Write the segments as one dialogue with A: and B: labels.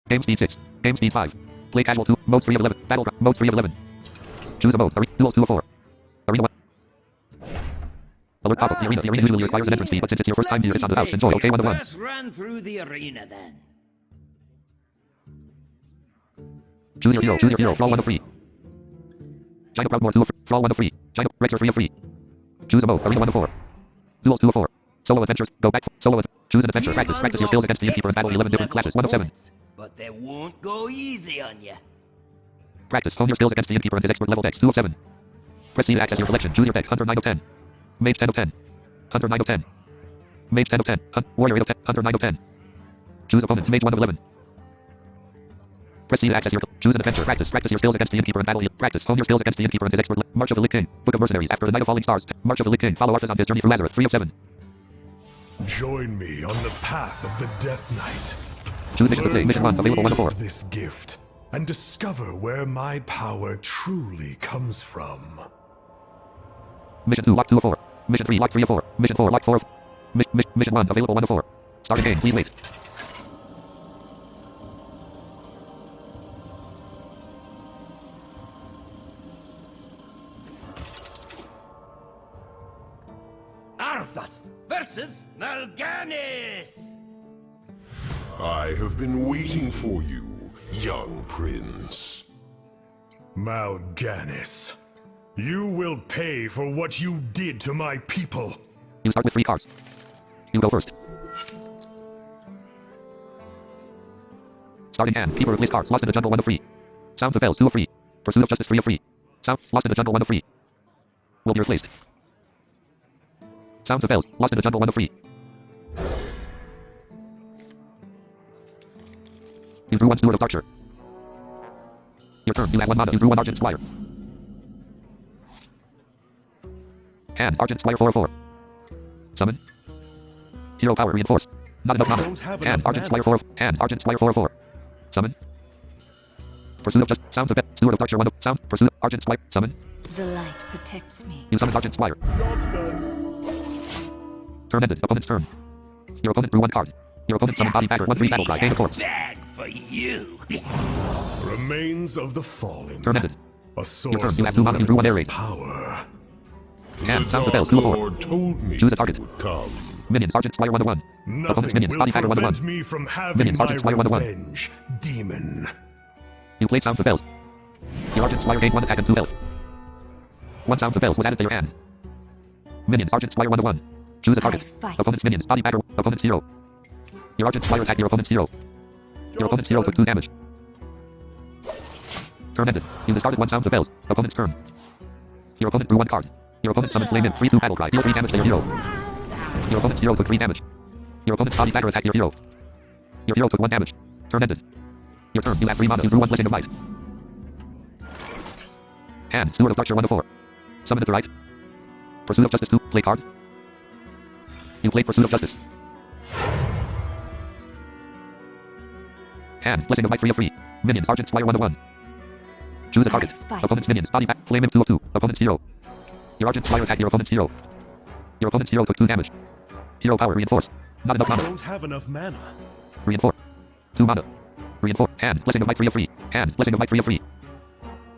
A: Game speed 6. Game speed 5. Play casual 2. Mode 3 of 11. Battleground. Mode 3 of 11. Choose a mode. Duels 2 of 4. Arena 1. Alert pop-up. The arena usually requires an entrance fee, but since it's your first time here, it's on the house. Enjoy. Okay, 1 of 1.
B: First run through the arena then.
A: Choose your hero. Choose your hero. Draw 1 of 3. China Proudmore 2 of 3. Draw 1 of 3. China Rexer 3 of 3. Choose a mode. Arena 1 of 4. Duels 2 of 4. Solo adventures. Go back. Solo. Choose an adventure. Practice. Practice your skills against the innkeeper and battle 11 different classes. 1 of 7.
B: But they won't go easy on you.
A: Practice. Hone your skills against the innkeeper and his expert level decks. 2 of 7. Press C to access your collection. Choose your deck. Hunter 9 of 10. Mage 10 of 10. Hunter 9 of 10. Mage 10 of 10. Warrior 8 of 10. Hunter 9 of 10. Choose opponent. Mage 1 of 11. Press C to access your... Choose an adventure. Practice. Practice your skills against the innkeeper and battle... Practice. Hone your skills against the innkeeper and his expert... March of the Lich King. Book of Mercenaries. After the Night of Falling Stars. March of the Lich King. Follow Arthas on his journey through Lazarus. 3 of 7.
C: Join me on the path of the Death Knight.
A: Choose mission to play. Mission 1. Available 1 of 4.
C: This gift and discover where my power truly comes from.
A: Mission 2. Lock 2 of 4. Mission 3. Lock 3 of 4. Mission 4. Lock 4 of... Mission 1. Available 1 of 4. Start game. Please wait.
B: Arthas versus Mal'Ganis!
D: I have been waiting for you, young prince.
C: Mal'Ganis, you will pay for what you did to my people.
A: You start with 3 cards. You go first. Starting hand. Keeper of list cards. Lost in the jungle 1 of 3. Sounds of bells 2 of 3. Pursuit of justice 3 of 3. Sound. Lost in the jungle 1 of 3. Will be replaced. Sounds of bells. Lost in the jungle 1 of 3. You drew 1 Steward of Archer. Your turn. You have 1 mana. You drew 1 Argent Squire. Hand. Argent Squire 4 of 4. Summon. Hero power reinforced. Not enough mana. Hand. Argent Squire 4 of... Hand. Argent Squire 4 of 4. Summon. Pursuit of just... Sounds of bet. Steward of Archer 1 of... Sound. Pursuit of Argent Squire. Summon.
E: The light protects me.
A: You summon Argent Squire. Turn ended. Opponent's turn. Your opponent drew 1 card. Your opponent summoned Body Bagger 1/3 battle cry. Gain a corpse.
B: Bad for you.
C: Remains of the fallen.
A: Turn ended.
C: A source
A: Your turn. You have 2 mana. You drew 1 air raid.
C: power.
A: And
D: The
A: sounds of bells 2 of 4.
D: Lord told me
A: Choose a target.
D: you would come.
A: Minions. Argent Squire 1 of 1. Opponent's
C: Nothing
A: minions.
C: will
A: Body Bagger 1 of 1.
C: prevent me from having
A: Minions.
C: my
A: Argent Squire 1 of 1.
C: revenge, demon.
A: You played Sounds of Bells. Your Argent Squire gained 1 attack and 2 health. 1 Sounds of Bells was added to your hand. Minions. Argent Squire 1 of 1. Choose a target. Opponent's minions. Body Bagger. Opponent's hero. Your Argent Squire attacked your opponent's hero. Your opponent's hero took 2 damage. Turn ended. You discarded 1 Sounds of Bells. Opponent's turn. Your opponent drew 1 card. Your opponent summoned Flame in 3/2 battle cry. Deal 3 damage to your hero. Your opponent's hero took 3 damage. Your opponent's Body Bagger attacked your hero. Your hero took 1 damage. Turn ended. Your turn. You have 3 mana. You drew 1 Blessing of Light. Hand. Steward of Archer 1 of 4. Summon it to right. Pursuit of Justice 2. Play card. You played Pursuit of Justice. Hand. Blessing of Light 3 of 3. Minions. Argent Squire 1 of 1. Choose a target. Opponent's minions. Body back. Flame in 2 of 2. Opponent's hero. Your Argent Squire attacked your opponent's hero. Your opponent's hero took 2 damage. Hero power reinforced. Not enough
C: I
A: mana.
C: don't have enough mana.
A: Reinforce. 2 mana. Reinforce. Hand. Blessing of Light 3 of 3. Hand. Blessing of Light 3 of 3.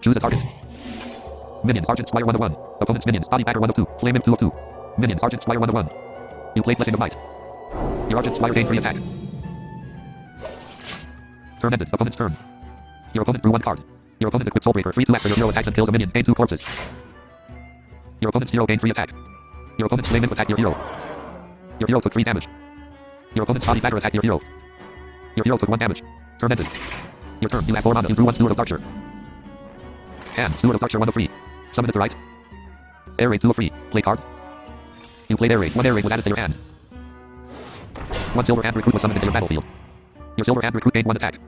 A: Choose a target. Minions. Argent Squire 1 of 1. Opponent's minions. Body Bagger 1 of 2. Flame in 2 of 2. Minions. Argent Squire 1 of 1. You played Blessing of Light. Your Argent Squire gained 3 attack. Turn ended. Opponent's turn. Your opponent drew 1 card. Your opponent equipped Soulbreaker 3/2 after your hero attacks and kills a minion. Gain 2 corpses. Your opponent's hero gained 3 attack. Your opponent's flame in attacked your hero. Your hero took 3 damage. Your opponent's Body Bagger attacked your hero. Your hero took 1 damage. Turn ended. Your turn. You have 4 mana. You drew 1 Steward of Archer. Hand. Steward of Archer 1 of 3. Summon it to right. Air raid 2 of 3. Play card. You played air raid. 1 air raid was added to your hand. 1 silver hand recruit was summoned into your battlefield. Your silver hand recruit gained 1 attack.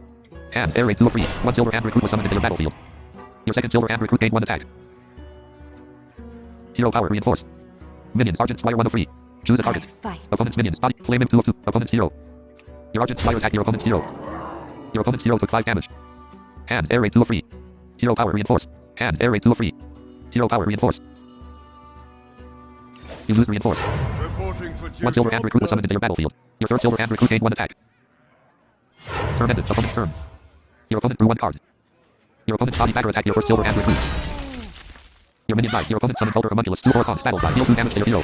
A: Hand. Air raid 2 of 3. 1 silver hand recruit was summoned into your battlefield. Your second silver hand recruit gained 1 attack. Hero power reinforced. Minions. Argent Squire 1 of 3. Choose a target. Opponent's minions. Body. Flame in 2 of 2. Opponent's hero. Your Argent Squire attacked your opponent's hero. Your opponent's hero took 5 damage. Hand. Air raid 2 of 3. Hero power reinforced. Hand. Air raid 2 of 3. Hero power reinforced. You lose reinforce. 1 silver hand recruit was summoned into your battlefield. Your third silver hand recruit gained 1 attack. Turn ended. Opponent's turn. Your opponent drew 1 card. Your opponent's body dagger attacked your first silver hand recruit. Your minion died. Your opponent summoned Elder Homunculus 2 or taunt battle cry. Deal 2 damage to your hero.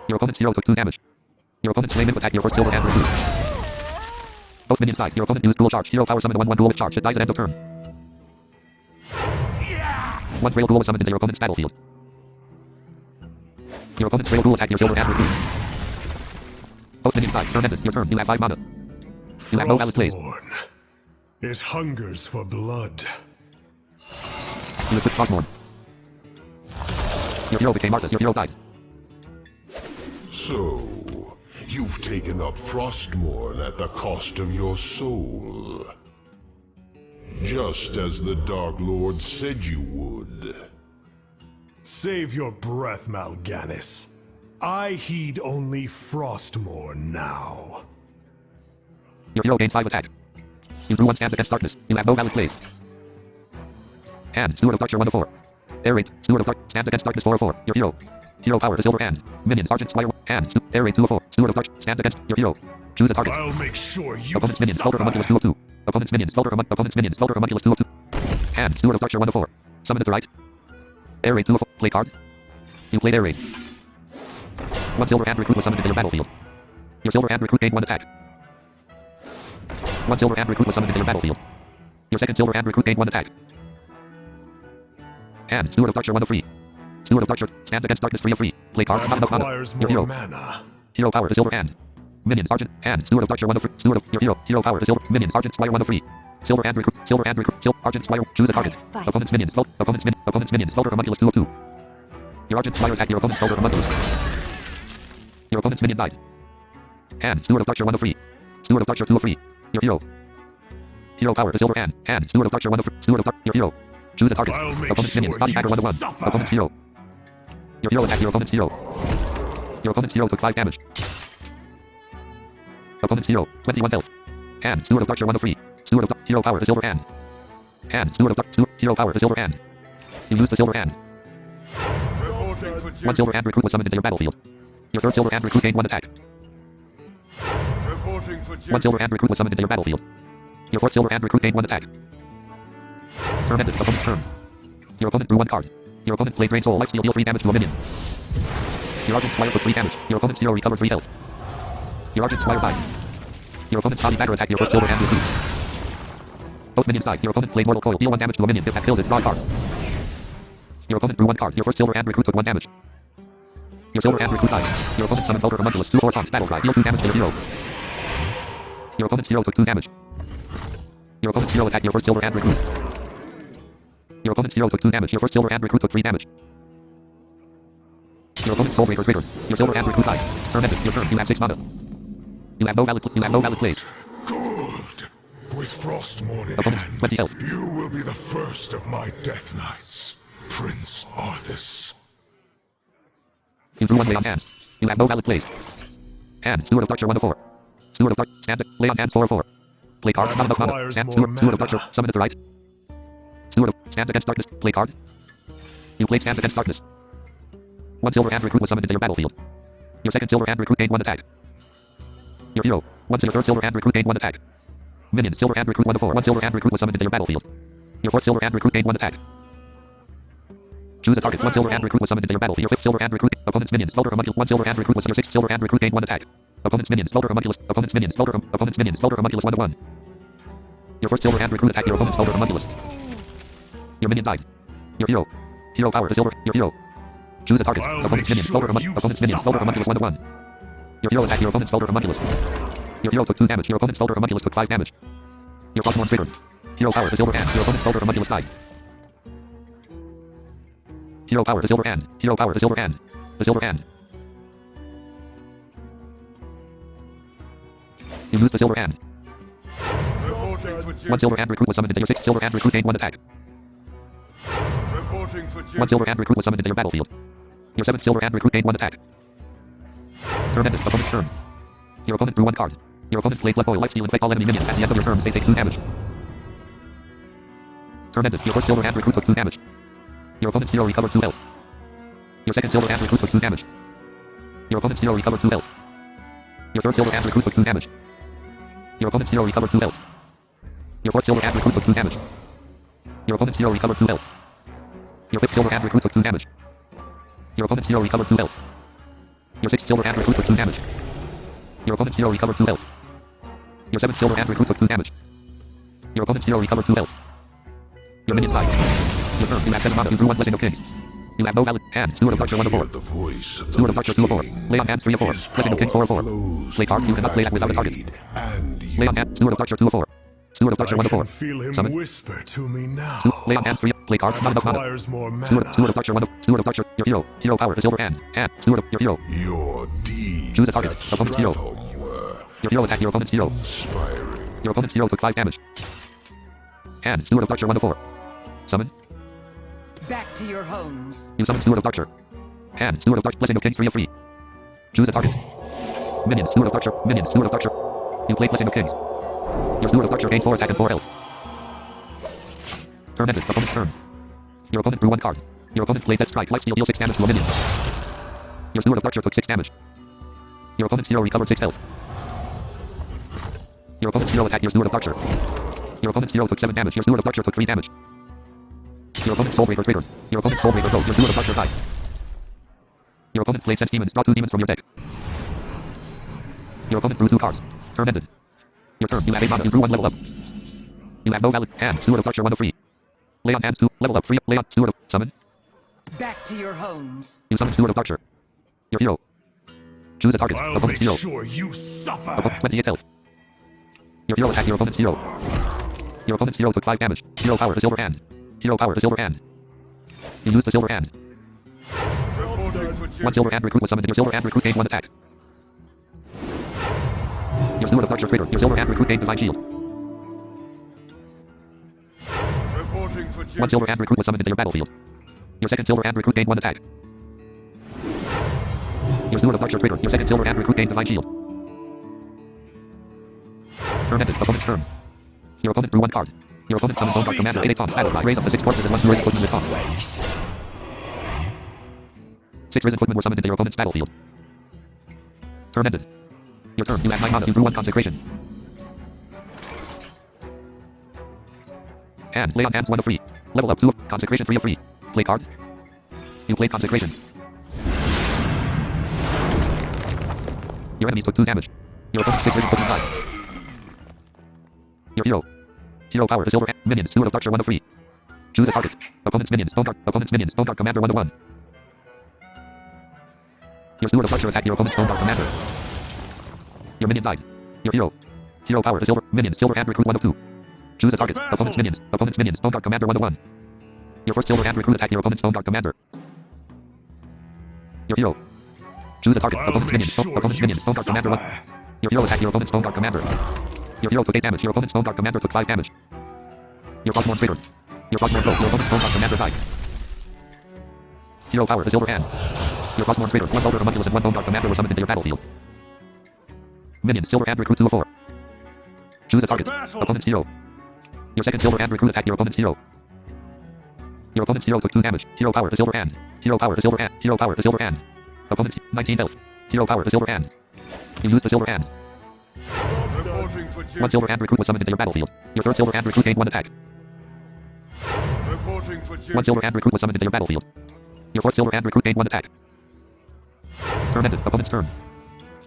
A: Your opponent's hero took 2 damage. Your opponent's flame attacked your first silver hand recruit. Both minions died. Your opponent used dual charge. Hero power summoned a 1/1 dual with charge. It dies at end of turn. 1 frail duel was summoned into your opponent's battlefield. Your opponent's frail duel attacked your silver hand recruit. Both minions died. Turn ended. Your turn. You have 5 mana. You have no valid plays.
C: Frostmourne. It hungers for blood.
A: You equip Frostmourne. Your hero became Arthas. Your hero died.
D: So, you've taken up Frostmourne at the cost of your soul. Just as the Dark Lord said you would.
C: Save your breath, Mal'Ganis. I heed only Frostmourne now.
A: Your hero gained 5 attack. You drew 1 stand against darkness. You have no valid plays. Hand, Steward of Darkshire 1 to 4. Air raid, Steward of Dark, stand against darkness 4 or 4. Your hero. Hero power to silver hand. Minion, Sergeant, Spire, hand, Air raid 2 or 4. Steward of Dark, stand against your hero. Choose a target.
C: I'll make sure you
A: Opponent's minions,
C: suffer.
A: Elder Homunculus 2 of 2. Opponent's minions, Elder Homunculus 2 of 2. Hand, Steward of Darkshire 1 to 4. Summon it to right. Air raid 2 of 4. Play card. You played Air raid. 1 silver hand recruit was summoned into your battlefield. Your silver hand recruit gained 1 attack. 1 silver hand recruit was summoned into your battlefield. Your second silver hand recruit gained 1 attack. And Steward of Darkshire 1 to 3. Steward of Darkshire, stand against darkness 3 of 3. Play card, not enough mana.
C: Requires
A: Your
C: more
A: hero.
C: mana.
A: Hero power to silver hand. Minion, Sergeant, hand, Steward of Darkshire 1 to 3. Steward of your hero. Hero power to silver. Minion, Sergeant, Spire 1 to 3. Silver hand recruit, silver, Argent Spire, choose a target.
E: Fight.
A: Opponent's minions, opponent's minions, Elder Homunculus 2 of 2. Your Argent Spire attacked your opponent's Elder Homunculus. Your opponent's minion died. Hand, Steward of Darkshire 1 to 3. Steward of Darkshire 2 of 3. Your hero. Hero power to silver hand. Hand, Steward of Darkshire 1 to 3. Steward of Dark, your hero. Choose a target.
C: I'll make
A: Opponent's minions,
C: sure
A: body
C: you
A: dagger 1 to 1.
C: suffer.
A: Opponent's hero. Your hero attacked your opponent's hero. Your opponent's hero took 5 damage. Opponent's hero, 21 health. Hand, Steward of Darkshire 1 to 3. Steward of Dark, hero power to silver hand. Hand, Steward of Dark, hero power to silver hand. You used the silver hand. 1 silver hand recruit was summoned into your battlefield. Your third silver hand recruit gained 1 attack. 1 silver hand recruit was summoned into your battlefield. Your fourth silver hand recruit gained 1 attack. Turn ended. Opponent's turn. Your opponent drew 1 card. Your opponent played Drain Soul Lifesteal, deal 3 damage to a minion. Your Argent Spire took 3 damage. Your opponent's hero recovered 3 health. Your Argent Spire died. Your opponent's body dagger attacked your first silver hand recruit. Both minions died. Your opponent played Mortal Coil, deal 1 damage to a minion. If that kills it, draw a card. Your opponent drew 1 card. Your first silver hand recruit took 1 damage. Your silver hand recruit died. Your opponent summoned Elder Homunculus 2 or taunt battle cry, deal 2 damage to your hero. Your opponent's hero took 2 damage. Your opponent's hero attacked your first silver hand recruit. Your opponent's hero took 2 damage. Your first silver hand recruit took 3 damage. Your opponent's soul breaker triggered. Your silver hand recruit died. Turn ended. Your turn. You have 6 mana. You have no valid plays.
C: Good. With Frostmourne in
A: Opponent's
C: hand,
A: 20 health.
C: you will be the first of my death knights, Prince Arthas.
A: You drew 1 lay on hands. You have no valid plays. Hand, Steward of Darkshire 1 to 4. Steward of Dark, stand, lay on hands 4 or 4. Play card, not enough mana.
C: Requires
A: Stand,
C: more
A: Steward of
C: mana.
A: Darkshire, summon it to right. Steward of, stand against darkness, play card. You played stand against darkness. 1 silver hand recruit was summoned into your battlefield. Your second silver hand recruit gained 1 attack. Your hero, your third silver hand recruit gained 1 attack. Minion, silver hand recruit 1 to 4. 1 silver hand recruit was summoned into your battlefield. Your fourth silver hand recruit gained 1 attack. Choose a target. 1 silver hand recruit was summoned into your battlefield. Your fifth silver hand recruit. Opponent's minions. Elder Homunculus. 1 silver hand recruit was your sixth silver hand recruit gained 1 attack. Opponent's minions. Elder Homunculus. Opponent's minions. Opponent's minions. Elder Homunculus 1 to 1. Your first silver hand recruit attacked your opponent's Elder Homunculus. Your minion died. Your hero. Hero power to silver. Your hero. Choose a target.
C: I'll
A: Opponent's
C: make
A: minions.
C: sure
A: Elder
C: you
A: Opponent's minions.
C: suffer.
A: Elder Homunculus 1 to 1. Your hero attacked your opponent's Elder Homunculus. Your hero took 2 damage. Your opponent's Elder Homunculus took 5 damage. Your Frostmourne triggered. Hero power to silver hand. Your opponent's Elder Homunculus died. Hero power to silver hand. Hero power to silver hand. The silver hand. You used the silver hand. 1 silver hand recruit was summoned into your sixth silver hand recruit gained 1 attack. 1 silver hand recruit was summoned into your battlefield. Your seventh silver hand recruit gained 1 attack. Turn ended. Opponent's turn. Your opponent drew 1 card. Your opponent played Blood Oil Lifesteal infect all enemy minions. At the end of your turn, they take 2 damage. Turn ended. Your first silver hand recruit took 2 damage. Your opponent's hero recovered 2 health. Your second silver hand recruit took 2 damage. Your opponent's hero recovered 2 health. Your third silver hand recruit took 2 damage. Your opponent's hero recovered 2 health. Your fourth silver hand recruit took 2 damage. Your opponent's hero recovered 2 health. Your fifth silver hand recruit took 2 damage. Your opponent's hero recovered 2 health. Your sixth silver hand recruit took 2 damage. Your opponent's hero recovered 2 health. Your seventh silver hand recruit took 2 damage. Your opponent's hero recovered 2 health. Your minion died. Your turn. You have 7 mana. You drew 1 Blessing of Kings. You have no valid hand. Steward of Archer 1 of 4.
D: Hear the voice of the
A: Steward of Archer 2 of 4.
D: King.
A: Lay on hand 3 of 4.
D: His
A: Blessing of Kings 4 of 4.
D: power flows
A: Play card. You
D: through
A: cannot play that without a target.
D: blade, and
A: Lay on
D: you
A: hand. Steward of Archer 2 of 4. Steward of Archer
C: I
A: 1 of 4.
C: can feel him
A: Summon.
C: whisper to me now.
A: Lay on hand 3. Play card. Not enough mana.
C: Requires more
A: Steward
C: mana.
A: of Archer 1 of. Steward of Archer. Your hero. Hero power. The silver hand. Hand. Steward of your hero.
D: Your deeds
A: Choose a target.
D: at
A: Opponent's hero.
D: Stratham were
A: Your hero attacked your opponent's hero.
D: inspiring.
A: Your opponent's hero took 5 damage. Hand. Steward of Archer 1 of 4. Summon.
F: Back to your homes.
A: You summon Steward of Archer. Hand. Steward of Archer. Blessing of Kings 3 of 3. Choose a target. Minions. Steward of Archer. Minions. Steward of Archer. You play Blessing of Kings. Your Steward of Archer gained 4 attack and 4 health. Turn ended. Opponent's turn. Your opponent drew 1 card. Your opponent played Death Strike. Lifesteal. Deal 6 damage to a minion. Your Steward of Archer took 6 damage. Your opponent's hero recovered 6 health. Your opponent's hero attacked your Steward of Archer. Your opponent's hero took 7 damage. Your Steward of Archer took 3 damage. Your opponent's Soulbreaker triggered. Your opponent's Soulbreaker broke. Your Steward of Archer died. Your opponent played Sense Demons. Draw 2 demons from your deck. Your opponent drew 2 cards. Turn ended. Your turn. You have 8 mana. You drew 1 level up. You have no valid hand. Steward of Archer 1 of 3. Lay on hand 2. Level up 3. Lay on Steward of. Summon.
F: Back to your homes.
A: You summon Steward of Archer. Your hero. Choose a target.
C: I'll
A: Opponent's
C: make
A: hero.
C: sure you suffer.
A: Opponent 28 health. Your hero attacked your opponent's hero. Your opponent's hero took 5 damage. Hero power. The silver hand. Hero power. The silver hand. You used the silver hand. 1 silver hand recruit was summoned. Your silver hand recruit gained 1 attack. Your Steward of Archer triggered. Your silver hand recruit gained Divine Shield. 1 silver hand recruit was summoned into your battlefield. Your second silver hand recruit gained 1 attack. Your Steward of Archer triggered. Your second silver hand recruit gained Divine Shield. Turn ended. Opponent's turn. Your opponent drew 1 card. Your opponent summoned Bone Guard Commander 8 taunt. Battle cry. Raise up to 6 forces and 1 druid footman with taunt. 6 risen footmen were summoned into your opponent's battlefield. Turn ended. Your turn. You have 9 mana. You drew 1 consecration. Hand. Lay on hands 1 of 3. Level up 2 of consecration 3 of 3. Play card. You played consecration. Your enemies took 2 damage. Your opponent's 6 risen footmen died. Your hero. Hero power. The silver hand. Minions. Steward of Archer 1 of 3. Choose a target. Opponent's minions. Bone Guard. Opponent's minions. Bone Guard Commander 1 of 1. Your Steward of Archer attacked your opponent's Bone Guard Commander. Your minion died. Your hero. Hero power. The silver. Minions. Silver hand recruit 1 of 2. Choose a target. Opponent's minions. Opponent's minions. Bone Guard Commander 1 of 1. Your first silver hand recruit attacked your opponent's Bone Guard Commander. Your hero. Choose a target.
C: I'll
A: Opponent's
C: make
A: minions.
C: sure
A: Opponent's
C: you
A: minions. Bone Guard Commander 1.
C: suffer.
A: Your hero attacked your opponent's Bone Guard Commander. Your hero took 8 damage. Your opponent's Bone Guard Commander took 5 damage. Your Frostborn triggered. Your Frostborn broke. Your opponent's Bone Guard Commander died. Hero power. The silver hand. Your Frostborn triggered. 1 Vulgar Homunculus and 1 Bone Guard Commander were summoned into your battlefield. Minions. Silver hand recruit 2 of 4. Choose a target. Opponent's hero. Your second silver hand recruit attacked your opponent's hero. Your opponent's hero took 2 damage. Hero power. The silver hand. Hero power. The silver hand. Hero power. The silver hand. Opponent's 19 health. Hero power. The silver hand. You used the silver hand. 1 silver hand recruit was summoned into your battlefield. Your third silver hand recruit gained 1 attack. 1 silver hand recruit was summoned into your battlefield. Your fourth silver hand recruit gained 1 attack. Turn ended. Opponent's turn.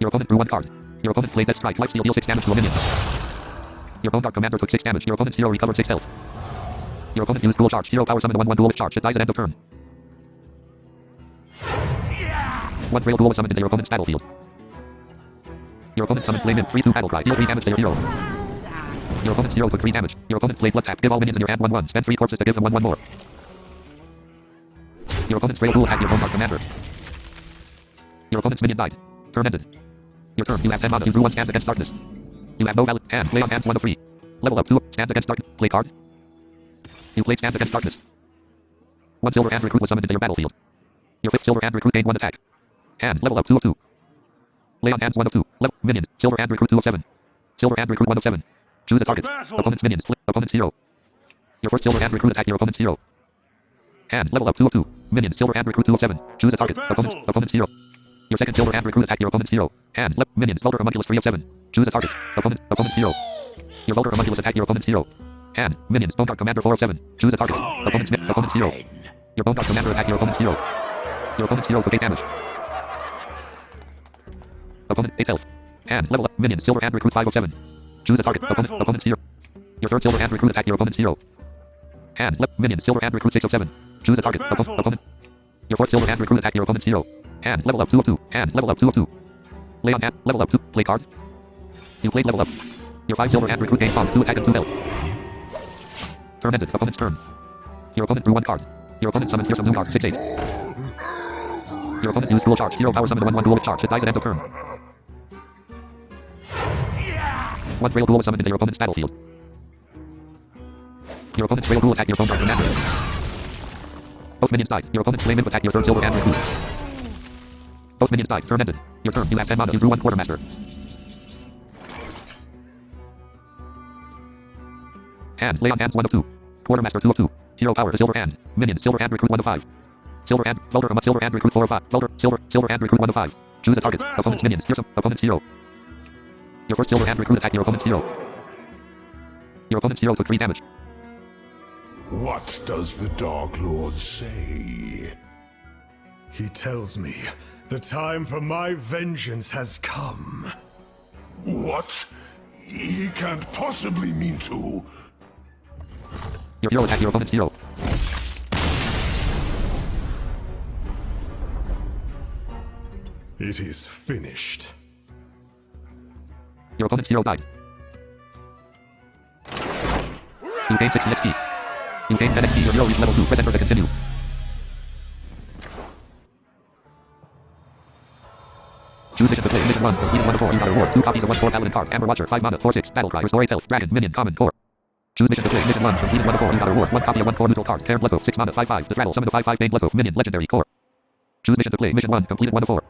A: Your opponent drew 1 card. Your opponent played Death Strike. Lifesteal. Deal 6 damage to a minion. Your Bone Guard Commander took 6 damage. Your opponent's hero recovered 6 health. Your opponent used Dual Charge. Hero power summoned 1/1 Dual Charge. It dies at end of turn. 1 Frail Duel was summoned into your opponent's battlefield. Your opponent summoned Flame in 3/2 Battle Cry. Deal 3 damage to your hero. Your opponent's hero took 3 damage. Your opponent played Blood Tap. Give all minions in your hand 1/1. Spend 3 corpses to give them 1/1 more. Your opponent's Frail Duel attacked your Bone Guard Commander. Your opponent's minion died. Turn ended. Your turn. You have 10 mana. You drew 1 Stands Against Darkness. You have no valid hand. Play on hands 1 of 3. Level up 2. Stands Against Darkness. Play card. You played Stands Against Darkness. 1 silver hand recruit was summoned into your battlefield. Your 5th silver hand recruit gained 1 attack. Hand. Level up 2 of 2. Lay on hands 1 of 2. Level. Minions. Silver hand recruit 2 of 7. Silver hand recruit 1 of 7. Choose a target. Opponent's minions. Opponent's hero. Your first silver hand recruit attacked your opponent's hero. Hand. Level up 2 of 2. Minions. Silver hand recruit 2 of 7. Choose a target. Opponent's hero. Your second silver hand recruit attacked your opponent's hero. Hand. Minions. Vulgar Homunculus 3 of 7. Choose a target. Opponent's hero. Your Vulgar Homunculus attacked your opponent's hero. Hand. Minions. Bone Guard Commander 4 of 7. Choose a target. Opponent's hero. Your Bone Guard Commander attack your opponent's hero. Your opponent's hero took 8 damage. Opponent 8 health. Hand. Level up. Minions. Silver Hand Recruit 5 of 7. Choose a target. Opponent's hero. Your third Silver Hand Recruit attack your opponent's hero. Hand. Minions. Silver Hand Recruit 6 of 7. Choose a target. Opponent. Your fourth Silver Hand Recruit attack your opponent's hero. Hand. Level up 2 of 2. Hand. Level up 2 of 2. Lay on hand. Level up 2. Play card. You played level up. Your 5 Silver Hand Recruit gained 2 attack and 2 health. Turn ended. Opponent's turn. Your opponent drew 1 card. Your opponent summoned Fearsome New Card 6-8. Your opponent used Dual Charge. Hero Power Summon 1/1 Dual Charge. It dies at end of turn. 1 Frail Duel was summoned into your opponent's battlefield. Your opponent's Frail Duel attacked your Bone Guard Commander. Both minions died. Your opponent's Flame Imp attacked your third Silver Hand Recruit. Both minions died. Turn ended. Your turn. You have 10 mana. You drew 1 Quartermaster. Hand. Lay on hands 1 of 2. Quartermaster 2 of 2. Hero Power. Silver Hand. Minions. Silver Hand Recruit 1 of 5. Silver Hand. Folder. Silver Hand Recruit 4 of 5. Folder. Silver Hand Recruit 1 of 5. Choose a target. Opponent's minions. Fearsome. Opponent's hero. Your first Silver Hand Recruit attack your opponent's hero. Your opponent's hero took 3 damage.
D: What does the Dark Lord say?
C: He tells me the time for my vengeance has come.
D: What? He can't possibly mean to.
A: Your hero attacked your opponent's hero.
C: It is finished.
A: Your opponent's hero died. You gain 60 XP. You gain 10 XP. Your hero reached level 2. Press enter to continue. Choose mission to play. Mission 1. Completed 1 of 4. You got a reward. 2 copies of 1/4 Paladin card. Amber Watcher. 5 mana. 4/6. Battle Cry. Restore 8 health. Dragon. Minion. Common. Core. Choose mission to play. Mission 1. Completed 1 of 4. You got a reward. 1 copy of 1 core neutral card. Cairn Bloodwolf. 6 mana. 5/5. The Rattle. Summon a 5/5 Bane Bloodwolf. Minion. Legendary. Core. Choose mission to play. Mission 1. Completed 1 of 4.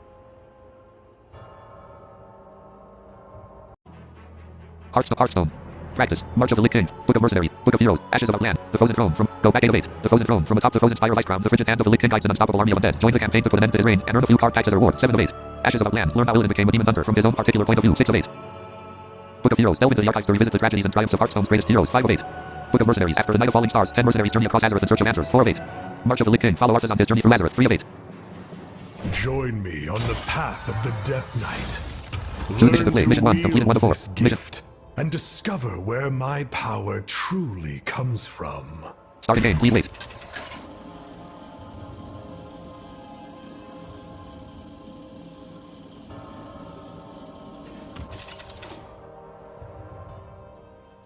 A: Hearthstone. Practice. March of the Lich King. Book of Mercenaries. Book of Heroes. Ashes of Outland. The Frozen Throne. From Go Back 8 of 8. The Frozen Throne. From atop the Frozen Spire of Ice Crown. The frigid hand of the Lich King guides an unstoppable army of undead. Join the campaign to put an end to his reign and earn a few card types as a reward. 7 of 8. Ashes of Outland. Learn how Illidan became a demon hunter from his own particular point of view. 6 of 8. Book of Heroes. Delve into the archives to revisit the tragedies and triumphs of Hearthstone's greatest heroes. 5 of 8. Book of Mercenaries. After the Night of Falling Stars, 10 mercenaries journey across Azeroth in search of answers. 4 of 8. March of the Lich King. Follow Arthas on his journey through Azeroth. 3 of 8.
C: Join me on the path of the Death Knight.
A: Choose mission to play. Mission 1. Completed 1 of 4.
C: This gift and discover where my power truly comes from.
A: Starting game. Please wait.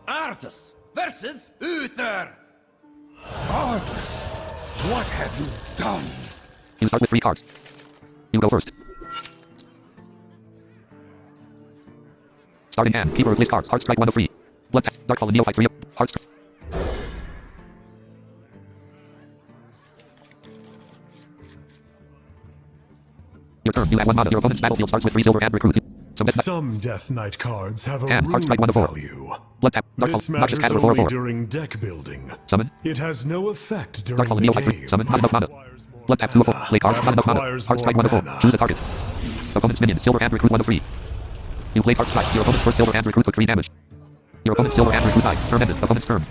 B: Arthas versus Uther.
D: Arthas, what have you done?
A: You start with 3 cards. You go first. Starting hand. Keeper replace cards. Heart Strike 1 of 3. Blood tap. Darkfall and Neophyte 3 of Heart Strike. Your turn. You have 1 mana. Your opponent's battlefield starts with 3 silver hand recruit.
C: Some Death Knight cards have a
A: Hand. Heart Strike 1 of 4.
C: value.
A: Blood tap.
C: This
A: Darkfall. Noxious
C: matters
A: Caterpillar 4 of
C: only
A: 4.
C: during deck building.
A: Summon.
C: It has no effect during
A: Darkfall and
C: the
A: Neophyte 3.
C: game.
A: Summon. Not enough mana. Blood tap 2 of 4. Play card. Not enough mana. Heart Strike 1 of 4. Choose a target. Opponent's minion. Silver hand recruit 1 of 3. You play Heart Strike. Your opponent's first silver hand recruit took 3 damage. Your opponent's silver hand recruit died. Turn ended. Opponent's turn.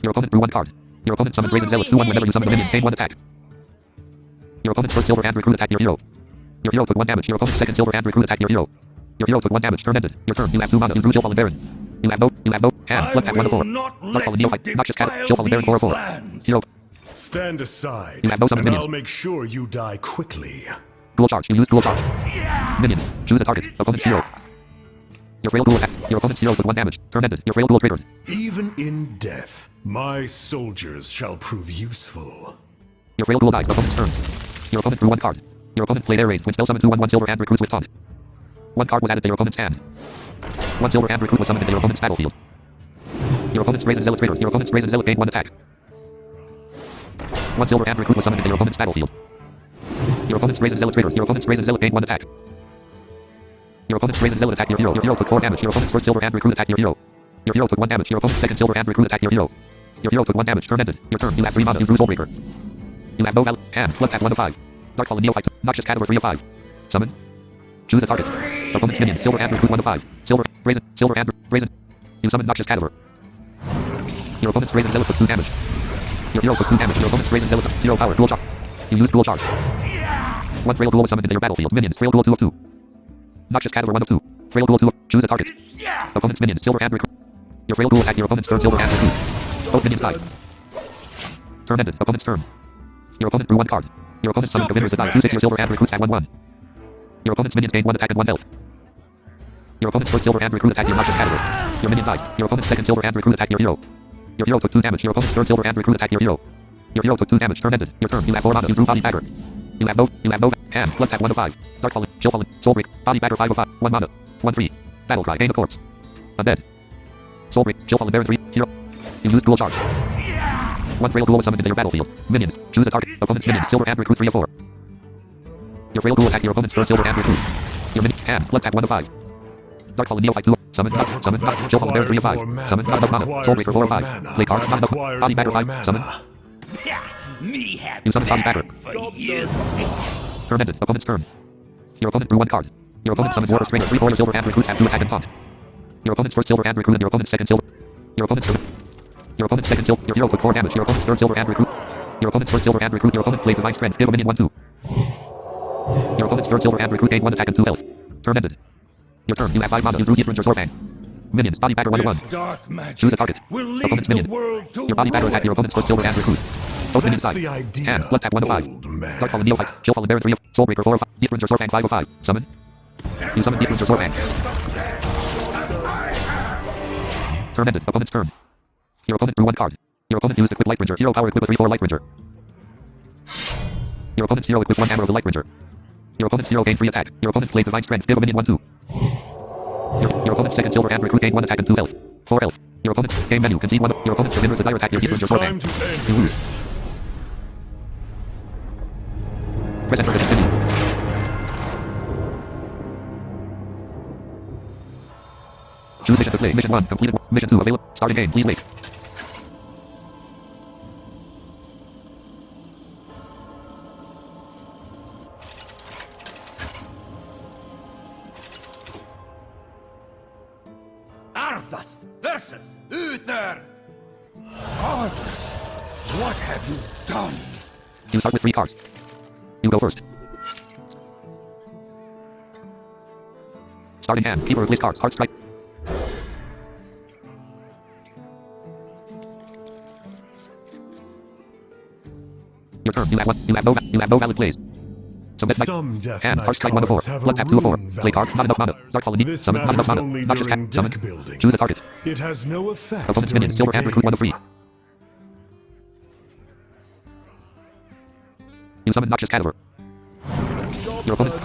A: Your opponent drew 1 card. Your opponent summoned Brazen Zealot 2/1 whenever you summon a minion. Gain 1 attack. Your opponent's first silver hand recruit attacked your hero. Your hero took 1 damage. Your opponent's second silver hand recruit attacked your hero. Your hero took 1 damage. Turn ended. Your turn. You have 2 mana. You drew Chillfallen Baron. You have no. Hand. Blood tap 1 of 4. Darkfall and Neophyte. Noxious Cat. Chillfallen Baron 4 of 4. Hero.
C: Stand aside,
A: You have no summon
C: and
A: minions.
C: I'll make sure you die quickly.
A: Dual charge. You use dual charge. Minions. Choose a target. Opponent's hero. Your frail duel attack. Your opponent's hero took 1 damage. Turn ended. Your frail duel triggered.
C: Even in death, my soldiers shall prove useful.
A: Your frail duel died. Opponent's turn. Your opponent drew 1 card. Your opponent played air raid when spell summoned 2/1 silver hand recruits with taunt. 1 card was added to your opponent's hand. 1 silver hand recruit was summoned into your opponent's battlefield. Your opponent's Brazen Zealot triggered. Your opponent's Brazen Zealot gained 1 attack. 1 silver hand recruit was summoned into your opponent's battlefield. Your opponent's Brazen Zealot triggered. Your opponent's Brazen Zealot gained 1 attack. Your opponent's Brazen Zealot attacked your hero. Your hero took 4 damage. Your opponent's first silver hand recruit attacked your hero. Your hero took 1 damage. Your opponent's second silver hand recruit attacked your hero. Your hero took 1 damage. Turn ended. Your turn. You have 3 mana. You drew Soulbreaker. You have no valid. Hand. Blood tap 1 of 5. Darkfall and Neophyte. Noxious Caterpillar 3 of 5. Summon. Choose a target. Opponent's minion. Silver hand recruit 1 of 5. Silver. Brazen. Silver hand. Brazen. You summon Noxious Caterpillar. Your opponent's Brazen Zealot took 2 damage. Your hero took 2 damage. Your opponent's Brazen Zealot took hero power. Dual charge. You used dual charge. One Frail Duel was summoned into your battlefield. Minions. Frail Duel 2 of 2. Noxious Caterpillar 1 of 2. Frail Duel 2 of... Choose a target. Opponent's minions. Silver Hand Recruit. Your Frail Duel attack your opponent's turn. Silver Hand Recruit. Both minions died. Turn ended. Opponent's turn. Your opponent drew 1 card. Your opponent summoned delivers the die. 2/6 your Silver Hand Recruits at 1/1. Your opponent's minions gain 1 attack and 1 health. Your opponent's first Silver Hand Recruit attacked your Noxious Caterpillar. Your minion died. Your opponent's second Silver Hand Recruit attacked your hero. Your hero took 2 damage. Your opponent's third Silver Hand Recruit attacked your hero. Your hero took 2 damage. Turn ended. Your turn. You have 4 mana. You drew Body Bagger. You have no hand. Blood tap 1 of 5. Dark Fallen. Chill Fallen. Soul Break. Body Bagger 5 of 5. 1 mana. 1/3. Battle Cry. Gain a corpse. Undead. Soul Break. Chill Fallen. Baron 3. Hero. You use dual charge. 1 Frail Duel was summoned into your battlefield. Minions. Choose a target. Opponent's minions. Silver Hand Recruit 3 of 4. Your Frail Duel attack your opponent's third Silver Hand Recruit. Your minion. Hand. Blood tap 1 of 5. Dark Fallen Neophyte 2. Summon. Chill Fallen Baron 3 of 5. Summon. Not enough mana. Soul Breaker 4 of 5. Play card. Not enough. Body Bagger 5. Summon.
B: Me have
A: You summon Body Bagger.
B: for you.
A: Turn ended. Opponent's turn. Your opponent drew 1 card. Your opponent summoned War Restrainer. 3/4 your Silver Hand Recruits have 2 attack and taunt. Your opponent's first Silver Hand Recruit and your opponent's second Silver. Your opponent's second Silver. Your hero took 4 damage. Your opponent's third Silver Hand Recruit. Your opponent's first Silver Hand Recruit. Your opponent played Divine Strength. Give a minion 1/2. Your opponent's third Silver Hand Recruit gained 1 attack and 2 health. Turn ended. Your turn. You have 5 mana. You drew Yithrin your Swordfang. Minions. Body Bagger 1 of 1.
B: This dark magic
A: Choose a target.
B: will lead
A: Opponent's
B: the
A: minion.
B: world to
A: Your Body Bagger attacked your opponent's first Silver Hand Recruit. Both minions
C: That's
A: died.
C: the idea,
A: Hand. Blood tap 1 of 5.
C: old man.
A: Dark Fallen Neophyte. Chill Fallen Baron 3 of... Soul Breaker 4 of 5. Yithrin your Swordfang 5 of 5. Summon. You summon Yithrin your Swordfang. Turn ended. Opponent's turn. Your opponent drew 1 card. Your opponent used Equip Lightringer. Hero power equip a 3/4 Lightringer. Your opponent's hero equipped 1 hammer of the Lightringer. Your opponent's hero gained 3 attack. Your opponent played Divine Strength. Give a minion 1/2. Your opponent's second Silver Hand Recruit gained 1 attack and 2 health. 4 health. Your opponent's game menu. Concede 1. Your opponent's surrender to dire attack. Your Yithrin your
C: Time
A: Swordfang.
C: to end
A: You lose.
C: this.
A: Press enter to continue. Choose mission to play. Mission 1 completed. Mission 2 available. Starting game. Please wait.
B: Arthas versus Uther. Arthas, what have you done?
A: You start with 3 cards. You go first. Starting hand. Keeper replace cards. Heart strike. Your turn. You have no valid plays.
C: Some death
A: hand.
C: knight
A: Heart strike 1 of 4.
C: cards have
A: Blood
C: a
A: tap 2 of 4.
C: rune
A: Play card. Not enough mana.
C: value.
A: Dark Fallen.
C: This
A: Summon. Not enough
C: matters
A: mana.
C: only
A: Not just
C: during
A: hand. Summon.
C: deck building.
A: Choose a target.
C: It has no effect
A: Opponent's
C: during
A: minion. Silver Hand Recruit 1 of 3. You summon Noxious Caterpillar. Your opponent.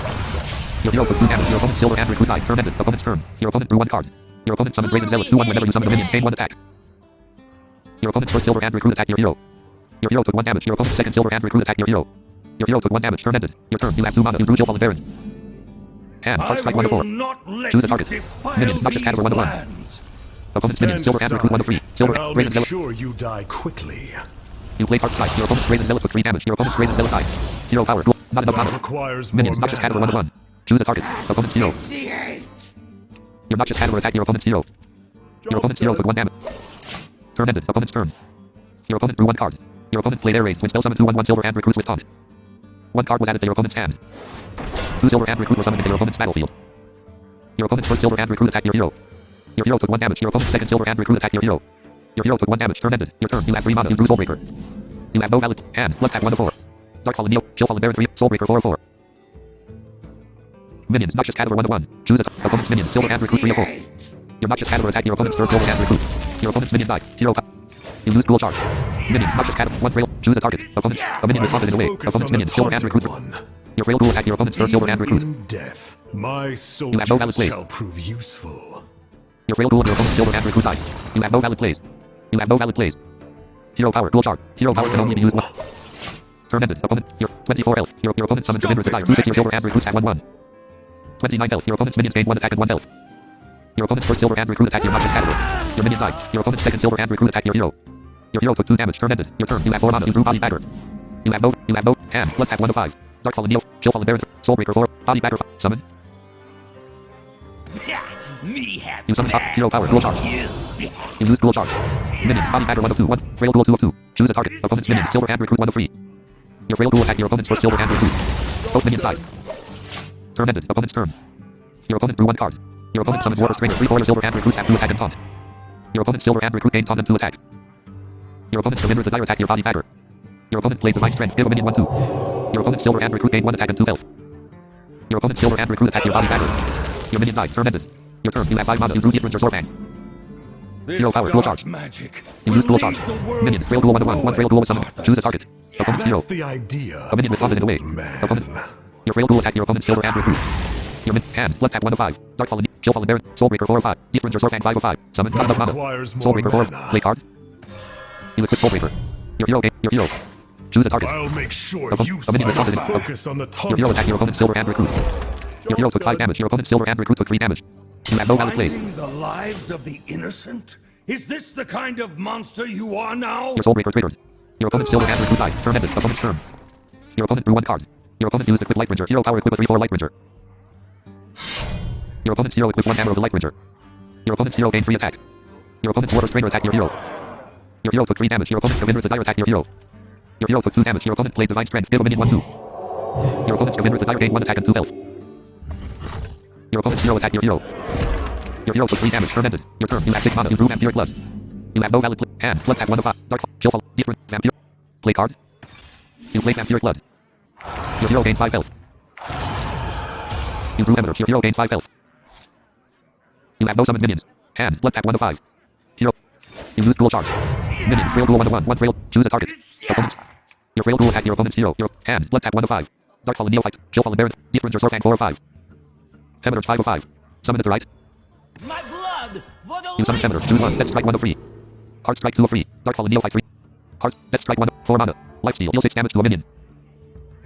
A: Your hero took 2 damage. Your opponent's Silver Hand Recruit died. Turn ended. Opponent's turn. Your opponent drew 1 card. Your opponent summoned Brazen Zealot 2/1 whenever you summon a minion. Gain 1 attack. Your opponent's first Silver Hand Recruit attacked your hero. Your hero took 1 damage. Your opponent's second Silver Hand Recruit attacked your hero. Your hero took 1 damage. Turn ended. Your turn. You have 2 mana. You drew Chill Fallen Baron. Hand. Heart strike 1 of 4. Choose a target. Minions. Noxious Caterpillar 1 of 1. Opponent's minion. Silver Hand Recruit 1 of 3. Silver.
C: I'll
A: Brazen
C: make
A: Zealot.
C: sure you die quickly.
A: You played Heart strike. Your opponent's Brazen Zealot took 3 damage. Your opponent's Brazen Zealot died. Hero power. Not enough
C: That
A: mana.
C: requires
A: Minions.
C: more
A: Noxious Caterpillar 1 of
C: mana.
A: 1. Choose a target. Opponent's hero. Your Noxious Caterpillar attacked your opponent's hero. Your opponent's hero took 1 damage. Turn ended. Opponent's turn. Your opponent drew 1 card. Your opponent played Air Raid. Twin spell summon 2/1 Silver Hand Recruits with taunt. 1 card was added to your opponent's hand. 2 Silver Hand Recruit were summoned into your opponent's battlefield. Your opponent's first Silver Hand Recruit attacked your hero. Your hero took 1 damage. Your opponent's second Silver Hand Recruit attacked your hero. Your hero took 1 damage. Turn ended. Your turn. You have 3 mana. You drew Soulbreaker. You have no valid hand. Blood tap 1 of 4. Dark Fallen Neo. Chill Fallen Baron 3. Soulbreaker 4 of 4. Minions. Noxious Caterpillar 1 of 1. Choose a opponent's minions. Silver Hand Recruit 3 of 4. Your Noxious Caterpillar attacked your opponent's third Silver Hand Recruit. Your opponent's minion died. Hero power. You lose dual charge. Minions. Noxious Caterpillar 1 frail. Choose a target. Opponent's. A minion responses in a way.
C: Focus
A: Opponent's
C: on the
A: minion. Silver Hand
C: taunted
A: Recruit.
C: one.
A: Your frail duel attacked your opponent's third Silver Hand
C: Even
A: Recruit.
C: in death, my
A: You have no valid
C: soldiers
A: plays.
C: shall prove useful.
A: Your frail duel of your opponent's Silver Hand Recruit died. You have no valid plays. You have no valid plays. Hero power. Dual charge. Hero powers can only be used once. Turn ended. Opponent. Your 24 health. Your opponent summons Surrender to die. 2/6 your Silver Hand Recruits at 1/1. 29 health. Your opponent's minions gain 1 attack and 1 health. Your opponent's first Silver Hand Recruit attacked your Noxious Caterpillar. Your minion died. Your opponent's second Silver Hand Recruit attacked your hero. Your hero took 2 damage. Turn ended. Your turn. You have 4 mana. You drew Body Bagger. You have no hand. Blood tap 1 of 5. Dark Fallen Neo. Chill Fallen Baron. Soulbreaker 4. Body Bagger 5. Summon.
B: me have
A: You summon top
B: that.
A: hero power, dual charge. You use dual charge. Minions, body matter 1 of 2, 1, frail dual 2 of 2. Choose a target. Opponent's minions, silver and recruit 1 of 3. Your frail dual attack your opponent's first silver and recruit. Both minions died. Turn ended. Opponent's turn. Your opponent drew 1 card. Your opponent summoned War Restrainer. 3 for your silver and recruits have 2 attack and taunt. Your opponent's silver and recruit gain taunt and 2 attack. Your opponent's surrender desire attack your body matter. Your opponent played divine strength. Give a minion 1 2. Your opponent's silver and recruit gain 1 attack and 2 health. Your opponent's silver and recruit attack your body matter. Your minion died. Turn ended. Your turn. You have 5 mana. You drew different your sword bang. Hero power. Dual charge.
B: Magic.
A: You use dual charge. Minions. Frail dual 1 to 1. 1 frail dual with summon. Choose a target. Opponent's hero.
C: That's the idea.
A: A minion with taunt is in the way.
C: Man.
A: Opponent. Your frail dual attack your opponent's silver and recruit. Your min. Hand. Blood tap 1 of 5. Dark fallen. Chill fallen baron. Soulbreaker 4 of 5. Different your sword bang 5 of 5. Summon. None of mana.
C: Requires more
A: Soulbreaker 4 of.
C: mana.
A: Play card. You equip Soulbreaker. Your hero. Your hero. Choose a target.
C: I'll make sure
A: A
C: you
A: minion with taunt is in.
C: focus on the
A: Your hero
C: taunt.
A: attacked your opponent's silver and recruit. Your hero took 5 damage. Your opponent's silver and recruit took 3 damage. You have no valid plays.
B: Finding the lives of the innocent? Is this the kind of monster you are now?
A: Your Soulbreaker triggered. Your opponent's silver and recruit died. Turn ended. Opponent's turn. Your opponent drew 1 card. Your opponent used equip Lightringer. Hero power equip a 3/4 Lightringer. Your opponent's hero equipped 1 hammer of the Lightringer. Your opponent's hero gained 3 attack. Your opponent's War Restrainer attacked your hero. Your hero took 3 damage. Your opponent's surrender desire attacked your hero. Your hero took 2 damage. Your opponent played divine strength. Give a minion 1 2. Your opponent's surrender desire gained 1 attack and 2 health. Your opponent's hero attacked your hero. Your hero took 3 damage. Turn ended. Your turn. You have 6 mana. You drew vampiric blood. You have no valid play. Hand. Blood tap 1 of 5. Dark. Chill fall. Different. Vampire. Play card. You played vampiric blood. Your hero gained 5 health. You drew Ember. Your hero gained 5 health. You have no summoned minions. Hand. Blood tap 1 of 5. Hero. You use dual charge. Minions. Frail dual 1 to 1. 1 frail. Choose a target. Opponent. Your frail dual attack your opponent's hero. Your hand. Blood tap 1 of 5. Dark fallen neophyte. Chill fallen baron. Different your sword fang 4 of 5. Ember 5 of 5. Summon it to right.
G: My blood for the
A: You summon Ember. Choose 1. Death strike 1 of 3. Heart strike 2 of 3. Dark fallen neophyte 3. Heart. Death strike 1 of 4 mana. Lifesteal. Deal 6 damage to a minion.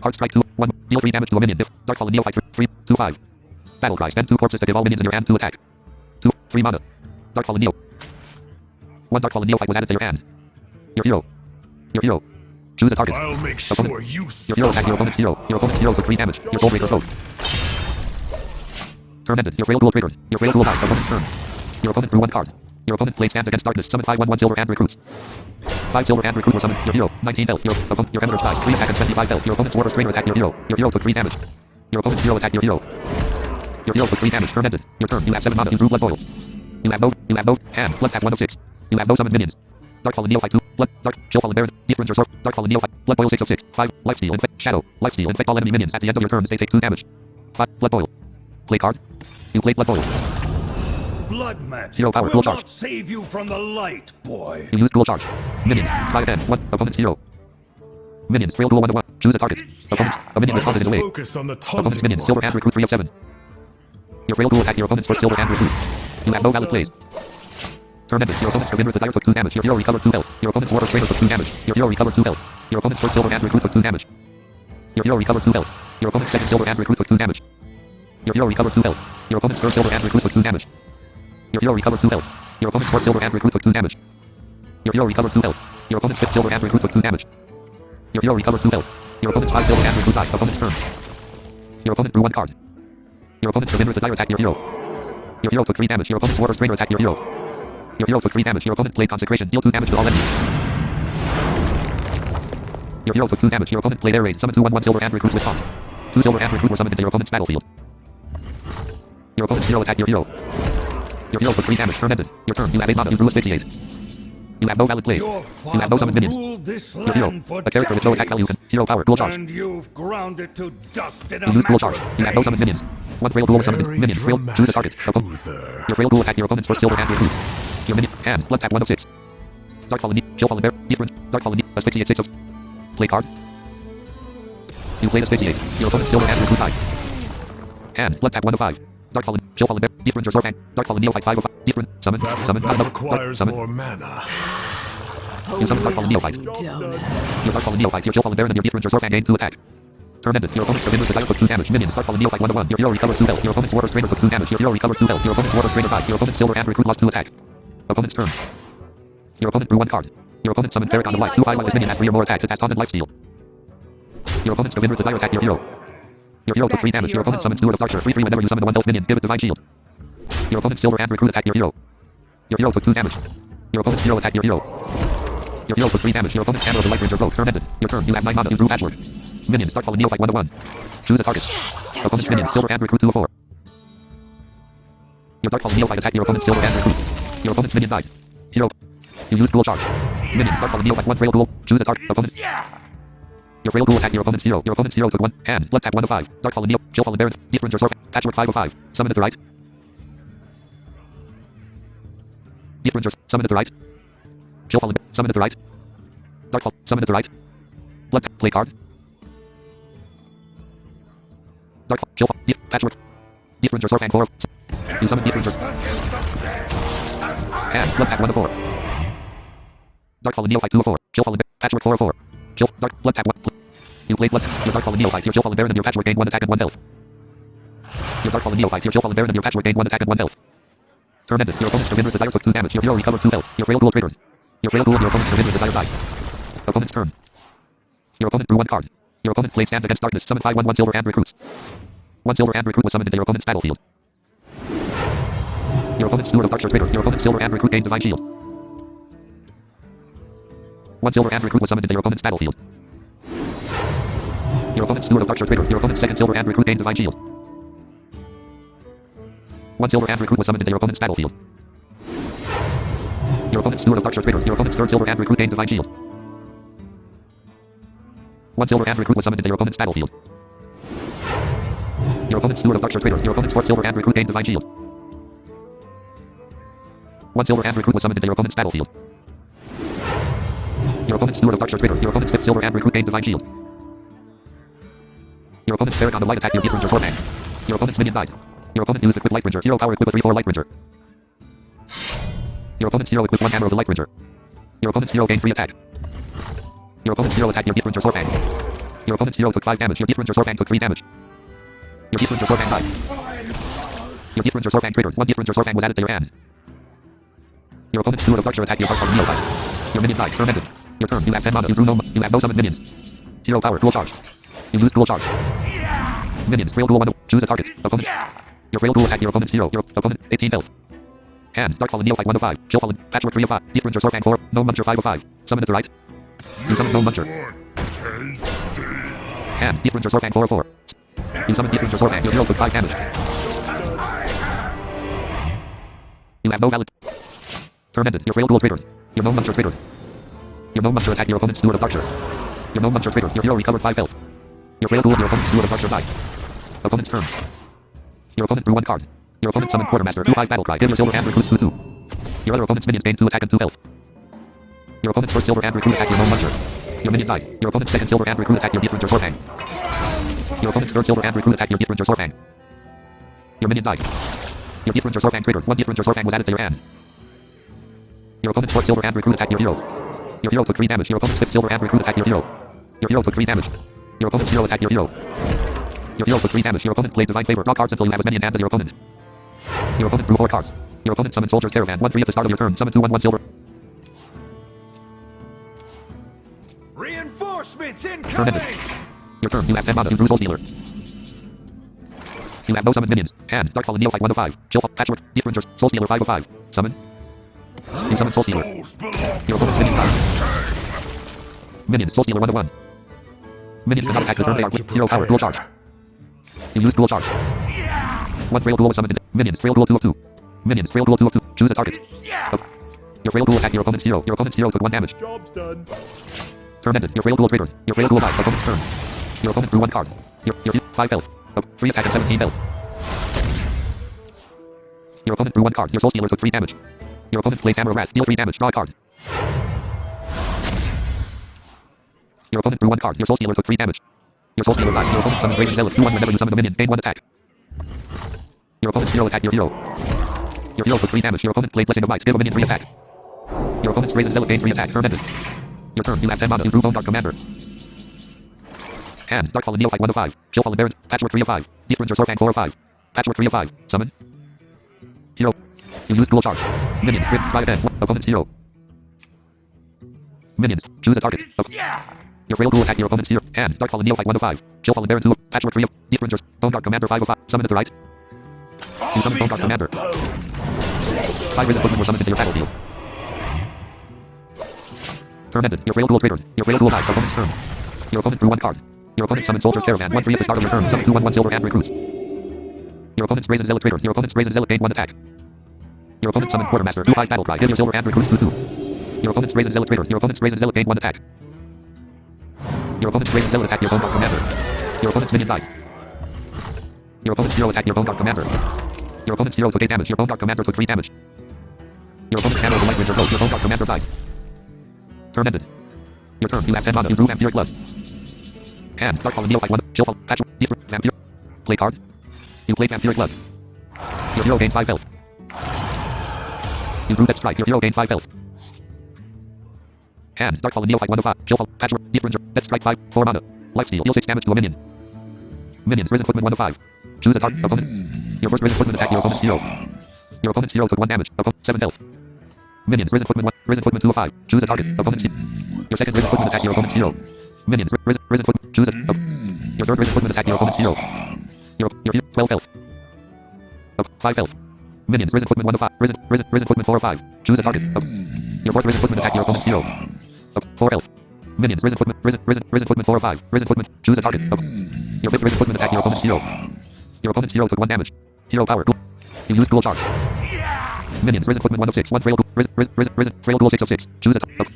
A: Heart strike 2. 1. Deal 3 damage to a minion. If Dark fallen neophyte 3. 2 5. Battle cry. Spend 2 corpses to give all minions in your hand 2 attack. 2. 3 mana. Dark fallen neo. 1 dark fallen neophyte was added to your hand. Your hero. Your hero. Choose a target.
C: I'll make
A: Opponent.
C: sure you
A: Your hero attacked your opponent's hero. Your opponent's hero took 3 damage. Your Soulbreaker broke. Turn ended. Your frail dual triggered. Your frail dual died. Opponent's turn. Your opponent drew 1 card. Your opponent played Stand Against Darkness. Summon 5/1/1 silver and recruits. 5 silver and recruit were summoned. Your hero. 19 health. Your Emperor died. 3 attack and 25 health. Your opponent's War Restrainer attacked your hero. Your hero took 3 damage. Your opponent's hero attacked your hero. Your hero took 3 damage. Turn ended. Your turn. You have 7 mana. You drew Blood Boil. You have no hand. Blood tap 1 of 6. You have no summoned minions. Dark fallen neophyte 2. Blood. Dark. Chill fallen baron. Different your sword. Dark fallen neophyte. Blood boil 6 of 6. 5. Lifesteal. Infect. Shadow. Lifesteal. Infect all enemy minions. At the end of your turns they take 2 damage. 5. Blood boil. Play card. You play Blood boil.
B: Blood magic
A: Hero power,
B: will
A: dual charge.
B: not save you from the light, boy.
A: You use dual charge. Minions. 5 10. 1. Opponent's hero. Minions. Frail dual 1 to 1. Choose a target. Opponent. A minion with taunt is in the way.
C: Focus on the
A: Opponent's
C: taunting
A: minions. Silver
C: one.
A: and recruit 3 of 7. Your frail dual attack your opponent's first silver and recruit. You have no valid plays. Turn ended. Your opponent's surrender desire took 2 damage. Your hero recovered 2 health. Your opponent's War Restrainer took 2 damage. Your hero recovered 2 health. Your opponent's first silver and recruit took 2 damage. Your hero recovered 2 health. Your opponent's second silver and recruit took 2 damage. Your hero recovered 2 health. Your opponent's third silver and recruit took 2 damage. Your hero recovered 2 health. Your opponent's fourth silver and recruit took 2 damage. Your hero recovered 2 health. Your opponent's fifth silver and recruit took 2 damage. Your hero recovered 2 health. Your opponent's 5 silver and recruit died. Opponent's turn. Your opponent drew 1 card. Your opponent's surrender desire attacked your hero. Your hero took 3 damage. Your opponent's War Restrainer attacked your hero. Your hero took 3 damage. Your opponent played Consecration. Deal 2 damage to all enemies. Your hero took 2 damage. Your opponent played Air Raid. Summon 2/1/1 silver and recruits with taunt. 2 silver and recruit were summoned into your opponent's battlefield. Your opponent's hero attacked your hero. Your hero took 3 damage. Turn ended. Your turn. You have 8 mana. You drew Asphyxiate. You have no valid plays.
B: Your
A: You have no summoned
B: father
A: minions.
B: ruled this
A: Your hero.
B: land for
A: A character with no attack value can. Hero power. Dual charge.
B: and you've ground it to dust in
A: You
B: a
A: use dual
B: matter
A: charge.
B: of
A: You have no summoned
B: days.
A: minions. 1 frail dual summoned
C: Very
A: minions. Frail. Choose a target.
C: dramatic
A: Opponent.
C: truth there.
A: Your frail dual attack your opponent's first silver and recruit. Your minion. Hand. Blood tap 1 of 6. Dark fallen knee. Chill fallen bear. Different. Dark fallen knee. Asphyxiate 6 of. Play card. You played Asphyxiate. Your opponent's silver and recruit died. Hand. Blood tap 1 of 5. Dark fallen. Chill fallen bear. Different. Your sword hand. Dark fallen neophyte 5 of 5. Different. Summon. Summon.
C: That
A: Dark.
C: requires
A: Summon.
C: more mana.
A: You summon Dark fallen neophyte.
F: Donut.
A: Your Dark fallen neophyte. Your chill fallen bear and your different. Your sword hand gain 2 attack. Turn ended. Your opponent's surrender desire took 2 damage. Minions. Dark fallen neophyte 1 to 1. Your hero recovered 2 health. Your opponent's War Restrainer took 2 damage. Your hero recovered 2 health. Your opponent's War Restrainer 5. Your opponent's silver and recruit lost 2 attack. Opponent's turn. Your opponent drew 1 card. Your opponent summoned Farrakhan of Light. 2/5 this minion has 3 or more attack. It has taunt and lifesteal. Your opponent's surrender desire attacked your hero. Your hero took 3 damage. Your opponent summoned Steward of Darkshire. 3/3 whenever you summon a 1 health minion. Give it divine shield. Your opponent's silver and recruit attack your hero. Your hero took 2 damage. Your opponent's hero attacked your hero. Your hero took 3 damage. Your opponent's hammer of the light ranger broke. Turn ended. Your turn. You have 9 mana. You drew password. Minions start falling neophyte 1-1. Choose a target. Opponent's minion. Silver and recruit 2-4. Your dark fallen neophyte attacked your opponent's silver and recruit. Your opponent's minion died. Hero. You use dual charge. Minions start falling neophyte 1 frail duel. Choose a target. Opponent. Your frail duel attacked your opponent's hero. Your opponent's hero took 1. Hand. Left tap 1-5. Dark fallen neo. Kill fallen baron. Different reserve. Patchwork 5-5. Summon it to right. Different reserve. Summon it to right. Kill fallen. Summon it to right. Dark fall. Summon it to right. Left. Play card. Dark fall. Kill fall. Patchwork. Different reserve and 4. You summon different reserve. And left tap 1-4. Dark fallen neophyte 2-4. Kill fallen. Patchwork 4-4. Kill. Dark. Left tap 1. You played left. Your dark fallen neophyte. Your kill fallen baron and your patchwork gain 1 attack and 1 health. Your dark fallen neophyte. Your kill fallen baron and your patchwork gain 1 attack and 1 health. Turn ended. Your opponent's surrender's desire took 2 damage. Your hero recovered 2 health. Your frail duel triggered. Your frail duel and your opponent's surrender's desire died. Opponent's turn. Your opponent drew 1 card. Your opponent played Stands Against Darkness. Summon 5/1 silver and recruits. 1 silver and recruit was summoned into your opponent's battlefield. Your opponent's Steward of Darkshire triggered. Your opponent's silver and recruit gained Divine Shield. 1 silver and recruit was summoned into your opponent's battlefield. Your opponent's Steward of Darkshire triggered. Your opponent's second silver and recruit gained Divine Shield. 1 silver and recruit was summoned into your opponent's battlefield. Your opponent's Steward of Darkshire triggered. Your opponent's third silver and recruit gained Divine Shield. 1 silver and recruit was summoned into your opponent's battlefield. Your opponent's Steward of Darkshire triggered. Your opponent's fourth silver and recruit gained Divine Shield. 1 silver and recruit was summoned into your opponent's battlefield. Your opponent's Steward of Darkshire triggered. Your opponent's fifth silver and recruit gained Divine Shield. Your opponent's Ferret on the light attack your Gift Ranger Swordman. Your opponent's minion died. Your opponent used equip Light Ranger. Hero power equip a 3/4 Light Ranger. Your opponent's hero equipped 1 hammer of the Light Ranger. Your opponent's hero gained 3 attack. Your opponent's hero attacked your Gift Ranger Swordman. Your opponent's hero took 5 damage. Your Gift Ranger Swordman took 3 damage. Your Gift Ranger Swordman died. Your Gift Ranger Swordman triggered. 1 Gift Ranger Swordman was added to your hand. Your opponent's Steward of Darkshire attacked your Dark Fallen Neophyte. Your minion died. Turn ended. Your turn. You have 10 mana. You drew no. You have no summoned minions. Hero power. Dual charge. You use dual charge. Minions. Frail duel 1. Choose a target. Opponent. Your frail duel attacked your opponent's hero. Your opponent 18 health. Hand. Dark Fallen Neophyte 1/5. Kill fallen. Patchwork 3/5. Gift Ranger Swordman 4. No Muncher 5/5. Summon it to right. You summon no Muncher. Hand. Gift Ranger Swordman 4/4. You summon Gift Ranger Swordman. Your hero took 5 damage. You have no valid. Turn ended. Your frail duel triggered. Your no Muncher triggered. Your no Muncher attacked your opponent's Steward of Darkshire. Your no Muncher triggered. Your hero recovered 5 health. Your frail duel and your opponent's Steward of Darkshire died. Opponent's turn. Your opponent drew 1 card. Your opponent summoned Quartermaster. 2/5 Battlecry. Give your silver and recruits 2/2. Your other opponent's minions gain 2 attack and 2 health. Your opponent's first silver and recruit attacked your no Muncher. Your minion died. Your opponent's second silver and recruit attacked your Gift Ranger Swordman. Your opponent's third silver and recruit attacked your Gift Ranger Swordman. Your minion died. Your Gift Ranger Swordman triggered. 1 Gift Ranger Swordman was added to your hand. Your opponent's fourth silver and recruit attacked your hero. Your hero took 3 damage. Your opponent's fifth silver and recruit attacked your hero. Your hero took 3 damage. Your opponent's hero attacked your hero. Your hero took 3 damage. Your opponent played Divine Favor. Draw cards until you have as many in hand as your opponent. Your opponent drew 4 cards. Your opponent summoned Soldier's Caravan. 1/3 at the start of your turn. Summon 2/1 silver.
B: Reinforcements
A: Turn
B: incoming!
A: ended. Your turn. You have 10 mana. You drew Soul Stealer. You have no summoned minions. Hand. Dark Fallen Neophyte 1/5. Kill. Patchwork. Gift Rangers. Soul Stealer 5/5. Summon. You summon Soul Stealer. Your opponent's minions died. Minions. Soul Stealer 1/1. Minions cannot attack the turn they are with hero power. Dual charge. You use dual charge. 1 frail duel was summoned. Minions. Frail duel 2 of 2. Minions. Frail duel 2 of 2. Choose a target. Your frail duel attacked your opponent's hero. Your opponent's hero took 1 damage.
C: Job's done.
A: Turn ended. Your frail duel triggered. Your frail duel died. Opponent's turn. Your opponent drew 1 card. Your 5 health. 3 attack and 17 health. Your opponent drew 1 card. Your Soul Stealer took 3 damage. Your opponent plays Hammer of Wrath. Deal 3 damage. Draw a card. Your opponent drew 1 card. Your Soul Stealer took 3 damage. Your Soul Stealer died. Your opponent summoned Raging Zealot 2/1 whenever you summon a minion. Gain 1 attack. Your opponent's hero attacked your hero. Your hero took 3 damage. Your opponent played Blessing of Might. Give a minion 3 attack. Your opponent's Raging Zealot gained 3 attack. Turn ended. Your turn. You have 10 mana. You drew Bone Dark Commander. Hand. Dark Fallen Neophyte 1/5. Kill Fallen Baron. Patchwork 3/5. Gift Ranger Swordman 4/5. Patchwork 3/5. Summon. Hero. You use dual charge. Minions. Crit. Try again. Opponent's hero. Minions. Choose a target. Your frail duel attacked your opponent's hero. Hand. Dark Fallen Neophyte 1/5. Kill Fallen Baron 2. Patchwork 3. Gift Rangers. Bone Dark Commander 5/5. Summon it to right. You summon Bone Guard Commander. 5 Risen Footmen were summoned into your battlefield. Turn ended. Your Frail Ghoul triggered. Your Frail Ghoul died. Opponent's turn. Your opponent drew 1 card. Your opponent summoned Soldier's Caravan 1/3 at the start of your turn. Summon 2/1/1 Silver Hand Recruits. Your opponent's Brazen Zealot triggered. Your opponent's Brazen Zealot gained 1 attack. Your opponent summoned Quartermaster 2/5 battle cry. Give your Silver Hand Recruits 2/2. Your opponent's Brazen Zealot triggered. Your opponent's Brazen Zealot gained 1 attack. Your opponent's Brazen Zealot attacked your Bone Guard Commander. Your opponent's minion died. Your opponent's hero attacked your Bone Guard Commander. Your opponent's hero took 8 damage. Your Bone Guard Commander took 3 damage. Your opponent's Hammer of the Light Winter broke. Your Bone Guard Commander died. Turn ended. Your turn. You have 10 mana. You drew Vampiric Blood. Hand. Darkfall and Neophyte 1. Chillfall. Patch. Deep. Vampire. Play card. You played Vampiric Blood. Your hero gained 5 health. You drew Death Strike. Your hero gained 5 health. Hand. Darkfall and Neophyte 1/5. Chillfall. Patch. Deep. Death Strike 5. 4 mana. Lifesteal. Deal 6 damage to a minion. Minions. Risen Footman 1/5. Choose a target. Opponent. Your first Risen Footman attacked your opponent's hero. Your opponent's hero took 1 damage. 7 health. Minions. Risen Footman 1. Risen Footman 2/5. Choose a target. Opponent's hero. Your second Risen Footman attacked your opponent's hero. Minions. Risen Footman. Choose a. Your third Risen Footman attacked your opponent's hero. Your hero. 12 health. 5 health. Minions. Risen Footman 1/5. Risen Footman 4/5. Choose a target. Your fourth Risen Footman attacked your opponent's hero. 4 health. Minions. Risen Footman. Risen Footman 4/5. Risen Footman. Choose a target. Your fifth Risen Footman attacked your opponent's hero. Your opponent's hero took 1 damage. Hero power. You used Ghoul Charge. Minions. Risen Footman 1/6. 1 Frail Ghoul. Risen Frail Ghoul 6/6. Choose a target.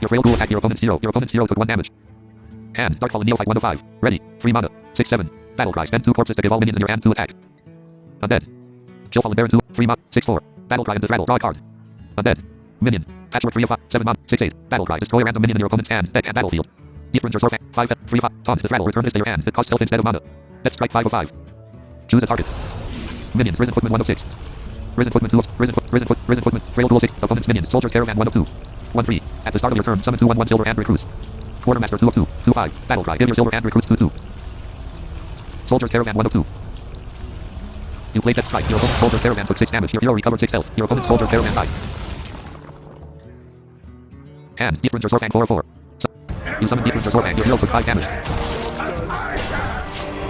A: Your Frail Ghoul attacked your opponent's hero. Your opponent's hero took 1 damage. Hand. Darkfall and Neophyte 1/5. Ready. 3 mana. 6/7. Battle Cry. Spend 2 corpses to give all minions in your hand to attack. Undead. Chillfall and Baron 2. 3 mana. 6/4. Battle Cry and Disrattle. Draw a card. Undead. Minion. Patchwork 3/5. 7 mana. 6/8. Battle Cry. Destroy a random minion in your opponent's hand, deck, and battlefield. Difference or Sorfang. 5 3/5. Taunt. Disrattle. Return this to your hand. It costs health instead of mana. Death Strike 5/5. Choose a target. Minions. Risen Footman 1/6. Risen Footman 2. Risen Footman. Frail Ghoul 6. Opponent's minions. Soldier's Caravan 1/2. 1/3. At the start of your turn, summon 2/1/1 Silver Hand Recruits. Quartermaster 2/2. 2/5. Battle Cry. Give your Silver Hand Recruits 2/2. Soldier's Caravan 1/2. You played Death Strike. Your opponent's Soldier's Caravan took 6 damage. Your hero recovered 6 health. Your opponent's Soldier's Caravan died. Hand. Difference or Sorfang 4/4. You summon Difference or Sorfang. Your hero took 5 damage.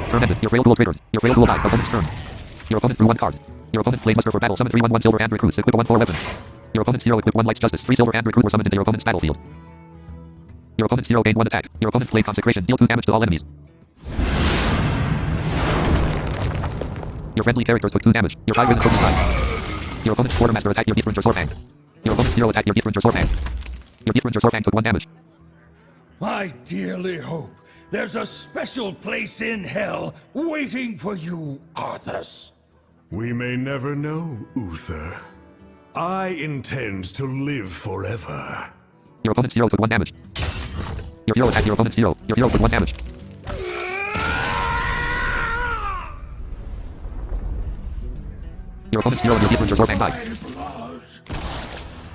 A: Turn ended. Your Frail Ghoul triggered. Your Frail Ghoul died. Opponent's turn. Your opponent drew 1 card. Your opponent plays Muster for battle. Summon 3/1/1 Silver Hand Recruits. Equip a 1/4 weapon. Your opponent's hero equipped 1 Light's Justice. 3 Silver Hand Recruits were summoned into your opponent's battlefield. Your opponent's hero gained 1 attack. Your opponent played Consecration. Deal 2 damage to all enemies. Your friendly characters took 2 damage. Your 5 Risen Footman died. Your opponent's Quartermaster attacked your Difference or Sorfang. Your opponent's hero attacked your Difference or Sorfang. Your Difference or Sorfang took 1 damage.
B: I dearly hope there's a special place in hell waiting for you, Arthas.
C: We may never know, Uther. I intend to live forever.
A: Your opponent's hero took 1 damage. Your hero attacked your opponent's hero. Your hero took 1 damage. Your opponent's hero and your Difference or Sorfang died.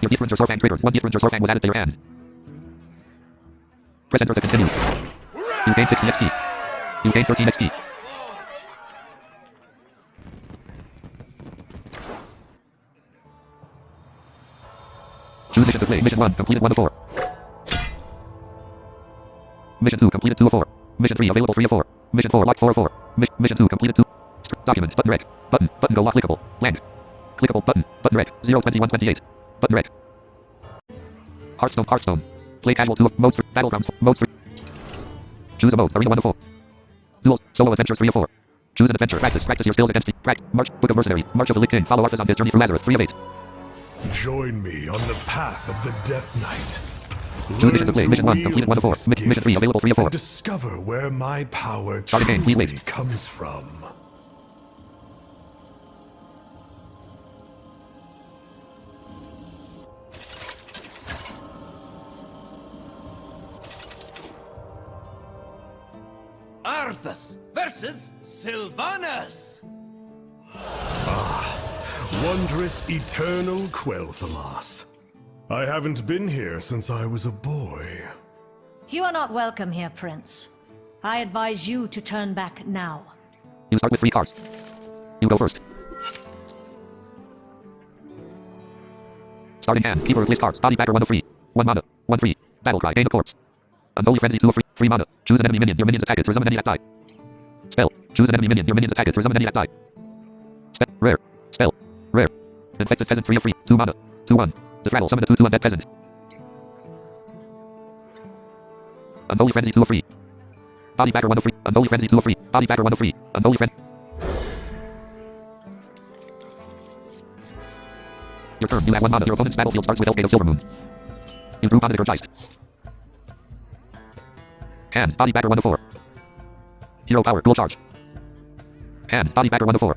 A: Your Difference or Sorfang triggered. 1 Difference or Sorfang was added to your hand. Press enter to continue. You gain 16 XP. You gain 13 XP. Choose mission to play. Mission 1 completed 1/4. Mission 2 completed 2/4. Mission 3 available 3/4. Mission 4 locked 4/4. Mission 2 completed 2. Document button red. Button go lock clickable. Blank. Clickable button red. 02128. Button red. Hearthstone. Play casual 2 modes for battlegrounds. Modes for. Choose a mode. Arena 1/4. Duels. Solo adventures 3/4. Choose an adventure. Practice your skills against March. Book of Mercenary. March of the Lich King. Follow Arthas on his journey through Lazarus. 3 of 8.
C: Join me on the path of the Death Knight.
A: Choose mission to play. Mission 1 completed 1/4. Mission 3 available 3/4.
C: Discover where my power
A: Start again, please
C: truly
A: wait.
C: comes from.
G: Arthas versus Sylvanas.
C: Wondrous eternal Quel'Thalas. I haven't been here since I was a boy.
E: You are not welcome here, Prince. I advise you to turn back now.
A: You start with 3 cards. You go first. Starting hand. Keeper replace cards. Body backer 1 of 3. 1 mana. 1/3. Battle cry. Gain a corpse. Unholy Frenzy 2 of 3. 3 mana. Choose an enemy minion. Your minions attack it. Resummon any that die. Spell. Choose an enemy minion. Your minions attack it. Resummon any that die. Rare. Spell. Rare. Infected Peasant 3 of 3. 2 mana. 2-1. Disraddle. Summon a 2/2 undead peasant. Unholy Frenzy 2 of 3. Body Bagger 1 of 3. Unholy Frenzy 2 of 3. Body Bagger 1 of 3. Unholy Frenzy. Your turn. You have 1 mana. Your opponent's battlefield starts with Elfgate of Silvermoon. You drew Monitor Geist. Hand. Body Bagger 1 of 4. Hero Power. Dual Charge. Hand. Body Bagger 1 of 4.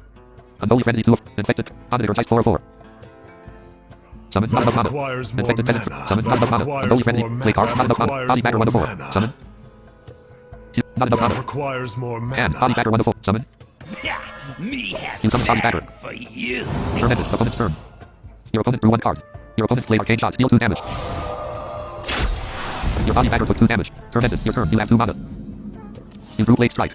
A: Unholy Frenzy 2 of... Infected. Monitor Geist 4 of 4. Summon. Not enough mana.
C: Requires more
A: Infected Peasant.
C: mana.
A: Summon. Not enough mana.
C: Requires
A: Unholy Frenzy.
C: more
A: Play card.
C: mana.
A: Not enough mana.
C: Requires
A: Body Bagger 1 of 4.
C: more mana.
A: Summon. Not enough mana.
C: Requires more mana.
A: And Body Bagger 1 of 4. Summon.
G: Me have
A: You summon Body Bagger.
G: plan for you.
A: Turn ended. Opponent's turn. Your opponent drew 1 card. Your opponent played Arcane Shot. Deal 2 damage. Your Body Bagger took 2 damage. Turn ended. Your turn. You have 2 mana. You drew Blade Strike.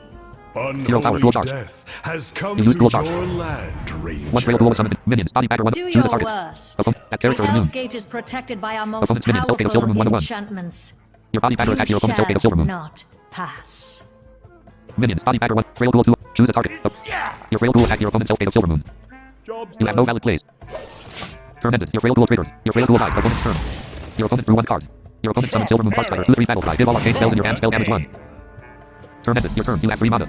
A: Hero Power.
C: Unholy
A: Dual Charge.
C: death has come
A: You
C: to
A: use dual charge.
C: your land, Ranger.
A: 1 trail duel summoned. Minions. Body Bagger 1.
E: Do
A: Choose
E: your
A: a target.
E: worst.
A: That character is
E: The
A: immune.
E: Elfgate is protected by our most
A: Opponent's minions. Elfgate of
E: powerful
A: Silvermoon 1/1.
E: enchantments.
A: Your Body Bagger
E: You
A: attack your opponent's Elfgate of
E: shall
A: Silvermoon.
E: not pass.
A: Minions. Body Bagger 1. Trail duel 2. Choose a target. Your trail duel attack your opponent's Elfgate of Silvermoon. You have no valid plays. Turn ended. Your trail duel triggered. Your trail duel died. Opponent's turn. Your opponent drew 1 card. Your opponent summoned Silvermoon Farsighter. 2/3 battle cry. Give all arcane spells in your hand. Spell damage 1. Turn ended. Your turn. You have 3 mana.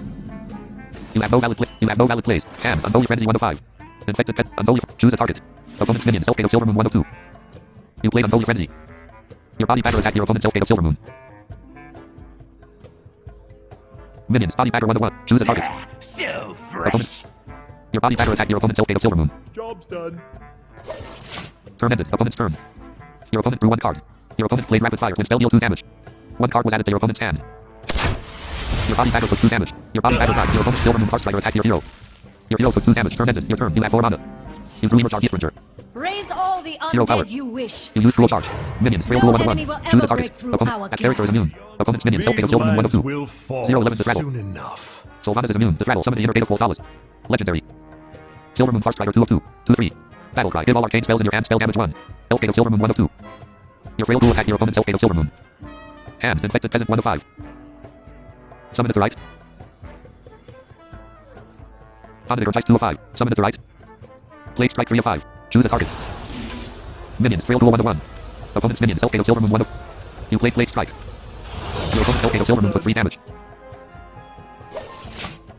A: You have no valid play. You have no valid plays. Hand. Unholy Frenzy 1 of 5. Infected pet. Unholy. Choose a target. Opponent's minions. Elfgate of Silvermoon 1 of 2. You played Unholy Frenzy. Your Body Bagger attack your opponent's Elfgate of Silvermoon. Minions. Body Bagger 1 of 1. Choose a target.
G: So fresh.
A: Opponent. Your Body Bagger attack your opponent's Elfgate of Silvermoon.
C: Job's done.
A: Turn ended. Opponent's turn. Your opponent drew 1 card. Your opponent played Rapid Fire. When spell deal 2 damage. 1 card was added to your opponent's hand. Your Body Bagger took 2 damage. Your Body Bagger died. Your opponent's Silvermoon Farsighter attacked your hero. Your hero took 2 damage. Turn ended. Your turn. You have 4 mana. You drew Emerge Ranger.
E: Raise all the
A: Hero power.
E: undead you wish.
A: You use Dual Charge. Minions. Trail duel 1 of 1.
E: enemy will
A: Choose
E: ever
A: a target.
E: break through our
A: Opponent. That character is
E: gates.
A: immune. Opponent's minions. Elfgate of
C: These
A: Silvermoon 1 of
C: lands
A: 2.
C: will fall
A: 0/11 Disraddle.
C: soon enough.
A: Sylvanas is immune. Disraddle. Summon the inner gate of Wolfalis. Legendary. Silvermoon Farsighter 2 of 2. 2/3. Battle cry. Give all arcane spells in your hand. Spell damage 1. Elfgate of Silvermoon 1 of 2. Your trail duel attack your opponent's Elfgate of Silvermoon. Hand. Infected Peasant 1 of 5. Summon it to right. Monitor Geist 2 of 5. Summon it to right. Blade Strike 3 of 5. Choose a target. Minions. Trail duel 1 of 1. Opponent's minions. Elfgate of Silvermoon 1 of... You play Blade Strike. Your opponent's Elfgate of Silvermoon took 3 damage.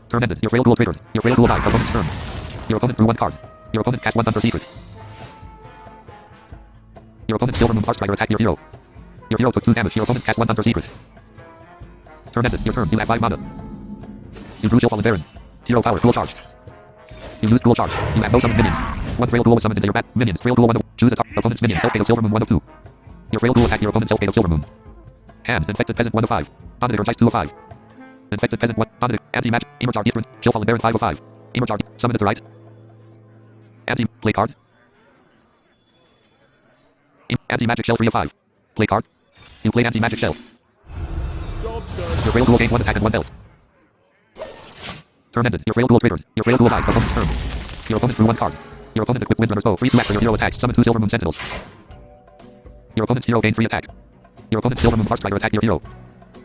A: Turn ended. Your trail duel triggered. Your trail duel died. Opponent's turn. Your opponent drew 1 card. Your opponent cast 1 Thunder Secret. Your opponent's Silvermoon Farsighter attacked your hero. Your hero took 2 damage. Your opponent cast 1 Thunder Secret. Turn ended. Your turn. You have 5 mana. You drew Shieldfallen Baron. Hero Power. Dual Charge. You use Dual Charge. You have no summoned minions. 1 trail duel was summoned into your bat. Minions. Trail duel 1 of... Choose a target. Opponent's minions. Elfgate of Silvermoon 1 of 2. Your trail duel attack your opponent's Elfgate of Silvermoon. Hand. Infected Peasant 1 of 5. Monitor Geist 2 of 5. Infected Peasant 1. Monitor. Anti-Magic. Emerge different. Shieldfallen Baron 5 of 5. Emerge. Summon it to right. Play card. Anti-Magic Shell 3 of 5. Play card. You play Anti-Magic Shell. Your trail duel gained 1 attack and 1 health. Turn ended. Your trail duel triggered. Your trail duel died. Opponent's turn. Your opponent drew 1 card. Your opponent equipped Windrunner's Bow. Free to after your hero attacks. Summon 2 Silvermoon Sentinels. Your opponent's hero gained 3 attack. Your opponent's Silvermoon Farsighter attacked your hero.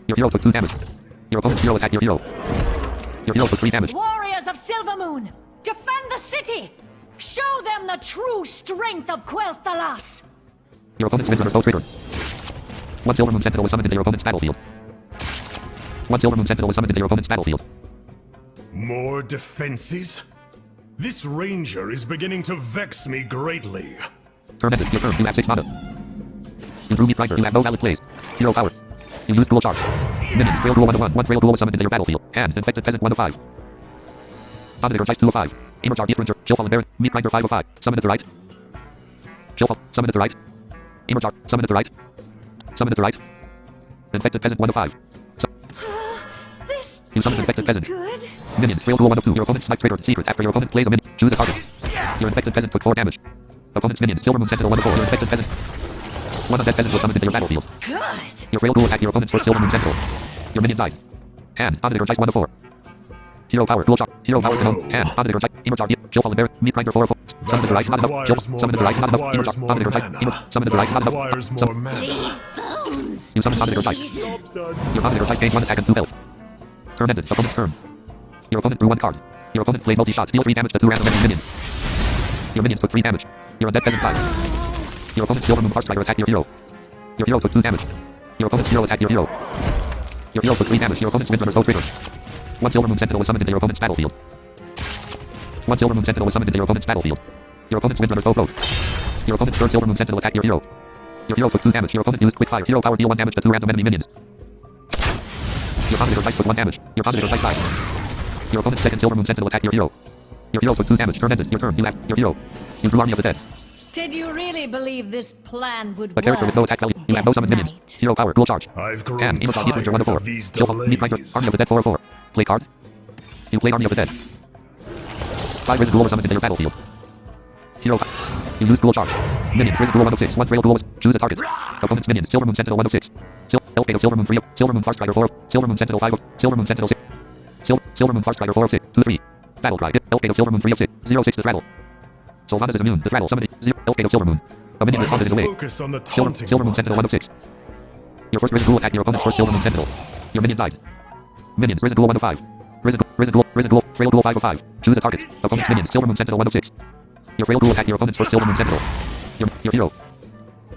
A: Your hero took 2 damage. Your opponent's hero attacked your hero. Your hero took 3 damage.
E: Warriors of Silvermoon, defend the city! Show them the true strength of Quel'Thalas!
A: Your opponent's Windrunner's Bow triggered. 1 Silvermoon Sentinel was summoned into your opponent's battlefield. 1 Silvermoon Sentinel was summoned into your opponent's battlefield.
C: More defenses? This ranger is beginning to vex me greatly.
A: Turn ended. Your turn. You have 6 mana. You drew Meat Grinder. You have no valid plays. Hero Power. You use Dual Charge. Minions. Trail duel 1 of 1. 1 trail duel was summoned into your battlefield. Hand. Infected Peasant 1 of 5. Monitor Geist 2 of 5. Emerge Ranger. Shieldfallen Baron. Meat Grinder 5 of 5. Summon it to right. Shieldfall. Summon it to right. Emerge. Summon it to right. Summon it to right. Infected Peasant 1 of 5. You summon Infected Peasant.
F: Good.
A: Minions. Trail duel 1 of 2. Your opponent's Snipe triggered. Secret. After your opponent plays a minion, choose a target. Your Infected Peasant took 4 damage. Opponent's minions. Silvermoon Sentinel 1 of 4. Your Infected Peasant. 1 undead peasant was summoned into your battlefield.
F: Good.
A: Your trail duel attacked your opponent's first Silvermoon Sentinel. Your minion died. Hand. Monitor Geist 1 of 4. Hero Power. Dual Charge. Hero Power. Hand. Monitor Geist. Emerge. Shieldfallen Baron. Meat Grinder 4 of 4. Summon it to right. Not enough. Shield. Summon it to right. Not enough. Emerge. Monitor Geist. Emerge. Summon it to right. Not
C: Requires
A: enough.
C: more mana.
A: You summon Monitor Geist. Your Monitor Geist gained 1 attack and 2 health. Turn ended. Opponent's turn. Your opponent drew 1 card. Your opponent played multi-shot. Deal 3 damage to 2 random enemy minions. Your minions took 3 damage. Your undead peasant died. Your opponent's Silver Moon Heart Strider attacked your hero. Your hero took 2 damage. Your opponent's hero attacked your hero. Your hero took 3 damage. Your opponent's Windrunner's bow triggered. 1 Silver Moon Sentinel was summoned into your opponent's battlefield. 1 Silver Moon Sentinel was summoned into your opponent's battlefield. Your opponent's Windrunner's bow broke. Your opponent's third Silver Moon Sentinel attacked your hero. Your hero took 2 damage. Your opponent used quick fire. Hero power deal 1 damage to 2 random enemy minions. Your Dominator Dice took 1 damage. Your Dominator Dice died. Your opponent's second Silver Moon Sentinel attacked your hero. Your hero took 2 damage. Turn ended. Your turn. You left. Your hero. You drew Army of the Dead.
E: Did you really believe this plan would
A: A
E: work?
A: character with no attack value. You have no summoned minions. Hero power. Dual charge.
C: I've grown
A: And Amos
C: tired
A: Winter 1 4.
C: of these
A: Kill Meat Grinder.
C: delays.
A: Army of the Dead 4 Play card. You played Army of the Dead. 5 Risen Ghoul was summoned into your battlefield. Hero. You use dual charge. Minions. Risen Ghoul 106. 1 Trail Ghoul was. Choose a target. Opponent's minions. Silver Moon Sentinel 106. Elf Gate of Silver Moon 3. Silver Moon Heart Strider 4. Silver Moon Sentinel 5. Silver Moon Sentinel 6. Silver Moon Heart Strider 4 6. 2 3. Battle Cry. Elf Gate of Silver Moon 3 6. 0 6 Rattle. Sylvanas is immune. Rattle summoned. 0. Elf Gate of Silver Moon. A minion responded in a way.
C: Focus on the taunting
A: Silver Moon Sentinel 106. Your first Risen Ghoul attacked your opponent's first Silver Moon Sentinel. Your minion died. Minions. Risen Ghoul 105. Risen Ghoul. Frail Ghoul 505. Choose a target. Opponent's minions. Silver Moon Sentinel 106. Your Frail Ghoul attacked your opponent's first Silver Moon Sentinel. Your hero.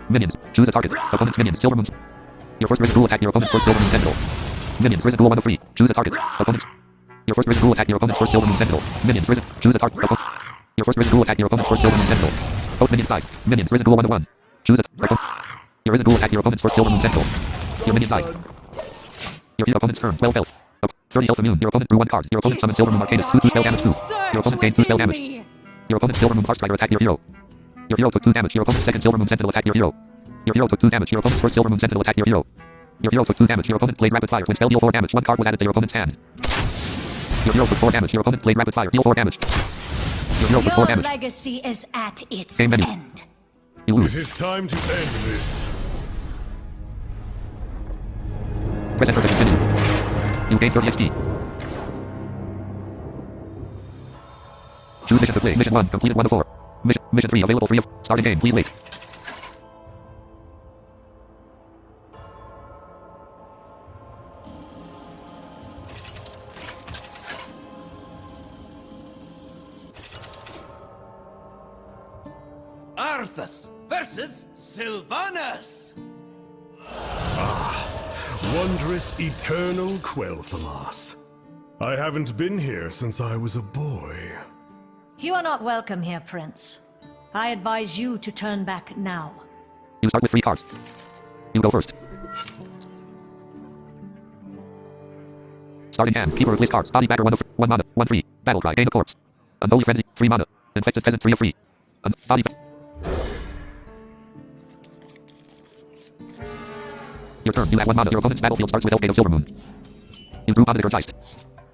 A: Minions. Choose a target. Opponent's minions. Silver Moon. Your first Risen Ghoul attacked your opponent's first Silver Moon Sentinel. Minions. Risen Ghoul 103. Choose a target. Opponent's. Your first Risen Ghoul attacked your opponent's first Silver Moon Sentinel. Minions. Risen. Choose a target. Your first Risen Ghoul attacked your opponent's first Silver Moon Sentinel. Both minions died. Minions. Risen Ghoul 101. Choose a target. Your Risen Ghoul attacked your opponent's first Silver Moon Sentinel. Your minion died. Your opponent's turn. 12 health. 30 health immune. Your opponent drew 1 card. Your opponent summoned Silver Moon Arcanist. 2 spell damage 2. Your opponent gained 2 spell damage. Your opponent's Silver Moon Heart Strider attacked your hero. Your hero took 2 damage. Your opponent's second Silver Moon Sentinel attacked your hero. Your hero took 2 damage. Your opponent's first Silver Moon Sentinel attacked your hero. Your hero took 2 damage. Your opponent played Rapid Fire. When spell deal 4 damage, 1 card was added to your opponent's hand. Your hero took 4 damage. Your opponent played Rapid Fire. Deal 4 damage. Your hero took 4
E: Your
A: damage.
E: legacy is at its
A: Game menu.
E: end.
A: You
C: It
A: lose.
C: is time to end this.
A: Press enter to continue. You gain 30 XP. Choose mission to play. Mission 1 completed 1 of 4. Mission 3 available 3 of. Starting game. Please wait.
G: Arthas versus Sylvanas.
C: Wondrous eternal Quel'Thalas. I haven't been here since I was a boy.
E: You are not welcome here, Prince. I advise you to turn back now.
A: You start with 3 cards. You go first. Starting hand. Keeper of list cards. Body Bagger 1 of 1 mana. 1 3. Battle Cry. Gain a corpse. Unholy Frenzy. 3 mana. Infected Peasant 3 of 3. Body Your turn. You have 1 mana. Your opponent's battlefield starts with Elf Gate of Silver Moon. You drew Dominator Geist.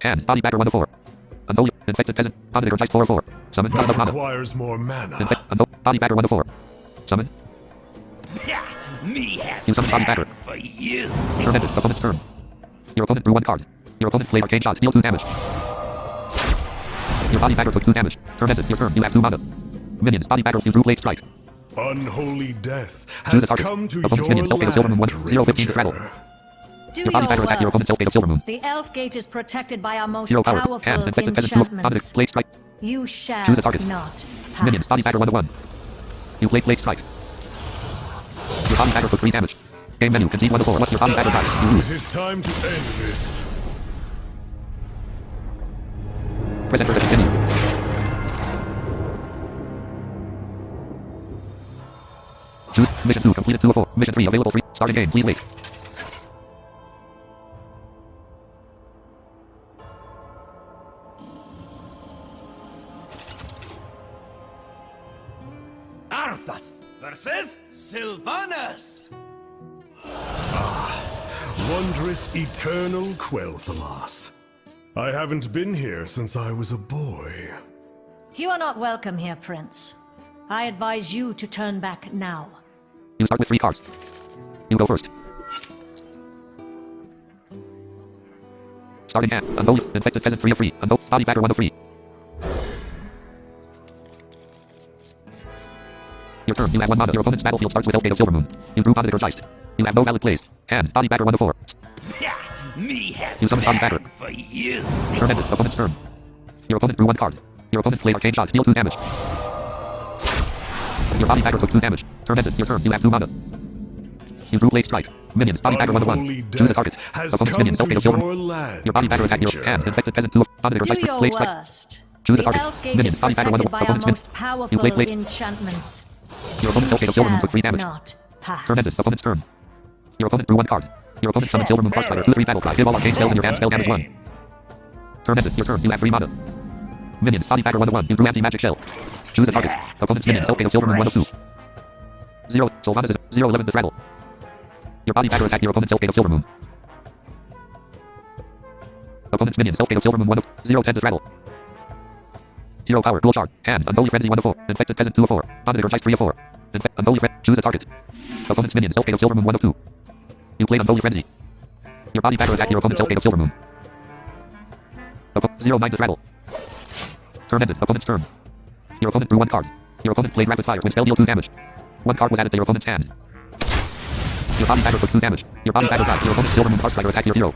A: Hand. Body Bagger 1 of 4. Unholy. Infected Peasant. Dominator Geist 4 of 4. Summon. Not enough mana.
C: Requires more mana.
A: Body Bagger 1 of 4. Summon.
G: Yeah, me have
A: You summon Body Bagger.
G: back for you.
A: Turn ended. Opponent's turn. Your opponent drew 1 card. Your opponent played Arcane Shot. Deal 2 damage. Your Body Bagger took 2 damage. Turn ended. Your turn. You have 2 mana. Minions. Body Bagger. You drew Blade Strike.
C: Unholy death
A: Choose
C: has
A: a target.
C: come to
A: Opponent's
C: your
A: minions. Elf Gate of Silver Moon 1.
C: land,
A: 0 15 to travel.
C: Ranger.
E: Do
A: Your Body Bagger attacked your opponent's Elf Gate of Silver Moon.
E: The Elf Gate is protected by our most
A: Hero power.
E: powerful
A: Hand. Infected Peasant 2 of Dominator.
E: enchantments.
A: Blade Strike.
E: You shall
A: Choose a target.
E: not pass.
A: Minions. Body Bagger 1 of 1. You played Blade Strike. Your Body Bagger took 3 damage. Game menu. Concede 1 of 4. Once your Body Bagger dies, you
C: It
A: lose.
C: is time to end this.
A: Press enter to continue. Choose mission 2 completed 2 of 4. Mission 3 available 3. Starting game. Please wait.
G: Arthas versus Sylvanas.
C: Wondrous eternal Quel'Thalas. I haven't been here since I was a boy.
E: You are not welcome here, Prince. I advise you to turn back now.
A: You start with 3 cards. You go first. Starting hand. Unholy. Infected Peasant 3 of 3. Body Bagger 1 of 3. Your turn. You have 1 mana. Your opponent's battlefield starts with Elf Gate of Silver Moon. You drew Dominator Geist. You have no valid plays. Hand. Body Bagger 1 of 4.
G: Yeah, me have
A: You summon Body Bagger.
G: back for you.
A: Turn ended. Opponent's turn. Your opponent drew 1 card. Your opponent played Arcane Shot. Deal 2 damage. Your body dagger took 2 damage. Turn ended. Your turn. You have 2 mana. You drew Blade Strike. Minions. Body dagger 1/1. Choose a target. Opponent's minions. Self-fatal silver. Your body dagger attack your hand. Infected peasant 2. Body
E: Do
A: dagger
E: your
A: Blade Strike.
E: worst.
A: Choose a
E: The
A: target.
E: Elfgate
A: Minions.
E: is
A: Body dagger
E: protected
A: 1/1.
E: by our
A: Opponent's minions.
E: most powerful
A: You play Blade.
E: enchantments.
A: Your opponent's self-fatal silver moon took 3 damage.
E: Not pass.
A: Turn ended. Opponent's turn. Your opponent drew 1 card. Your opponent summoned Silver Moon Farsighter. 2/3 battle cry. Give all arcane spells in your hand. Spell damage 1. Turn ended. Your turn. You have 3 mana. Minions. Body dagger 1/1. You drew anti-magic shell. Choose a target. Opponent's minions. Self-fatal silver moon 1/2. 0. Sylvanas is 0/11 rattle. Your body dagger attack your opponent's self-fatal silver moon. Opponent's minions. Self-fatal silver moon 0/10 rattle. Hero power. Dual charge. Hand. Unholy frenzy 1/4. Infected peasant 2/4. Dominator dice 3/4. Unholy frenzy. Choose a target. Opponent's minions. Self-fatal silver moon 1/2. You played Unholy Frenzy. Your body dagger attack your opponent's self-fatal silver moon. 0/9 rattle. Turn ended. Opponent's turn. Your opponent drew 1 card. Your opponent played Rapid Fire. When spell deal 2 damage. 1 card was added to your opponent's hand. Your body dagger took 2 damage. Your body dagger died. Your opponent's Silver Moon Farsighter attack your hero.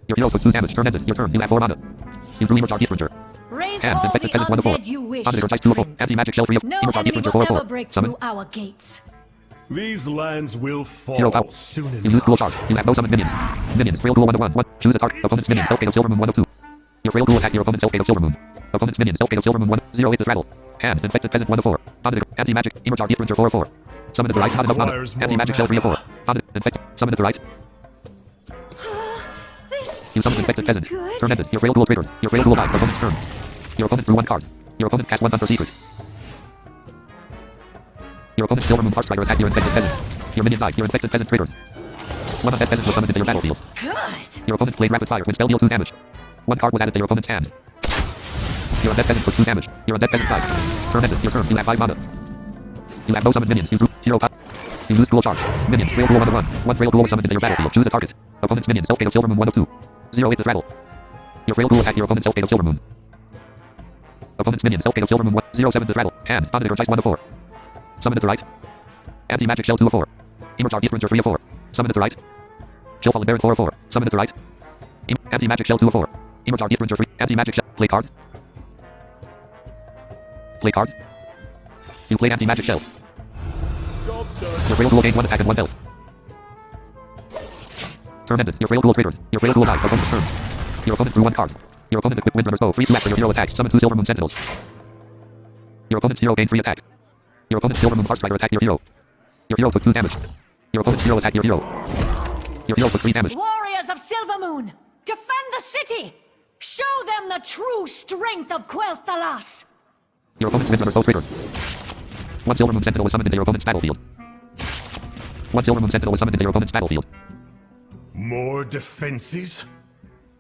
A: Your hero took 2 damage. Turn ended. Your turn. You have 4 mana. You drew Emerge Arbitrager.
E: Raise
A: Hand.
E: all
A: Infected
E: the
A: peasant 1/4.
E: undead you wish,
A: Dominator dice 2/4.
E: Prince.
A: Anti-magic shell 3 of
E: No
A: Emerge
E: enemy
A: Arbitrager
E: will
A: 4/4.
E: ever break
A: Summon.
E: through our gates.
C: These lands will
A: Hero
C: fall
A: power.
C: soon
A: You lose dual
C: enough.
A: charge. You have no summoned minions. Minions. Frail duel 1/1. Choose a target. Opponent's minions. Self-fatal silver moon 1/2. Your frail duel attack your opponent's self-fatal silver moon. Opponent's minions. Self-fatal silver moon 0/8 rattle. Hand. Infected peasant 1/4. Dominator. Anti-magic. Emerge Arbitrager 4/4. Summon to the right. Not enough mana.
C: Requires more
A: Anti-magic shell 3/4. Dominator. Infected. Summon to the right. You summon infected peasant. Turn ended. Your frail duel triggered. Your frail duel died. Opponent's turn. Your opponent drew 1 card. Your opponent cast 1 Thunder Secret. Your opponent's Silver Moon Farsighter attacked your infected peasant. Your minion died. Your infected peasant triggered. 1 undead peasant was summoned into your battlefield. Your opponent played Rapid Fire. When spell deal 2 damage. 1 card was added to your opponent's hand. Your undead peasant took 2 damage. Your undead peasant died. Turn ended. Your turn. You have 5 mana. You have no summoned minions. You drew hero power. You lose dual charge. Minions. Frail duel 1/1. 1 frail duel was summoned into your battlefield. Choose a target. Opponent's minions. Self-fatal silver moon 1/2. 0/8 rattle. Your frail duel attacked your opponent's self-fatal silver moon. Opponent's minions. Self-fatal silver moon 0/7 rattle. Hand. Dominator dice 1/4. Summon to the right. Anti-magic shell 2/4. Emerge Arbitrager 3/4. Summon to the right. Chill Fallen Baron 4/4. Summon to the right. Anti-magic shell 2/4. Emerge Arbitrager 3. Anti-magic shell. Play card. Play card. You played anti-magic shell. Your frail duel gained 1 attack and 1 health. Turn ended. Your frail duel triggered. Your frail duel died. Opponent's turn. Your opponent drew 1 card. Your opponent equipped Windrunner's bow. Free to after your hero attacks. Summon 2 Silver Moon Sentinels. Your opponent's hero gained free attack. Your opponent's Silver Moon Farsighter attacked your hero. Your hero took 2 damage. Your opponent's hero attacked your hero. Your hero took 3 damage.
E: Warriors of Silvermoon, defend the city! Show them the true strength of Quel'Thalas!
A: Your opponent's Windrunner's bow triggered. 1 Silver Moon Sentinel was summoned into your opponent's battlefield. 1 Silver Moon Sentinel was summoned into your opponent's battlefield.
C: More defenses?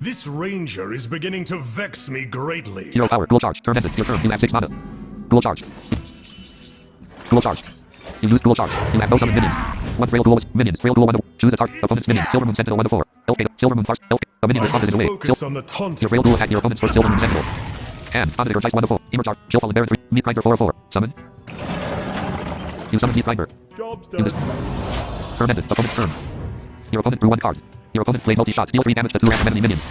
C: This ranger is beginning to vex me greatly.
A: Hero power. Dual charge. Turn ended. Your turn. You have 6 mana. Dual charge. Dual charge. You use dual charge. You have no summoned minions. 1 frail duel. Minions. Frail duel 1. Choose a target. Opponent's minions. Silver Moon Sentinel 1/4. Elfgate. Silver Moon Farce. Elfgate. A minion responds in a way.
C: Focus on the taunting.
A: Your frail duel attack your opponent's first Silver Moon Sentinel. Hand. Dominator dice 1/4. Emerge Arc. Chill Fallen Baron 3. Meat Grinder 4/4. Summon. You summon Meat Grinder.
C: Job's
A: You
C: done.
A: just... Turn ended. Opponent's turn. Your opponent drew 1 card. Your opponent played multi-shot. Deal 3 damage to 2 random enemy minions.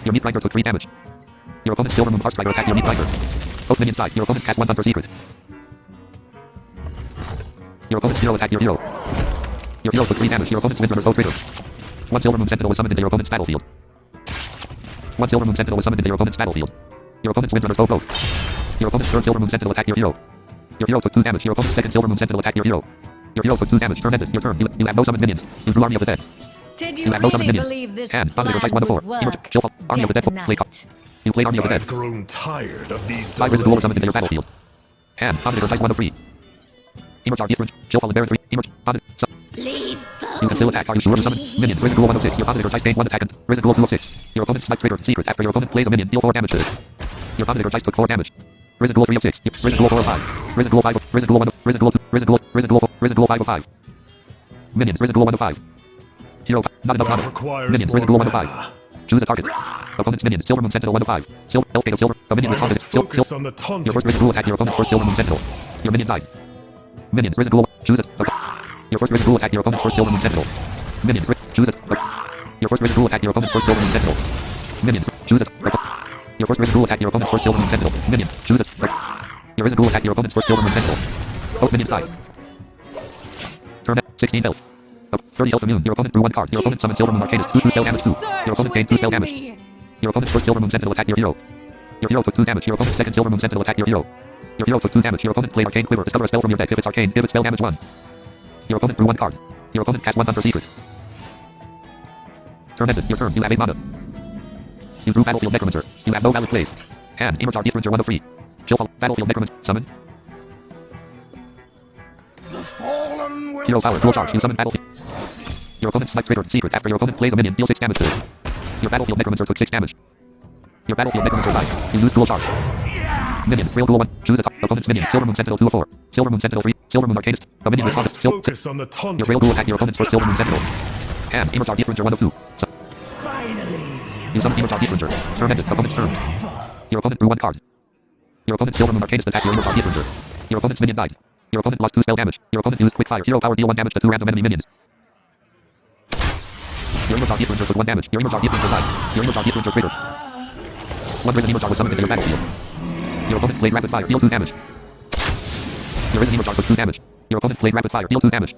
A: Your Meat Grinder took 3 damage. Your opponent's Silver Moon Farsighter attacked your Meat Grinder. Both minions died. Your opponent cast 1 Thunder Secret. Your opponent's hero attacked your hero. Your hero took 3 damage. Your opponent's Windrunner's bow triggered. 1 Silver Moon Sentinel was summoned into your opponent's battlefield. 1 Silver Moon Sentinel was summoned into your opponent's battlefield. Your opponent's Windrunner's bow broke. Your opponent's third Silver Moon Sentinel attacked your hero. Your hero took 2 damage. Your opponent's second Silver Moon Sentinel attacked your hero. Your hero took 2 damage. Turn ended. Your turn. You have no summoned minions. You drew Army of the Dead.
E: Did
A: You
E: you
A: have no summoned
E: really
A: minions.
E: believe this
A: Hand.
E: plan
A: Dominator dice 1/4.
E: would
A: Emerge.
E: work?
A: Chill Fall. Army of the Dead. Play card. You played Army of the Dead.
C: I've grown tired of these
A: 5 Wizard Duel was
C: delays.
A: summoned into your battlefield. Hand. Dominator dice 1/3. Emerge Arbitrager. Chill Fallen Baron 3. Emerge. You can still attack. Are you sure to summon? Minions. Wizard Duel 1/6. Your Dominator dice gained 1 attack and Wizard Duel 2/6. Your opponent's Smite triggered secret. After your opponent plays a minion, deal 4 damage to it. Your Dominator dice took 4 damage. Wizard Duel 3/6. Wizard Duel 4/5. Wizard Duel 5. Wizard Duel 1. Wizard Duel 2. Wizard Duel. Wizard Duel 4. Wizard Duel 5/5. Minions. Wizard Duel 1/5. Hero. Not enough mana.
C: Requires
A: Minions.
C: more
A: Wizard Duel
C: mana.
A: 1/5. Choose a target. Opponent's minions. Silver Moon Sentinel 1/5. Elfgate of Silver. A minion responds.
C: Focus on the
A: Your
C: taunting.
A: first Wizard Duel attack your opponent's first Silver Moon Sentinel. Your minion died. Minions. Wizard Duel. Choose it. Your first Wizard Duel attack your opponent's first Silver Moon Sentinel. Minions. Choose it. Your first Wizard Duel attack your opponent's first Silver Moon Sentinel. Minions. Choose it. Your first Wizard Duel attack your opponent's first Silver Moon Sentinel. Minions. Choose it. Your Wizard Duel attack your opponent's first Silver Moon Sentinel. Both minions died. Turn at 16 health. 30 health immune. Your opponent drew 1 card. Your opponent summoned Silver Moon Arcanist. 2 spell damage 2. Your opponent gained 2 spell damage. Your opponent's first Silver Moon Sentinel attacked your hero. Your hero took 2 damage. Your opponent's second Silver Moon Sentinel attacked your hero. Your hero took 2 damage. Your opponent played Arcane Quiver. Discover a spell from your deck. If it's arcane, give it spell damage 1. Your opponent drew 1 card. Your opponent cast 1 Hunter Secret. Turn ended. Your turn. You have 8 mana. You drew Battlefield Necromancer. You have no valid plays. Hand. Immortar Differanger 1 of 3. Chill fall. Battlefield Necromancer. Summon. Hero power. Dual charge. You summon Battlefield. Your opponent's Snipe triggered secret. After your opponent plays a minion, deal 6 damage to it. Your Battlefield Necromancer took 6 damage. Your Battlefield Necromancer died. You use dual charge. Minions. Thrill dual 1. Choose a top. Opponent's minion. Silver Moon Sentinel 2 of 4. Silver Moon Sentinel 3. Silver Moon Arcanist. A minion responses.
C: Focus on the taunt.
A: Your Rail Duel attack your opponent's first Silver Moon Sentinel. And Immortar Differanger 1 of 2. You summon Immortar Differanger. Turn ended. Opponent's turn. Your opponent drew 1 card. Your opponent's Silver Moon Arcanist attacked your Immortar Differanger. Your opponent's minion died. Your opponent lost 2 spell damage. Your opponent used Quick Fire. Hero power deal 1 damage to 2 random enemy minions. Your Immortar Differanger took 1 damage. Your Immortar Differanger died. Your Immortar Differanger triggered. 1 Risen Immortar was summoned into your battlefield. Your opponent played Rapid Fire. Deal 2 damage. Your Risen Immortar took 2 damage. Your opponent played Rapid Fire. Deal 2 damage.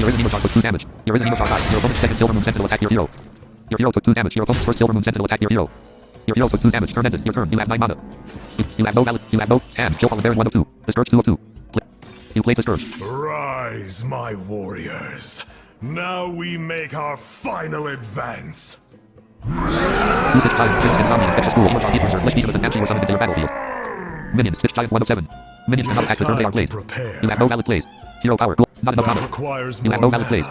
A: Your Risen Immortar took 2 damage. Your Risen Immortar died. Your opponent's second Silver Moon Sentinel attacked your hero. Your hero took 2 damage. Your opponent's first Silver Moon Sentinel attacked your hero. Your hero took 2 damage. Turn ended. Your turn. You have 9 mana. You have no valid. You have no hand. Kill Fallen Baron 1 of 2. The Scourge 2 of 2. You played the Scourge.
C: Rise, my warriors. Now we make our final advance.
A: Two Stitch Giant, Prince and Zombie, Infectious School, Immortar Differanger, Lich King Expansion were summoned into your battlefield. Minions, Stitch Giant 1 of 7. Minions cannot attack the turn they are played. You have no valid plays. Hero power, not enough mana. You have no valid plays.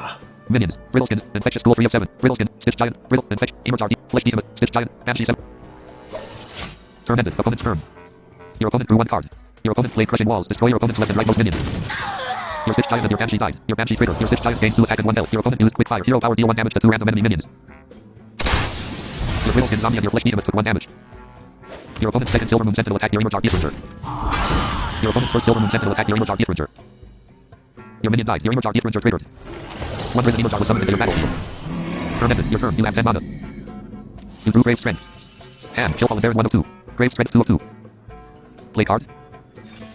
A: Minions, Brittleskin, Infectious School 3 of 7. Brittleskin, Stitch Giant, Brittle, Infect, Immortar, Flesh Demon, Stitch Giant, Banshee 7. Turn ended. Opponent's turn. Your opponent drew 1 card. Your opponent played Crushing Walls. Destroy your opponent's left and rightmost minions. Your Stitch Giant and your Banshee died. Your Banshee triggered. Your Stitch Giant gained 2 attack and 1 health. Your opponent used Quick Fire. Hero power deal 1 damage to 2 random enemy minions. Your Brittleskin Zombie and your Flesh Demon took 1 damage. Your opponent's second Silver Moon Sentinel attacked your Immortar Differanger. Your opponent's first Silver Moon Sentinel attacked your Immortar Differanger. Your minion died. Your Immortar Differanger triggered. 1 Risen Immortar was summoned into your battlefield. Turn ended. Your turn. You have 10 mana. You drew Grave Strength. And Kill Fallen Baron 1 of 2. Grave Strength 2 of 2. Play card.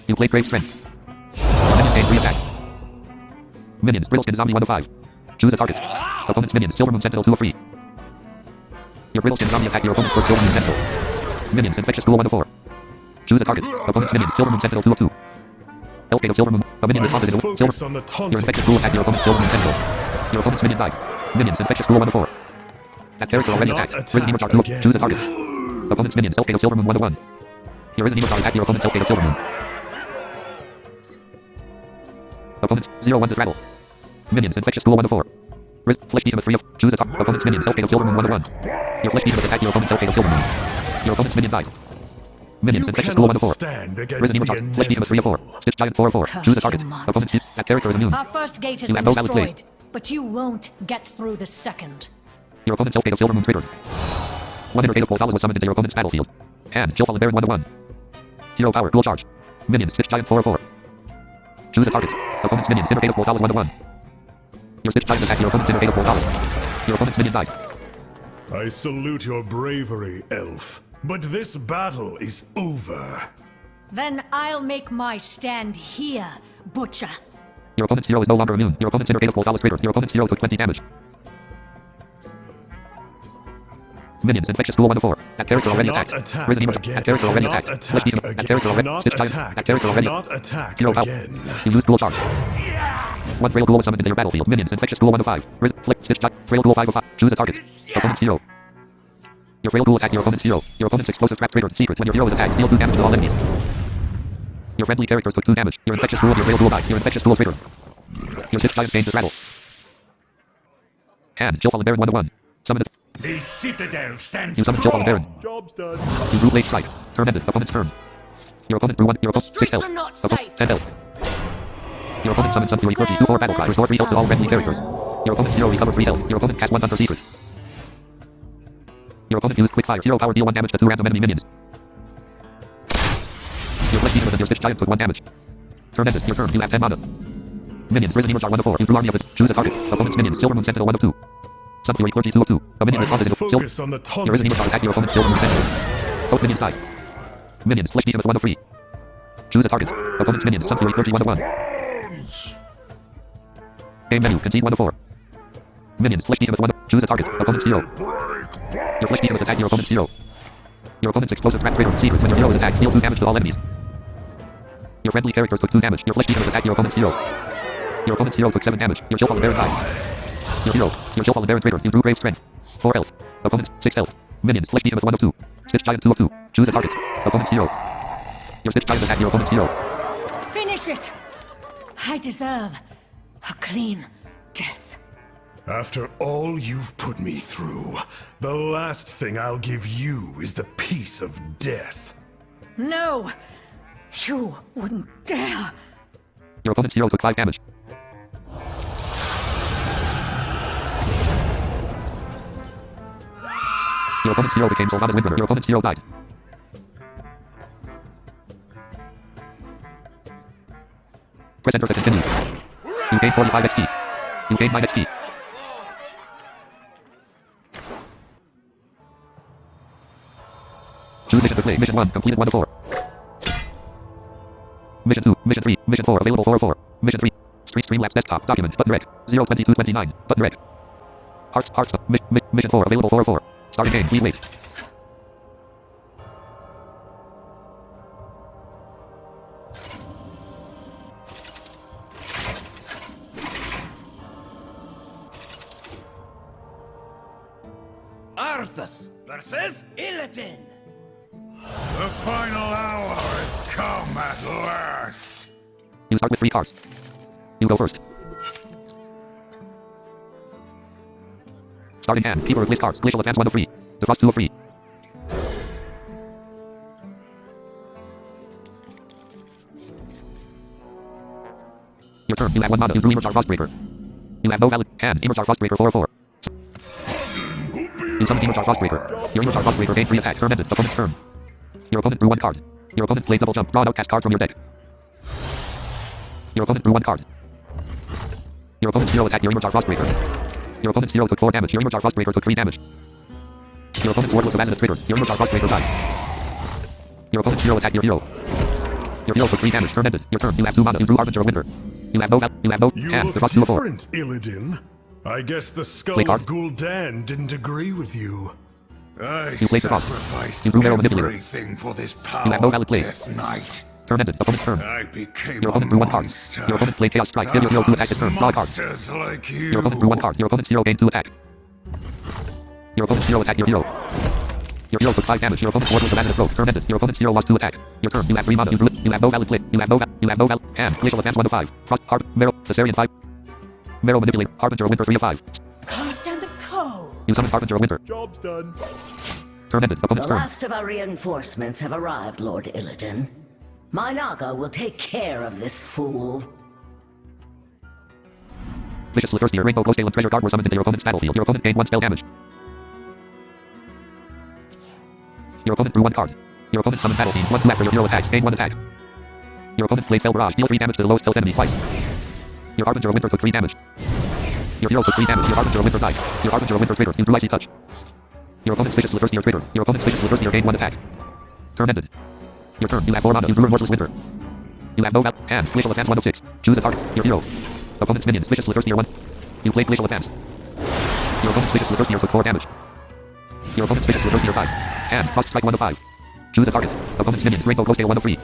A: You played Grave Strength. Minions gain 3 attack. Minions, Brittleskin Zombie 1 of 5. Choose a target. Opponent's minions, Silver Moon Sentinel 2 of 3. Your Brittleskin Zombie attacked your opponent's first Silver Moon Sentinel. Minions, Infectious School 1 of 4. Choose a target. Opponent's minions, Silver Moon Sentinel 2 of 2. Hellgate of Silver Moon. A minion responses into Silver. Your Infectious School attacked your opponent's Silver Moon Sentinel. Your opponent's minion died. Minions, Infectious School 1 of 4. That character already attacked. Risen Immortar 2 of 2. Choose a target. Opponent's minions, Hellgate of Silver Moon 1 of 1. Your Risen Immortar attacked your opponent's Hellgate of Silver Moon. Opponents 0-1 to travel. Minions, Infectious School 1 of 4. Flesh Demon 3 of. Choose a target. Opponent's minions, Hellgate of Silver Moon 1 of 1. Your Flesh Demon attacked your opponent's Hellgate of Silver Moon. Your opponent's minion died. Minions, Infectious School 1 of 4. Risen Immortar, Flesh Demon 3 of 4. Stitch Giant 4 of 4. Choose a target. Opponent's that character is immune.
E: Our first gate has
A: You
E: been
A: have no valid
E: destroyed,
A: plays.
E: but you won't get through the second.
A: Your opponent's Hellgate of Silver Moon triggered. 1 Inner Gate of Porthalas was summoned into your opponent's battlefield. And Kill Fallen Baron 1 of 1. Hero power, dual charge. Minions, Stitch Giant 4 of 4. Choose a target. Opponent's minions, Inner Gate of Porthalas 1 of 1. Your Stitch Giant attacked your opponent's Inner Gate of Porthalas. Your opponent's minion died.
C: I salute your bravery, Elf. But this battle is over.
E: Then I'll make my stand here, Butcher.
A: Your opponent's hero is no longer immune. Your opponent's Inner Gate of Porthalas triggered. Your opponent's hero took 20 damage. Minions, Infectious School 1 of 4. That character already attacked. Risen Immortar. That character already attacked. Flesh Demon. That character already. Stitch Giant. That character already. Hero power. You used dual charge. 1 Frail Ghoul was summoned into your battlefield. Minions, Infectious School 1 of 5. Stitch Giant. Frail Ghoul 5 of 5. Choose a target. Opponent's hero. Your Frail Ghoul attacked your opponent's hero. Your opponent's explosive trap triggered. Secret. When your hero is attacked, deal 2 damage to all enemies. Your friendly characters took 2 damage. Your Infectious School of your Frail Ghoul died. Your Infectious School triggered. Your Stitch Giant gains a rattle. And Kill Fallen Baron 1 of 1. Summon it.
B: The citadel stands
A: You summon Kill Fallen Baron.
C: Job's done.
A: You drew Blade Strike. Turn ended. Opponent's turn. Your opponent drew 1. Your opponent 6 health. Opponent 10 health. Your opponent summoned some Fury Quirky 2-4 battle cry. Restore 3 health to all friendly characters. Your opponent's hero recovered 3 health. Your opponent cast 1 Hunter Secret. Your opponent used Quick Fire. Hero power deal 1 damage to 2 random enemy minions. Your Flesh Demon and your Stitch Giant took 1 damage. Turn ended. Your turn. You have 10 mana. Minions, Risen Immortar 1 of 4. You drew army of it. Choose a target. Opponent's minions, Silver Moon Sentinel 1 of 2. Some Fury Clergy 2 of 2. A minion responses into
C: Focus on the
A: Your Risen Immortar attacked your opponent's Silver Moon Sentinel. Both minions died. Minions, Flesh Demon 1 of 3. Choose a target. Opponent's minions. Sub fury 30 1 to 1. Game menu. Concede 1 to 4. Minions. Flesh behemoth 1 to... Choose a target. Opponent's hero. Your flesh behemoth attack your opponent's hero. Your opponent's explosive threat trigger. Secret. When your hero is attacked, deal 2 damage to all enemies. Your friendly characters took 2 damage. Your flesh behemoth attack your opponent's hero. Your opponent's hero took 7 damage. Your Showfallen Baron died. Your hero. Your Showfallen Baron trigger. You drew grave strength. 4 health. Opponent's 6 health. Minions. Flesh behemoth 1 of 2. Stitch giant 2 of 2. Choose a target. Opponent's hero. Your Stitch giant attack your opponent's hero.
E: Finish it! I deserve a clean death.
C: After all you've put me through, the last thing I'll give you is the peace of death.
E: No! You wouldn't dare!
A: Your opponent's hero took 5 damage. Your opponent's hero became Sylvanas Windrunner. Your opponent's hero died. Press enter to continue. You gain 45 XP. You gain 9 XP. Choose mission to play. Mission 1, completed 1 to 4. Mission 2, Mission 3, Mission 4, available 4 of 4. Mission 3, Streamlabs desktop, document, button red. 02229, button red. Hearthstone, Mission 4, available 4 of 4. Starting game, please wait.
G: Arthas versus Illidan.
B: The final hour has come at last.
A: You start with 3 cards. You go first. Starting hand, keeper of list cards. Glacial advance 1 of 3. Defrost 2 of 3. Your turn. You have 1 mana. You drew Emerjar Frostbreaker. You have no valid hand. Emerjar Frostbreaker 4 of 4. You summon Emerjar Frostbreaker. Your Emerjar Frostbreaker gained 3 attack. Turn ended. Opponent's turn. Your opponent drew 1 card. Your opponent plays double jump. Draw an outcast card from your deck. Your opponent drew 1 card. Your opponent's hero attacked your Emerjar Frostbreaker. Your opponent's hero took 4 damage. Your Emerjar Frostbreaker took 3 damage. Your opponent's sword was a Lazarus trigger. Your Emerjar Frostbreaker died. Your opponent's hero attacked your hero. Your hero took 3 damage. Turn ended. Your turn. You have 2 mana. You drew Harbinger of Winter. You have no
C: You
A: hand.
C: look
A: Defrost 2 of 4.
C: different, Illidan. I guess the skull
A: Play card.
C: of Gul'dan didn't agree with you.
B: I
A: You played the cross.
B: sacrificed
A: You drew Marrow Manipulator.
B: everything for this
A: You have no valid play.
B: Death Knight.
A: Turn ended. Opponent's turn.
B: I became
A: Your
B: a
A: opponent drew 1 card.
B: monster.
A: Your opponent played Chaos Strike. Give your hero 2 attack this turn. Draw a card.
B: Monsters like you.
A: Your opponent drew 1 card. Your opponent's hero gained 2 attack. Your opponent's hero attacked your hero. Your hero took 5 damage. Your opponent's sword was a Lazarus throat. Turn ended. Your opponent's hero lost 2 attack. Your turn. You have 3 mana. You have no valid play. You have no valid hand. Glacial advance 1 of 5. Frost, Harp, Marrow, Thessarian 5. Marrow Manipulator. Harbinger of Winter 3 of 5.
E: Can't stand the cold.
A: You summon Harbinger of Winter.
C: Job's done.
A: Turn ended.
H: The
A: Opponent's turn.
H: last of our reinforcements have arrived, Lord Illidan. My Naga will take care of this fool.
A: Vicious Slithurstier, Rainbow Glowscale, and Treasure Guard were summoned into your opponent's battlefield. Your opponent gained 1 spell damage. Your opponent drew 1 card. Your opponent summoned Battle Fiend 1-2 after your hero attacks. Gain 1 attack. Your opponent played Fell Barrage. Deal 3 damage to the lowest health enemy twice. Your Harbinger of Winter took 3 damage. Your hero took 3 damage. Your Harbinger of Winter died. Your Harbinger of Winter triggered. You drew Icy Touch. Your opponent's Vicious Slithurstier triggered. Your opponent's Vicious Slithurstier gained 1 attack. Turn ended. Your turn. You have 4 mana. You drew Remorseless Winter. You have no hand. Glacial Advance 1 of 6. Choose a target. Your hero. Opponent's minions. Vicious Slithurstier 1. You played Glacial Advance. Your opponent's Vicious Slithurstier took 4 damage. Your opponent's Vicious Slithurstier died. Hand. Frost Strike 1 of 5. Choose a target. Opponent's minions. Rainbow Glowscale 1 of 3.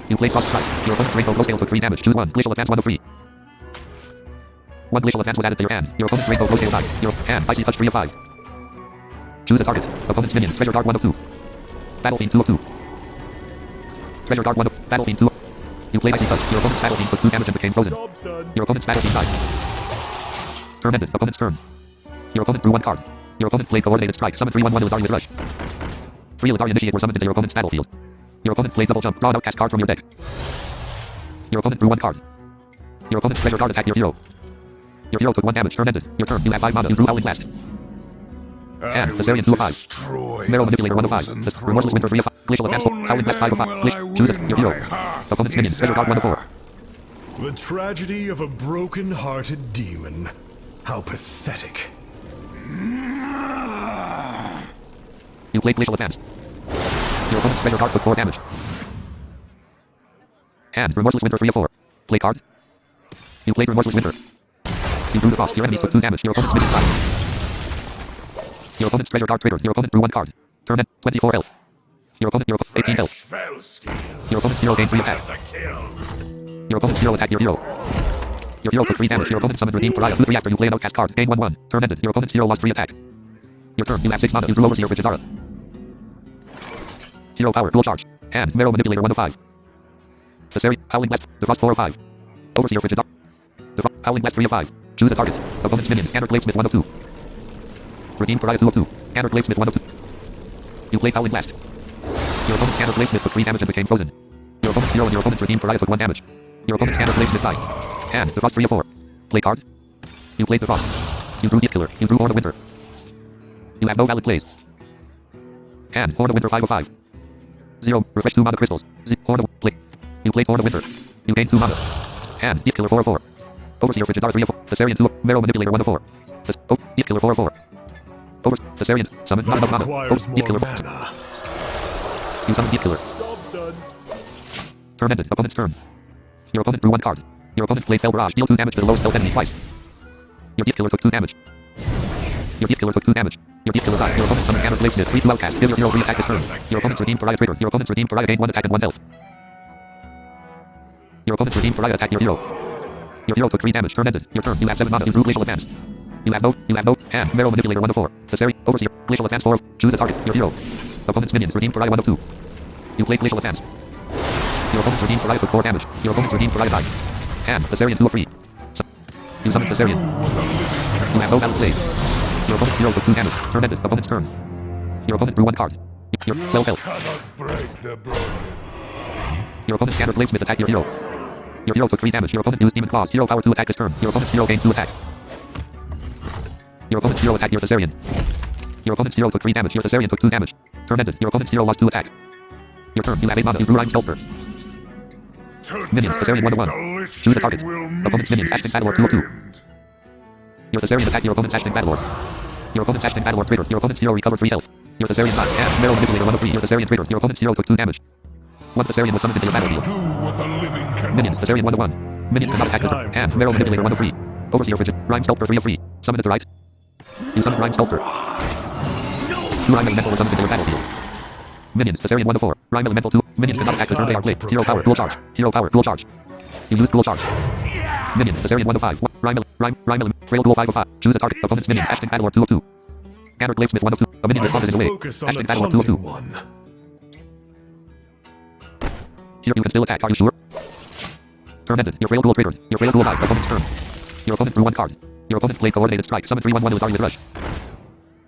A: You played Frost Strike. Your opponent's Rainbow Glowscale took 3 damage. Choose 1. Glacial Advance 1 of 3. 1 Glacial Advance was added to your hand. Your opponent's Rainbow Glowscale died. Your hand. Icy Touch 3 of 5. Choose a target. Opponent's minions. Treasure Guard 1 of 2. Battle Fiend 2 of 2. Treasure Guard 1 of... Battle Fiend 2 of... You played Icy Touch. Your opponent's Battle Fiend took 2 damage and became frozen.
C: Job's done.
A: Your opponent's Battle Fiend died. Turn ended. Opponent's turn. Your opponent drew 1 card. Your opponent played Coordinated Strike. Summon 3/1/1 Illidari with Rush. 3 Illidari Initiate were summoned into your opponent's battlefield. Your opponent played Double Jump. Draw an outcast card from your deck. Your opponent drew 1 card. Your opponent's Treasure Guard attacked your hero. Your hero took 1 damage. Turn ended. Your turn. You have 5 mana. You drew Howling Blast. And Thessarian 2 of 5. Marrow Manipulator 1 of 5. Remorseless Winter 3 of 5. Glacial Advance 4. Howling Blast 5 of 5. Choose it. Your hero. Opponent's minions. Treasure Guard 1 of 4.
C: The tragedy of a broken-hearted demon. How pathetic.
A: You played Glacial Advance. Your opponent's Treasure Guard took 4 damage. And Remorseless Winter 3 of 4. Play card. You played Remorseless Winter. You drew the cost. Your enemies took 2 damage. Your opponent's minions 5. Your opponent's treasure card triggered. Your opponent drew 1 card. Turn at 24 health. Your opponent 18 health. Your opponent's hero gained 3 attack. Your opponent's hero attacked your hero. Your hero took 3 damage. Your opponent summoned Redeemed Pariah 2-3 after you play an outcast card. Gain 1-1. Turn ended. Your opponent's hero lost 3 attack. Your turn. You have 6 mana. You drew Overseer Vigidara. Hero power. Dual charge. And Marrow Manipulator 1 of 5. Viseri. Howling Blast. Defrost 4 of 5. Overseer Vigidara. Howling Blast 3 of 5. Choose a target. Opponent's minions. Scanner Bladesmith 1 of 2. Redeemed Pariah 2 of 2. Scanner Bladesmith 1 of 2. You played Howling Blast. Your opponent's Scanner Bladesmith took 3 damage and became frozen. Your opponent's hero and your opponent's Redeemed Pariah took 1 damage. Your opponent's Scanner Bladesmith died. And Defrost 3 of 4. Play card. You played Defrost. You drew Deep Killer. You drew Horn of Winter. You have no valid plays. And Horn of Winter 5 of 5. 0. Refresh 2 mana crystals. Horn of play. You played Horn of Winter. You gained 2 mana. And Deep Killer 4 of 4. Overseer Frigidara 3 of 4. Viserion 2 of Marrow Manipulator 1 of 4. Deep Killer 4 of 4. Viserion. Summon not enough mana. Deep Killer 4. You summon Deep Killer. Turn ended. Opponent's turn. Your opponent drew 1 card. Your opponent played Fell Barrage. Deal 2 damage to the lowest health enemy twice. Your Deep Killer took 2 damage. Your Deep Killer took 2 damage. Your Deep Killer died. Your opponent summoned Hammer Bladesmith 3-2 outcast. Give your hero 3 attack this turn. Your opponent's Redeemed Pariah triggered. Your opponent's Redeemed Pariah gained 1 attack and 1 health. Your opponent's Redeemed Pariah attacked your hero. Your hero took 3 damage. Turn ended. Your turn. You have 7 mana. You drew Glacial Advance. You have no. And Marrow Manipulator 1 of 4. Viseri. Overseer. Glacial Advance 4 of. Choose a target. Your hero. Opponent's minions. Redeemed Pariah 1 of 2. You played Glacial Advance. Your opponent's Redeemed Pariah took 4 damage. Your opponent's Redeemed Pariah died. And Viserion 2 of 3. You summoned Viserion. You have no valid plays. Your opponent's hero took 2 damage. Turn ended. Opponent's turn. Your opponent drew 1 card. Your 12 health. Your opponent's Scanner Bladesmith attacked your hero. Your hero took 3 damage. Your opponent used Demon Claws. Hero power 2 attack this turn. Your opponent's hero gained 2 attack. Your opponent's hero attacked your Viserion. Your opponent's hero took 3 damage. Your Viserion took 2 damage. Turn ended. Your opponent's hero lost 2 attack. Your turn. You have 8 mana. You drew Rhyme Sculptor. Minions. Viserion 1 of 1. Choose a target. Opponent's minions. Ashton Battlelord 2 of 2. Your Viserion attacked your opponent's Ashton Battlelord. Your opponent's Ashton Battlelord triggered. Your opponent's hero recovered 3 health. Your Viserion died. And Marrow Manipulator 1 of 3. Your Viserion triggered. Your opponent's hero took 2 damage. 1 Viserion was summoned into your battlefield. Minions. Viserion 1 of 1. Minions cannot attack this turn. And Marrow Manipulator 1 of 3. Overseer Frigid. Rhyme Sculptor 3 of 3. Summon at the right. You summon Rhyme Sculptor. 2 Rhyme Elemental was summoned into your battlefield. Minions. Viserion 1 of 4. Rhyme Elemental 2. Minions cannot attack this turn. They are played. Hero power. Dual charge. Hero power. Dual charge. You use dual charge. Minions. Viserion 1 of 5. Rhyme Frail Dual 5 of 5. Choose a target. Opponent's minions. Ashton Battlelord 2 of 2. Scanner Bladesmith 1 of 2. A minion responds in a way. Ashton Battlelord 2 of 2. Here you can still attack. Are you sure? Turn ended. Your Frail Dual triggered. Your Frail Dual 5. Opponent's turn. Your opponent drew 1 card. Your opponent played Coordinated Strike. Summon 3/1/1 Illidari the Rush.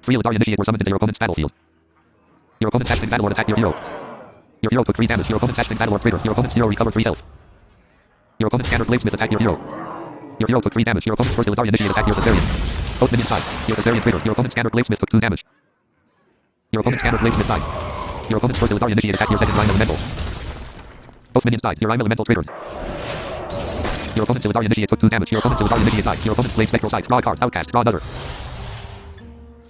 A: 3 Illidari Initiate were summoned into your opponent's battlefield. Your opponent's Ashton Battlelord attacked your hero. Your hero took 3 damage. Your opponent's Ashton Battlelord triggered. Your opponent's hero recovered 3 health. Your opponent's Scanner Bladesmith attacked your hero. Your hero took 3 damage. Your opponent's first Illidari Initiate attacked your Viserion. Both minions died. Your Viserion triggered. Your opponent's Scanner Bladesmith took 2 damage. Your opponent's Scanner Bladesmith died. Your opponent's first Illidari Initiate attacked your second Rhyme Elemental. Both minions died. Your Rhyme Elemental triggered. Your opponent's Illidari Initiate took 2 damage. Your opponent's Illidari Initiate died. Your opponent played Spectral Sight. Draw a card. Outcast. Draw another.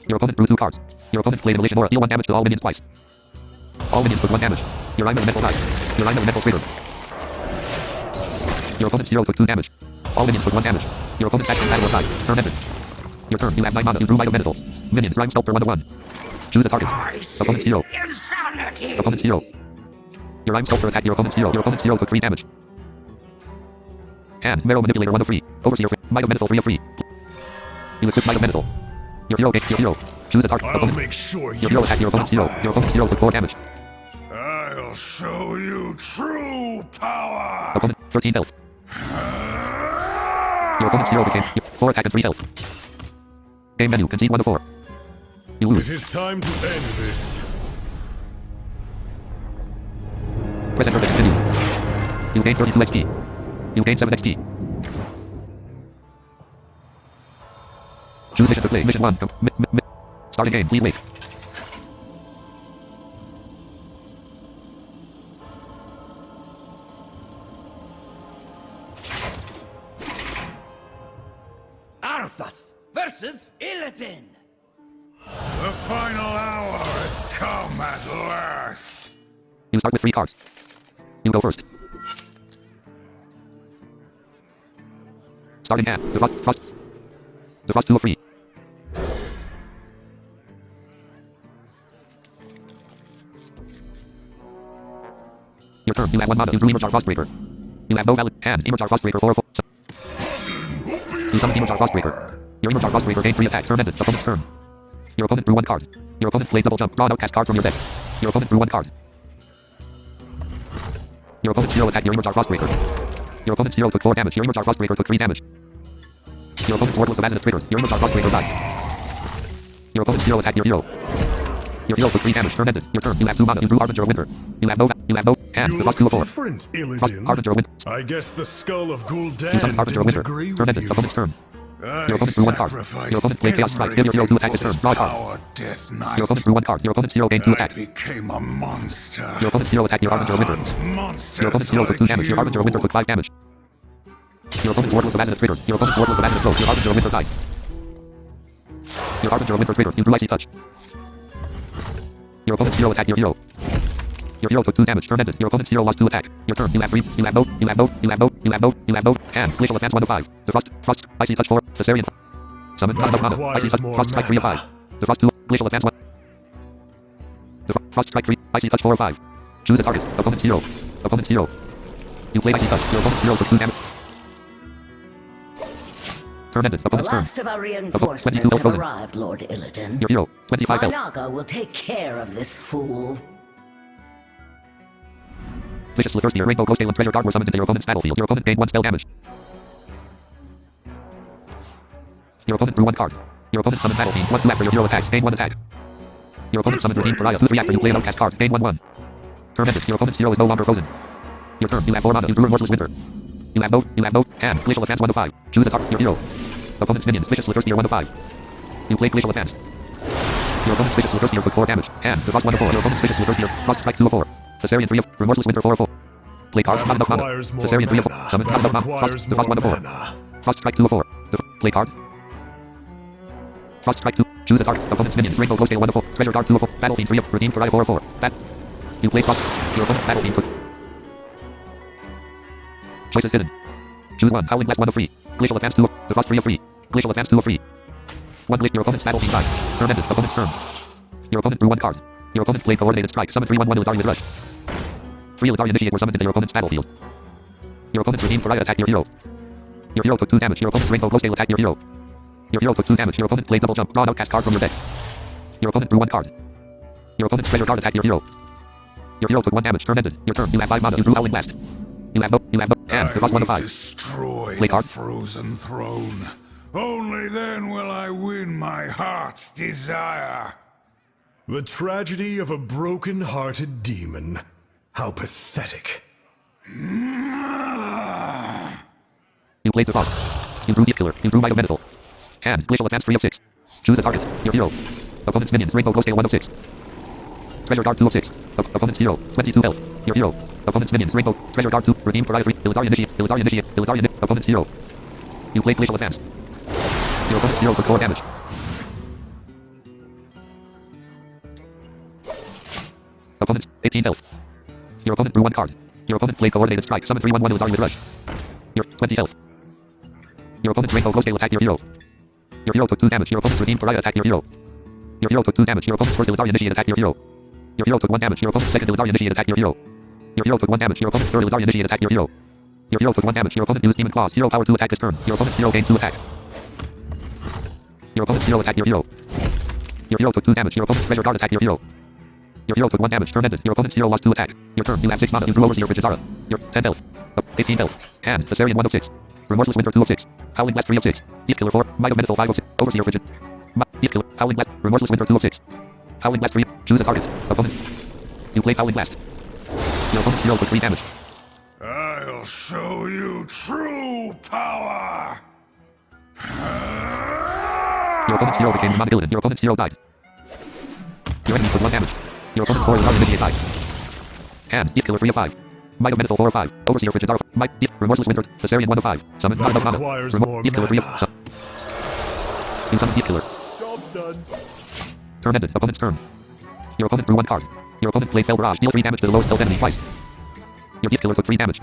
A: Your opponent drew 2 cards. Your opponent played Elation Aura. Deal 1 damage to all minions twice. All minions took 1 damage. Your Rhyme Elemental died. Your Rhyme Elemental triggered. Your opponent's hero took 2 damage. All minions took 1 damage. Your opponent's Ashton Battlelord died. Turn ended. Your turn. You have 9 mana. You drew Rhyme Elemental. Minions. Rhyme Sculptor 1 of 1. Choose a target. Opponent's hero. Opponent's hero. Your Rhyme Sculptor attacked your opponent's hero. Your opponent's hero took 3 damage. And Marrow Manipulator 1 of 3. Overseer Might of Mental 3 of 3. You equip Might of Mental. Your hero gained your hero. Choose a target. Opponent.
C: Make sure
A: your hero attacked your opponent's hero. Your opponent's hero took 4 damage.
C: I'll show you true power.
A: Opponent 13 health. Your opponent's hero became 4 attack and 3 health. Game menu. Concede 1 of 4. You lose.
C: It is time to end this.
A: Press enter to continue. You gain 32 XP. You gain 7 XP. Choose mission to play. Mission 1. Starting game. Please wait.
G: Arthas versus Illidan.
C: The final hour has come at last.
A: You start with 3 cards. You go first. Card in hand. Defrost 2 of 3. Your turn. You have 1 mana. You drew Emerjar Frostbreaker. You have no valid hand. Emerjar Frostbreaker 4 of 4. You summon Emerjar Frostbreaker. Your Emerjar Frostbreaker gains 3 attack. Turn ended. Opponent's turn. Your opponent drew 1 card. Your opponent plays double jump. Draw an outcast card from your deck. Your opponent drew 1 card. Your opponent's hero attacked your Emerjar Frostbreaker. Your opponent's hero took 4 damage. Your Emerjar Frostbreaker took 3 damage. Your opponent's ward was a Mazina's trigger. Your Emerjar Frostbreaker died. Your opponent's hero attacked your hero. Your hero took 3 damage. Turn ended. Your turn. You have 2 mana. You drew Harbinger of Winter. You have no hand.
C: You
A: Defrost 2 of 4.
C: different,
A: Frost,
C: Illidan.
A: Harbinger of Winter.
C: I guess the skull of Gul'dan
A: You summon Harbinger of
C: didn't
A: Winter.
C: agree
A: Turn
C: with
A: ended.
C: you.
A: Opponent's turn.
C: I
A: Your opponent drew 1 card. Your opponent played Chaos Strike. Give your hero 2 attack this turn. Draw a card.
B: Death
A: Your opponent drew 1 card. Your opponent's hero gained 2 attack.
B: became a monster.
A: Your opponent's hero attacked your Harbinger of Winter. Your opponent's hero took 2 damage. Your Harbinger of Winter took 5 damage. Your opponent's ward was a Mazina's trigger. Your opponent's ward was a Mazina's throat. Your Harbinger of Winter died. Your Harbinger of Winter triggered. You drew Icy Touch. Your opponent's hero attacked your hero. Your hero took 2 damage. Turn ended. Your opponent's hero lost 2 attack. Your turn. You have 3. You have no. You have no. You have no. You have no. You have no. Hand. Glacial Advance 1 of 5. Frost. Icy Touch 4. Thessarian. Summon. Not enough mana. Icy Touch. Frost Strike 3 of 5. Defrost 2. Glacial Advance 1. Frost Strike 3. Icy Touch 4 of 5. Choose a target. Opponent's hero. Opponent's hero. You play Icy Touch. Your opponent's hero took 2 damage. Turn ended.
H: The
A: Opponent's turn.
H: last of our
A: 22
H: reinforcements
A: health
H: have
A: frozen.
H: arrived, Lord Illidan.
A: Your hero. 25
H: My
A: health.
H: Naga will take care of this fool.
A: Vicious Liverstier, Rainbow Ghost Gale, Treasure Guard were summoned into your opponent's battlefield. Your opponent gained 1 spell damage. Your opponent drew 1 card. Your opponent summoned Battle Fiend 1-2 after your hero attacks. Gain 1 attack. Your opponent summoned Redeemed Pariah 2-3 after you play an outcast card. Gain 1-1. Turn ended. Your opponent's hero is no longer frozen. Your turn. You have 4 mana. You drew Remorseless Winter. You have no hand. Glacial Advance 1 of 5. Choose a target. Your hero. Opponent's minions. Vicious Liverstier 1 of 5. You play Glacial Advance. Your opponent's Vicious Liverstier took 4 damage. Hand. Defrost 1 of 4. Your opponent's Vicious Liverstier. Frost Strike 2 of 4. Thessarian 3 of. Remorseless Winter 4 of 4. Play card. Not enough mana.
C: Requires more
A: Thessarian 3 of 4.
C: mana.
A: Summon. Not enough mana.
C: Requires
A: Frost. Defrost 1 of 4.
C: mana.
A: Frost Strike 2 of 4. Play card. Frost Strike 2. Choose a target. Opponent's minions. Rainbow Ghost Gale 1 of 4. Treasure Guard 2 of 4. Battle Fiend 3 of. Redeemed Pariah 4 of 4. You play Frost. Your opponent's Battle Fiend took. Choices hidden. Choose 1. Howling Blast 1 of 3. Glacial Advance 2 of. Defrost 3 of 3. Glacial Advance 2 of 3. 1 glitch. Your opponent's Battle Fiend died. Turn ended. Opponent's turn. Your opponent drew 1 card. Your opponent played Coordinated Strike. Summon 3/1/1 Elitarian Rush. 3 Elitarian Initiate were summoned into your opponent's battlefield. Your opponent's Redeemed Pariah attacked your hero. Your hero took 2 damage. Your opponent's Rainbow Ghost Gale attacked your hero. Your hero took 2 damage. Your opponent played double jump. Draw an outcast card from your deck. Your opponent drew 1 card. Your opponent's Treasure Guard attacked your hero. Your hero took 1 damage. Turn ended. Your turn. You have 5 mana. You drew Howling Blast. You have no. Hand. Defrost 1 of 5.
B: Destroy
A: Play
B: the
A: card.
B: frozen throne. Only then will I win my heart's desire.
C: The tragedy of a broken-hearted demon. How pathetic.
A: You played Defrost. You drew Deep Killer. You drew Might of Menethil. Hand. Glacial Advance 3 of 6. Choose a target. Your hero. Opponent's minions. Rainbow Ghost Gale 1 of 6. Treasure Guard 2 of 6. Opponent's hero. 22 health. Your hero. Opponent's minions. Rainbow. Treasure Guard 2. Redeemed Pariah 3. Elitarian Initiate. Elitarian Initiate. Elitarian Initiate. Opponent's hero. You played Glacial Advance. Your opponent's hero took 4 damage. Opponent's 18 health. Your opponent drew 1 card. Your opponent played Coordinated Strike. Summon 3/1/1 Elitarian Rush. Your 20 health. Your opponent's Rainbow Ghost Gale attacked your hero. Your hero took 2 damage. Your opponent's Redeemed Pariah attacked your hero. Your hero took 2 damage. Your opponent's first Elitarian Initiate attacked your hero. Your hero took 1 damage. Your opponent's second Elitarian Initiate attacked your hero. Your hero took 1 damage. Your opponent's third Elitarian Initiate attacked your hero. Your hero took 1 damage. Your opponent used Demon Claws. Hero power 2 attack this turn. Your opponent's hero gained 2 attack. Your opponent's hero attacked your hero. Your hero took 2 damage. Your opponent's Treasure Guard attacked your hero. Your hero took 1 damage. Turn ended. Your opponent's hero lost 2 attack. Your turn. You have 6 mana. You drew Overseer Frigidara. Your 10 health. 18 health. Hand. Thessarian 1 of 6. Remorseless Winter 2 of 6. Howling Blast 3 of 6. Deep Killer 4. Might of Menethil 5 of 6. Overseer Frigid. Deep Killer. Howling Blast. Remorseless Winter 2 of 6. Howling Blast 3. Choose a target. Opponent. You played Howling Blast. Your opponent's hero took 3 damage.
B: I'll show you true power.
A: Your opponent's hero became demonic Illidan. Your opponent's hero died. Your enemy took 1 damage. Your opponent's four Elitarian Initiate died. Hand. Deep Killer 3 of 5. Might of Menethil 4 of 5. Overseer Frigidara. Might. Deep. Remorseless Winter. Thessarian 1 of 5. Summon. Not enough mana.
C: Requires more
A: Deep Killer 3 of.
C: mana.
A: You summon Deep Killer.
C: Job done.
A: Turn ended. Opponent's turn. Your opponent drew 1 card. Your opponent played Fell Barrage. Deal 3 damage to the lowest health enemy twice. Your Deep Killer took 3 damage.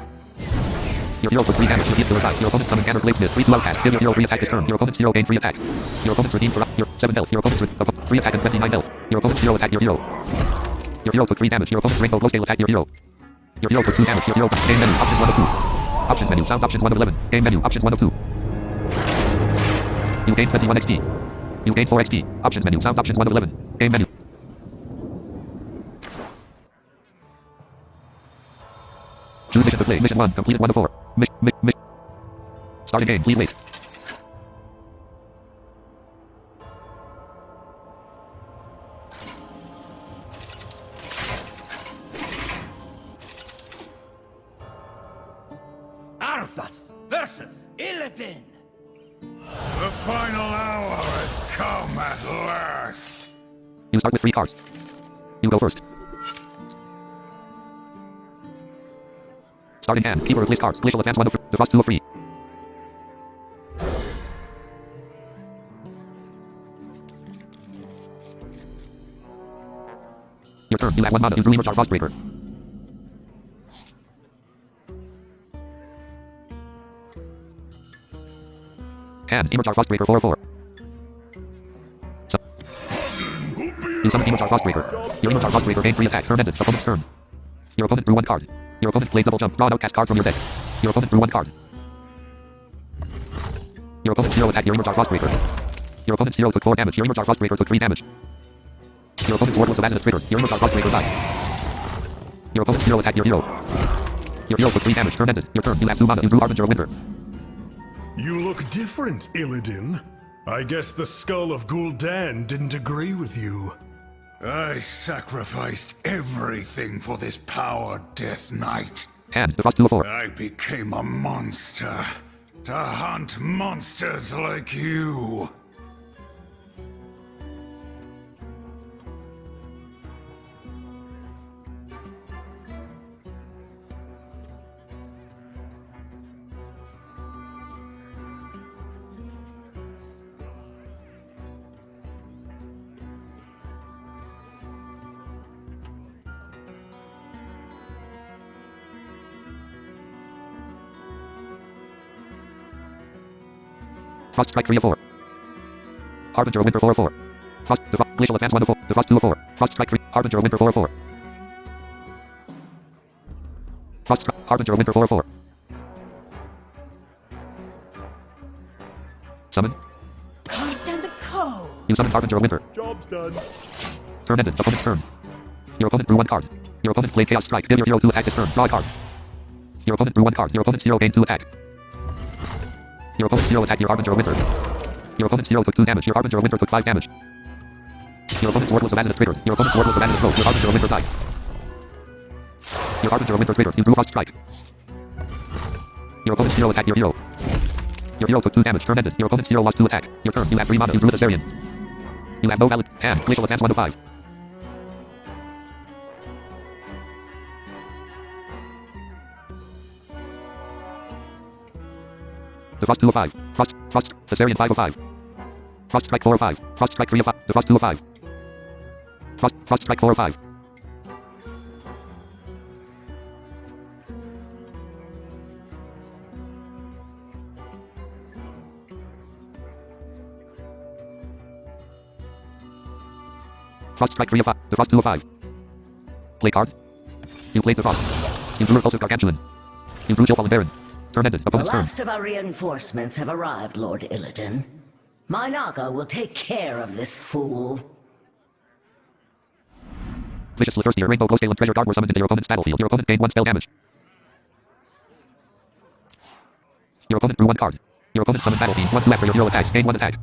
A: Your hero took 3 damage. You heal your 5. Your opponent summoned Hammer Bladesmith. 3 slow cast. Give your hero 3 attack this turn. Your opponent's hero gained 3 attack. Your opponent's redeemed for your 7 health. Your opponent's 3 attack and 29 health. Your opponent's hero attacked your hero. Your hero took 3 damage. Your opponent's rainbow glow scale attacked your hero. Your hero took 2 damage. Your hero game menu options 1 of 2. Options menu sounds options 1 of 11. Game menu options 1 of 2. You gained 21 XP. You gained 4 XP. Options menu sounds options 1 of 11. Game menu. Choose mission to play. Mission 1 completed 1 of 4. Mission. Starting game. Please wait.
G: Arthas versus Illidan.
B: The final hour has come at last.
A: You start with 3 cards. You go first. Starting hand. Keeper of list cards. Glacial advance 1 of 3. Defrost 2 of 3. Your turn. You have 1 mana. You drew Emerjar Frostbreaker. Hand. Emerjar Frostbreaker 4 of 4. You summon Emerjar Frostbreaker. Your Emerjar Frostbreaker gained 3 attack. Turn ended. Opponent's turn. Your opponent drew 1 card. Your opponent played double jump. Draw an outcast card from your deck. Your opponent drew 1 card. Your opponent's hero attacked your Emerjar Frostbreaker. Your opponent's hero took 4 damage. Your Emerjar Frostbreaker took 3 damage. Your opponent's ward was Abaddon's triggered. Your Emerjar Frostbreaker died. Your opponent's hero attacked your hero. Your hero took 3 damage. Turn ended. Your turn. You have 2 mana. You drew Harbinger of Winter.
C: You look different, Illidan. I guess the skull of Gul'dan didn't agree with you.
B: I sacrificed everything for this power, Death Knight.
A: Hand. Defrost 2 of 4.
B: I became a monster to hunt monsters like you.
A: Frost Strike 3 of 4. Harbinger of Winter 4 of 4. Frost. Glacial advance 1 of 4. Defrost 2 of 4. Frost Strike 3. Harbinger of Winter 4 of 4. Frost Strike. Harbinger of Winter 4 of 4. Summon.
E: Can't stand the cold.
A: You summon Harbinger of Winter.
C: Job's done.
A: Turn ended. Opponent's turn. Your opponent drew 1 card. Your opponent played Chaos Strike. Give your hero 2 attack this turn. Draw a card. Your opponent drew 1 card. Your opponent's hero gained 2 attack. Your opponent's hero attacked your Harbinger of Winter. Your opponent's hero took 2 damage. Your Harbinger of Winter took 5 damage. Your opponent's ward was Abaddon's triggered. Your opponent's ward was Abaddon's close. Your Harbinger of Winter died. Your Harbinger of Winter triggered. You drew Frost Strike. Your opponent's hero attacked your hero. Your hero took 2 damage. Turn ended. Your opponent's hero lost 2 attack. Your turn. You have 3 mana. You drew the Thessarian. You have no valid hand. Glacial advance 1 of 5. Defrost 2 of 5. Frost. Thessarian 5 of 5. Frost Strike 4 of 5. Frost Strike 3 of 5. Defrost 2 of 5. Frost Strike 4 of 5. Frost Strike 3 of 5. Defrost 2 of 5. Play card. You played Defrost. You drew Repulsive Gargantuan. You drew Chillfallen Baron. Turn ended.
H: The
A: Opponent's turn.
H: last of our reinforcements have arrived, Lord Illidan. My Naga will take care of this fool.
A: Vicious Slithersteer, Rainbow Glowscale, and Treasure Guard were summoned into your opponent's battlefield. Your opponent gained 1 spell damage. Your opponent drew 1 card. Your opponent summoned Battle Fiend. 1-2 after your hero attacks. Gain 1 attack.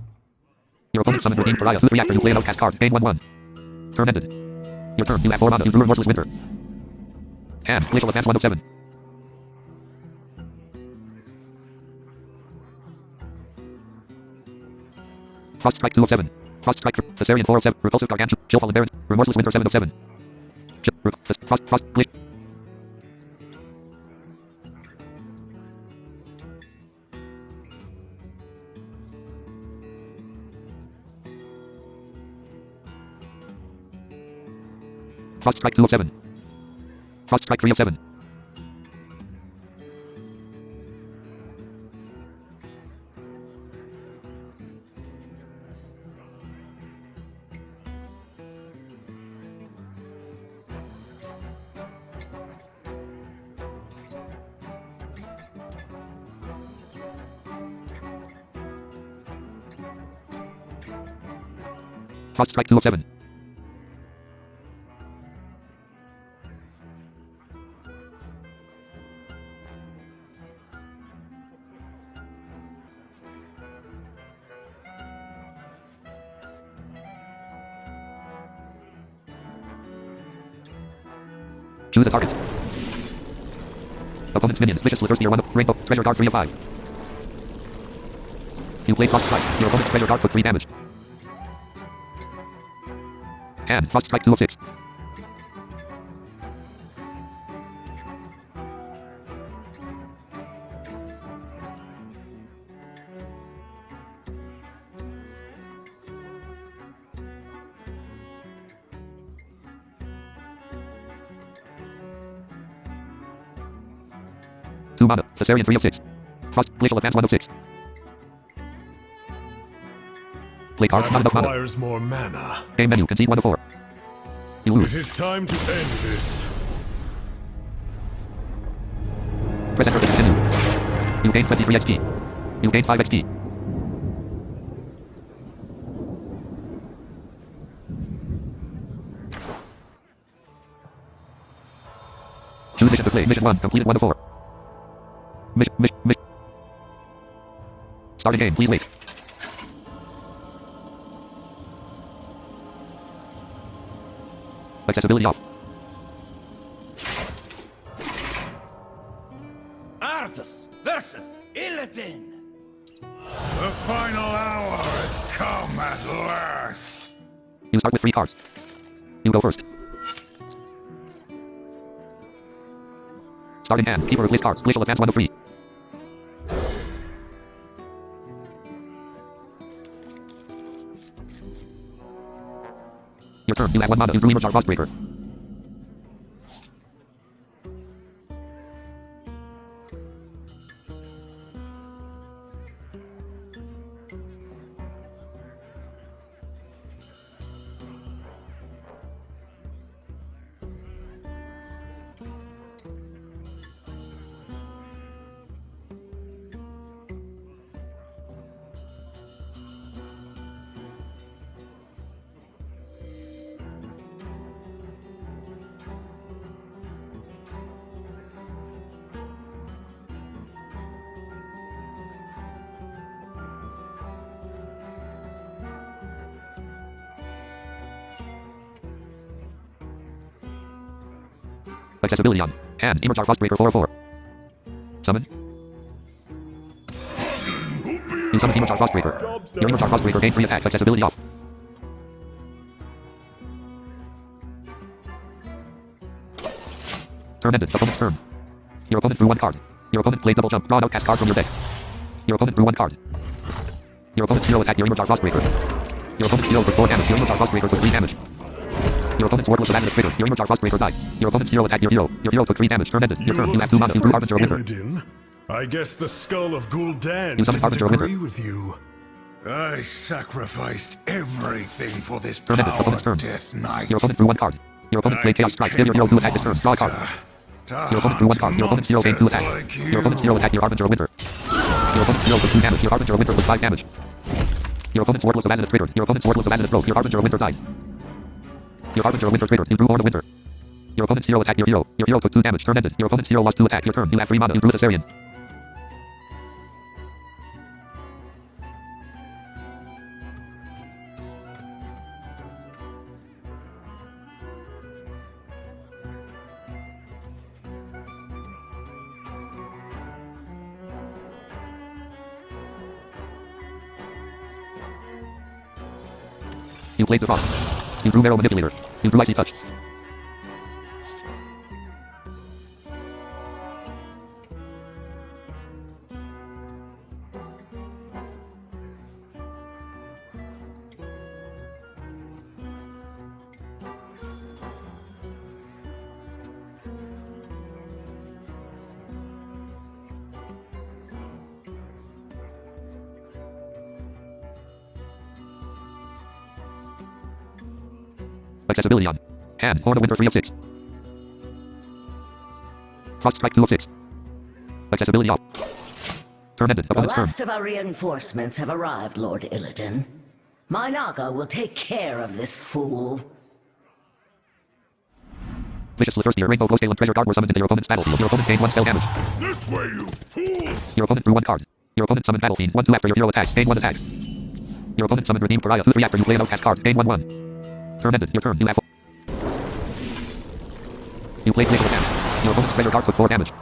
A: Your opponent summoned Redeemed Pariah. 2-3 after you play an outcast card. Gain 1-1. Turn ended. Your turn. You have 4 mana. You drew Remorseless Winter. Hand. Glacial advance 1 of 7. Frost Strike 2 of 7. Frost Strike Thessarian 4 of 7. Repulsive Gargantuan. Chillfallen Baron. Remorseless Winter 7 of 7. Frost Glitch. Frost Strike 2 of 7. Frost Strike 3 of 7. Frost Strike 2 of 7. Choose a target. Opponent's minions. Vicious Slivers. Tier 1 of Rainbow. Treasure Guard 3 of 5. You play Frost Strike. Your opponent's Treasure Guard took 3 damage. And Frost Strike 2 of 6. Two mana. Caesarian 3 of 6. Frost. Glacial Advance 1 of 6. Play cards. Not enough mana.
C: Requires more mana.
A: Game menu. Concede 1 of 4. You lose.
C: It is time to end this.
A: Press enter to continue. You gain 23 XP. You gain 5 XP. Choose mission to play. Mission 1. Completed 1 of 4. Mission. Starting game. Please wait. Accessibility off.
G: Arthas versus Illidan.
B: The final hour has come at last.
A: You start with 3 cards. You go first. Starting hand. Keeper replace cards. Glacial Advance 1 of 3. Your turn. You have 1 mana. You drew Emerge Frostbreaker. Accessibility on. Hand. Emerge Frostbreaker 4/4. Summon. You summon Emerge Frostbreaker. Your Emerge Frostbreaker gain 3 attack. Accessibility off. Turn ended. Opponent's turn. Your opponent drew 1 card. Your opponent played double jump. Draw an outcast card from your deck. Your opponent drew 1 card. Your opponent's hero attacked your Emerge Frostbreaker. Your opponent's hero took 4 damage. Your Emerge Frostbreaker took 3 damage. Your opponent's ward was abandoned trigger. Your Emerge Frostbreaker died. Your opponent's hero attacked your hero. Your hero took 3 damage. Turn ended. Your turn. You have 2 mana. You drew Harbinger of Winter.
C: Illidan? I guess the skull of Gul'dan
A: You summoned
C: didn't
A: Harbinger of Winter.
C: agree with you.
B: I sacrificed everything for this
A: Turn ended.
B: power,
A: Opponent's turn.
B: Death Knight.
A: Your opponent drew 1 card. Your opponent played Chaos Strike. Give your hero 2 attack this turn. Draw a card. Your opponent drew 1 card. Your opponent's hero gained 2 attack. Your opponent's hero attacked your Harbinger of Winter. Your opponent's hero took 2 damage. Your Harbinger of Winter was 5 damage. Your opponent's ward was abandoned triggered. Your opponent's ward was abandoned broke. Your Harbinger of Winter died. Your Harbinger of Winter triggered. You drew Horn of Winter. Your opponent's hero attacked your hero. Your hero took 2 damage. Turn ended. Your opponent's hero lost 2 attack. Your turn. You have 3 mana. You drew the Caesarian. You played the Frost. You drew Marrow Manipulator. You drew Icy Touch. Accessibility on. Hand. Horn of Winter 3 of 6. Frost Strike 2 of 6. Accessibility off. Turn ended.
H: The
A: Opponent's turn.
H: last of our reinforcements have arrived, Lord Illidan. My Naga will take care of this fool.
A: Vicious Thirstier, Rainbow Glowscale, and Treasure Guard were summoned into your opponent's battlefield. Your opponent gained 1 spell damage.
C: This way, you fools!
A: Your opponent drew 1 card. Your opponent summoned Battlefiend 1/2 after your hero attacks. Gain 1 attack. Your opponent summoned Redeemed Pariah 2/3 after you play an outcast card. Gain 1/1. Turn ended. Your turn. You have. You played Legal Advance. Your opponent's Treasure Guard took 4 damage.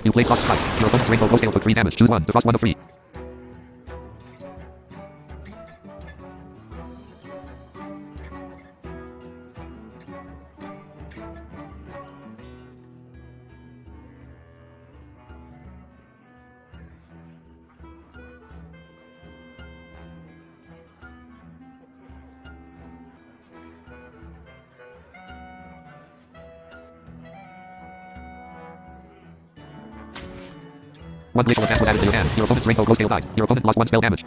A: You played Frost Strike. Your opponent's Rainbow Glowscale took 3 damage. Choose 1. Defrost 1 of 3. One glacial advance was added to your hand. Your opponent's Rainbow Glowscale died. Your opponent lost 1 spell damage.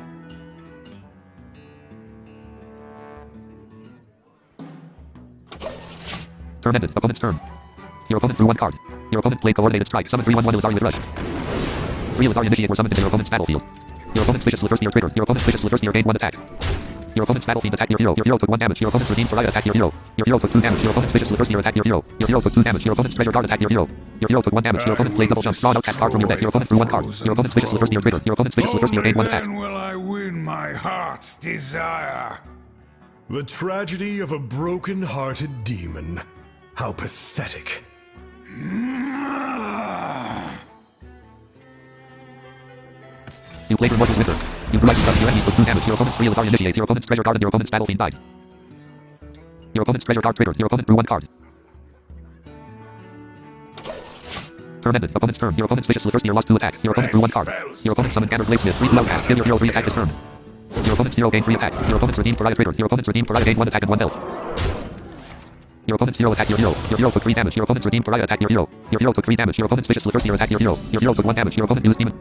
A: Turn ended. Opponent's turn. Your opponent drew 1 card. Your opponent played Coordinated Strike. Summon 3/1/1 Elizari with Rush. 3 Elizari Initiate were summoned into your opponent's battlefield. Your opponent's Vicious Thirstier triggered. Your opponent's Vicious Thirstier gained 1 attack. Your opponent's Battlefiend attacked your hero. Your hero took 1 damage. Your opponent's Redeemed Pariah attacked your hero. Your hero took 2 damage. Your opponent's Vicious Thirstier attacked your hero. Your hero took 2 damage. Your opponent's Treasure Guard attacked your hero. Your hero took 1 damage. Your opponent played double jump. Draw an outcast card from your deck. Your opponent drew 1 card. Your opponent's Vicious Thirstier triggered. Your opponent's Vicious Thirstier gained 1 attack.
C: When will I win my heart's desire? The tragedy of a broken-hearted demon. How pathetic.
A: You played Remorseless Winter. You drew icy stuff. Your enemy took 2 damage. Your opponent's 3 Elizari Initiate. Your opponent's Treasure Guard and your opponent's Battlefiend died. Your opponent's Treasure Guard triggered. Your opponent drew 1 card. Turn ended. Opponent's turn. Your opponent's Vicious Thirstier lost 2 attack. Your opponent drew 1 card. Your opponent summoned Gathered Bladesmith 3/2 outcast. Give your hero 3 attack this turn. Your opponent's hero gained 3 attack. Your opponent's Redeemed Pariah triggered. Your opponent's Redeemed Pariah gained 1 attack and 1 health. Your opponent's hero attacked your hero. Your hero took 3 damage. Your opponent's Redeemed Pariah attacked your hero. Your hero took 3 damage. Your opponent's Vicious Thirstier attacked your hero. Your hero took 1 damage. Your opponent used demon.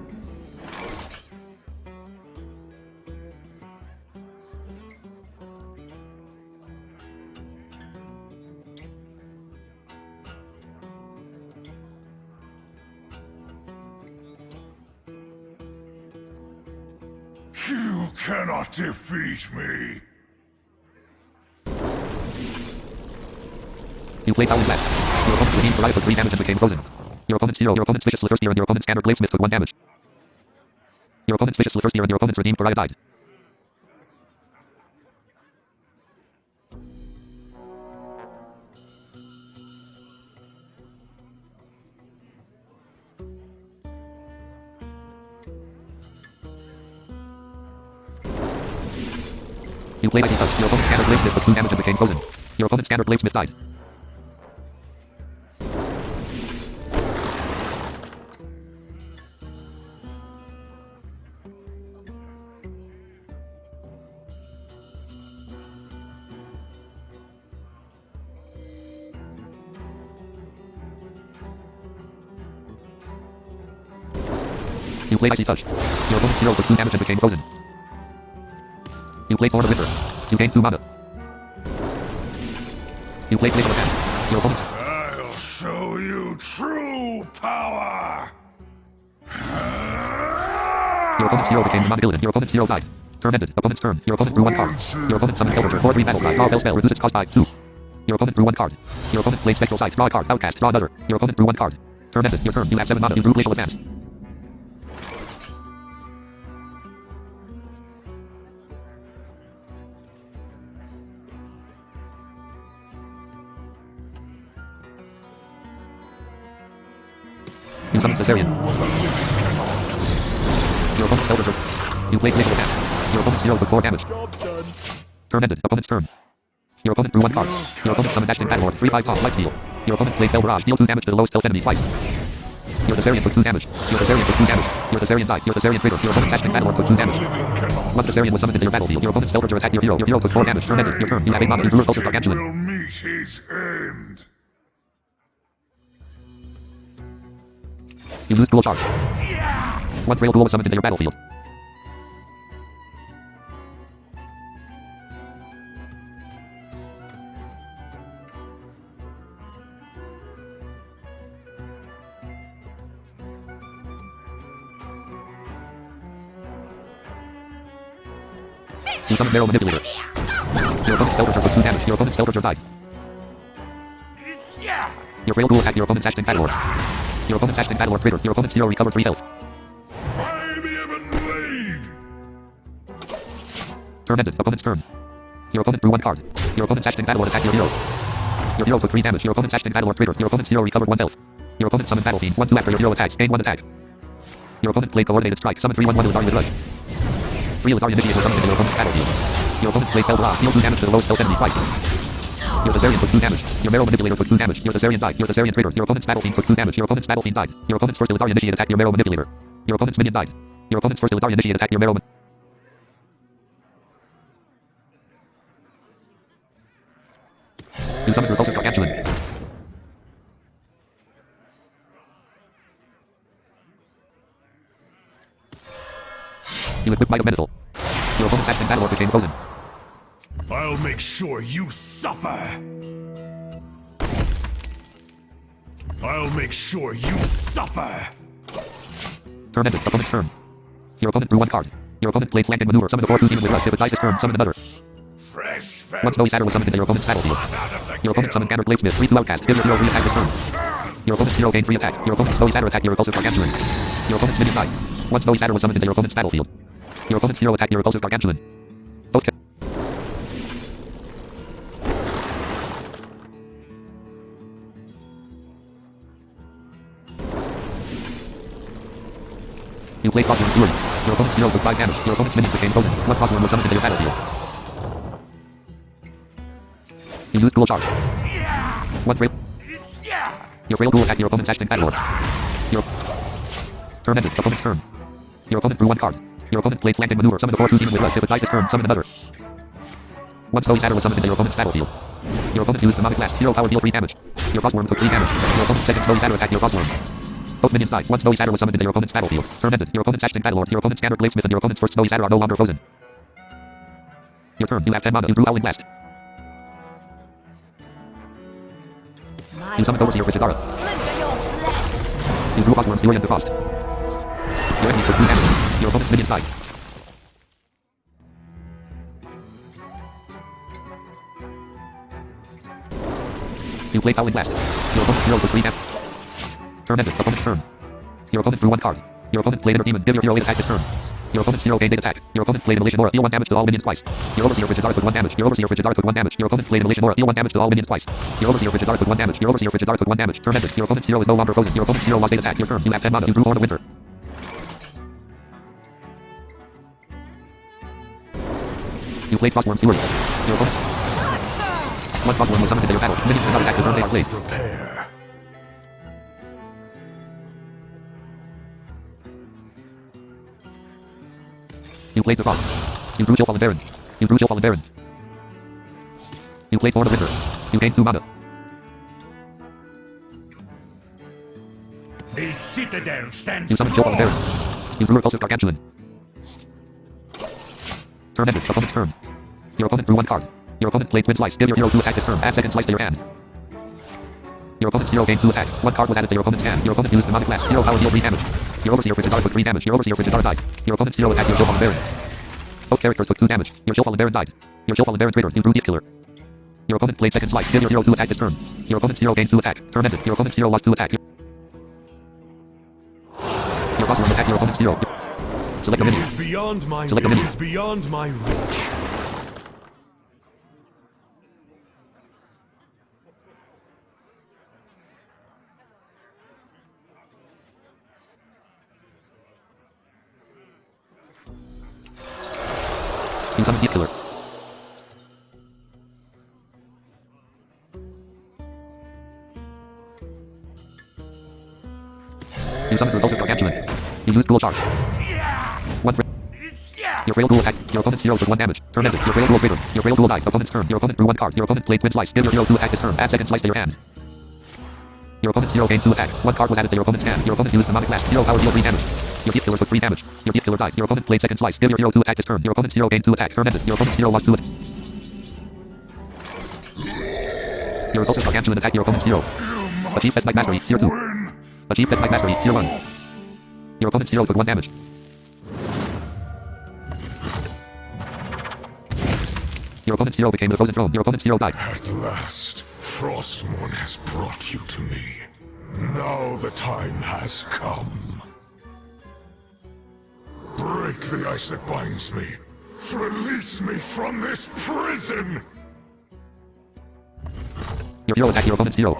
C: You cannot defeat me.
A: You played Howling Blast. Your opponent's Redeemed Pariah took 3 damage and became frozen. Your opponent's hero, your opponent's Vicious Thirstier, and your opponent's Gathered Bladesmith took 1 damage. Your opponent's Vicious Thirstier and your opponent's Redeemed Pariah died. You played Icy Touch. Your opponent's Gathered Bladesmith took 2 damage and became frozen. Your opponent's Gathered Bladesmith died. You played Icy Touch. Your opponent's hero took 2 damage and became frozen. You played Thorn of Winter. You gained 2 mana. You played Glacial Advance. Your opponent's...
C: I'll show you true power.
A: Your opponent's hero became demonic Illidan. Your opponent's hero died. Turn ended. Opponent's turn. Your opponent drew 1 card. Your opponent summoned Hellbreaker 4/3 battle cry. Draw spell. Reduce its cost by 2. Your opponent drew 1 card. Your opponent played Spectral Sight. Draw a card. Outcast. Draw another. Your opponent drew 1 card. Turn ended. Your turn. You have 7 mana. You drew Glacial Advance. You summoned Viserion. Your opponent's Hellbreaker. You played Glacial Advance. Your opponent's hero took 4 damage. Turn ended. Opponent's turn. Your opponent drew 1 card. Your opponent summoned Ashton Battlelord 3/5 top Lightsteel. Your opponent plays Spell Barrage. Deal 2 damage to the lowest health enemy twice. Your Thessarian took 2 damage. Your Thessarian took 2 damage. Your Thessarian died. Your Thessarian traitor. Your opponent's Ashton Battlelord took 2 damage. One Thessarian was summoned into your battlefield. Your opponent's Spellbreaker attacked your hero. Your hero took 4 damage. Turn ended. Your turn. You have 8 mana. You drew a Repulsive Gargantuan.
D: Will meet his end.
A: You lose Dual Charge. One Frail Ghoul was summoned into your battlefield. You summon Barrel Manipulator. Your opponent's Spellbreaker took 2 damage. Your opponent's Spellbreaker died. Your Frail Ghoul attacked your opponent's Ashton Battlelord. Your opponent's Ashton Battlelord traitor. Your opponent's hero recovered 3 health.
D: By the Ebon Blade!
A: Turn ended. Opponent's turn. Your opponent drew 1 card. Your opponent's Ashton Battlelord attacked your hero. Your hero took 3 damage. Your opponent's Ashton Battlelord traitor. Your opponent's hero recovered 1 health. Your opponent summoned Battle Fiend. 1-2 after your hero attacks. Gain 1 attack. Your opponent played Coordinated Strike. Summon 3-1-1 Elidarian Rush. 3 Elidarian Initiates were summoned into your opponent's battlefield. Your opponent played Spell Barrage. Deal 2 damage to the lowest health enemy twice. Your Thessarian took 2 damage. Your Marrow Manipulator took 2 damage. Your Thessarian died. Your Thessarian traitor. Your opponent's Battle Fiend took 2 damage. Your opponent's Battle Fiend died. Your opponent's first Elidarian Initiate attacked your Marrow Manipulator. Your opponent's minion died. Your opponent's first Elidarian Initiate attacked your Marrow You summoned Repulsive Gargantuan. You equipped Might of Menethil. Your opponent's Ashton Battlelord became frozen.
C: I'll make sure you suffer. I'll make sure you suffer.
A: Turn ended. Opponent's turn. Your opponent drew 1 card. Your opponent played Flank and Maneuver. Summon the 4-2 demon with Rush. If it dies this turn, summon another.
D: Fresh
A: One Snowy Satyr was summoned into your opponent's battlefield. Your opponent summoned Gammer Bladesmith. 3-2 Outcast. Give your hero re-attack this turn. Your opponent's hero gained 3 attack. Your opponent's Snowy Satyr attacked your Repulsive Gargantuan. Your opponent's minion died. One Snowy Satyr was summoned into your opponent's battlefield. Your opponent's hero attacked your Repulsive Gargantuan. Both ca- You played Crossworm Fury. Your opponent's hero took 5 damage. Your opponent's minions became frozen. One Crossworm was summoned into your battlefield. You used Dual Charge. One Frail. Your Frail Ghoul attacked your opponent's Ashton Battlelord. Your turn ended. Opponent's turn. Your opponent drew 1 card. Your opponent played Flank and Maneuver. Summon the 4-2 demon with Rush. If it dies this turn, summon another. One Snowy Satyr was summoned into your opponent's battlefield. Your opponent used Demonic Blast. Hero power deal 3 damage. Your Crossworm took 3 damage. Your opponent's second Snowy Satyr attacked your Crossworm. Both minions died. One Snowy Satyr was summoned into your opponent's battlefield. Turn ended. Your opponent's Ashton Battlelord. Your opponent's Gammer Bladesmith and your opponent's first Snowy Satyr are no longer frozen. Your turn. You have 10 mana. You drew Howling Blast. You summoned Overseer Frigidara. You drew Crossworm's Fury and Defrost. Your enemies took 2 damage. Your opponent's minions died. You played Howling Blast. Your opponent's hero took 3 damage. Turn ended. Opponent's turn. Your opponent drew 1 card. Your opponent played Inner Demon. Give your hero 8 attack this turn. Your opponent's hero gained 8 attack. Your opponent played Immolation Aura. Deal 1 damage to all minions twice. Your Overseer Frigidara took 1 damage. Your Overseer Frigidara took 1 damage. Your opponent played Immolation Aura. Deal 1 damage to all minions twice. Your Overseer Frigidara took 1 damage. Your Overseer Frigidara took 1 damage. Turn ended. Your opponent's hero is no longer frozen. Your opponent's hero lost 8 attack. Your turn. You have 10 mana. You drew Horn of Winter. You played Crossworm's Fury. Your opponent. One Crossworm was summoned into your battle. Minions cannot attack this turn. They are played.
C: Prepare.
A: You played Defrost. You drew Chillfallen Baron. You drew Chillfallen Baron. You played Horn of Winter. You gained 2 mana.
B: The citadel stands
A: You summoned Chillfallen Baron. You drew Repulsive Gargantuan. Turn ended. Opponent's turn. Your opponent drew 1 card. Your opponent played Twin Slice. Give your hero 2 attack this turn. Add second slice to your hand. Your opponent's hero gained 2 attack. 1 card was added to your opponent's hand. Your opponent used Demonic Blast. Hero power deal 3 damage. Your Overseer Frigidara took 3 damage. Your Overseer Frigidara died. Your opponent's hero attacked your Chillfallen Baron. Both characters took 2 damage. Your Chillfallen Baron died. Your Chillfallen Baron traitor. You drew Thief Killer. Your opponent played second slice. Give your hero 2 attack this turn. Your opponent's hero gained 2 attack. Turn ended. Your opponent's hero lost 2 attack. Your Crossworm attacked your opponent's hero. Select a
C: It
A: minion.
C: is beyond my
A: Select a
C: reach.
A: minion.
C: It is beyond my reach.
A: You summon Thief Killer. You summoned repulsive gargantuan. You used cruel charge. One for... Your frail ghoul attack. Your opponent's hero took 1 damage. Turn ended. Your frail ghoul favored. Your frail ghoul died. Opponent's turn. Your opponent drew 1 card. Your opponent played twin slice. Give your hero 2 attack this turn. Add second slice to your hand. Your opponent's hero gained 2 attack. 1 card was added to your opponent's hand. Your opponent used demonic blast. Hero power deal 3 damage. Your deep killer took 3 damage. Your deep killer died. Your opponent played second slice. Give your hero 2 attack this turn. Your opponent's hero gained 2 attack. Turn ended. Your opponent's hero lost 2 attack. Your repulsive gargantuan attack your opponent's hero. Achieve Death Knight Mastery, Tier 2. Achieve Death Knight Mastery, Tier 1. Your opponent's hero took 1 damage. Your opponent's hero became the frozen throne. Your opponent's hero died.
C: At last, Frostmourne has brought you to me. Now the time has come. Break the ice that binds me. Release me from this prison!
A: Your hero attacked your opponent's hero.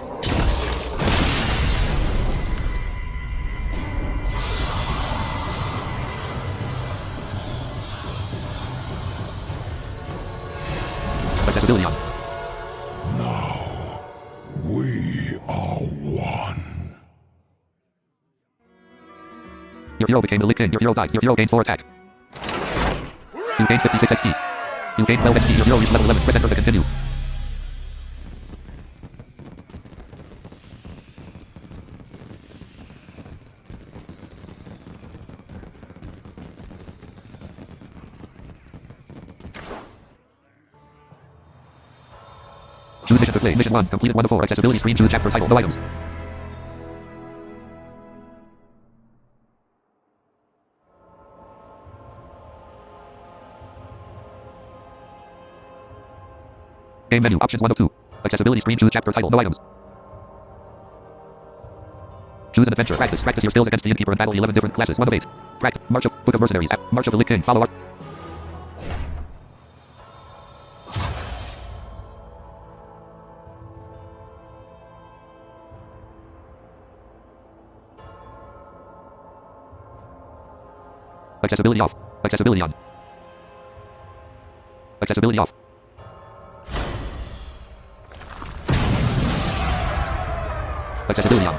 A: Accessibility on.
C: Now, we are one.
A: Your hero became the Lich King. Your hero died. Your hero gained 4 attack. You gained 56 XP. You gained 12 XP. Your hero reached level 11. Press enter to continue. Choose mission to play. Mission 1. Completed 1 of 4. Accessibility screen. Choose chapter title. No items. Game menu. Options 1 of 2. Accessibility screen. Choose chapter title. No items. Choose an adventure. Practice. Practice your skills against the innkeeper in battle. 11 different classes. 1 of 8. Practice. March of Book of Mercenaries. March of the Lich King. Follow our... Accessibility off. Accessibility on. Accessibility off. Accessibility on.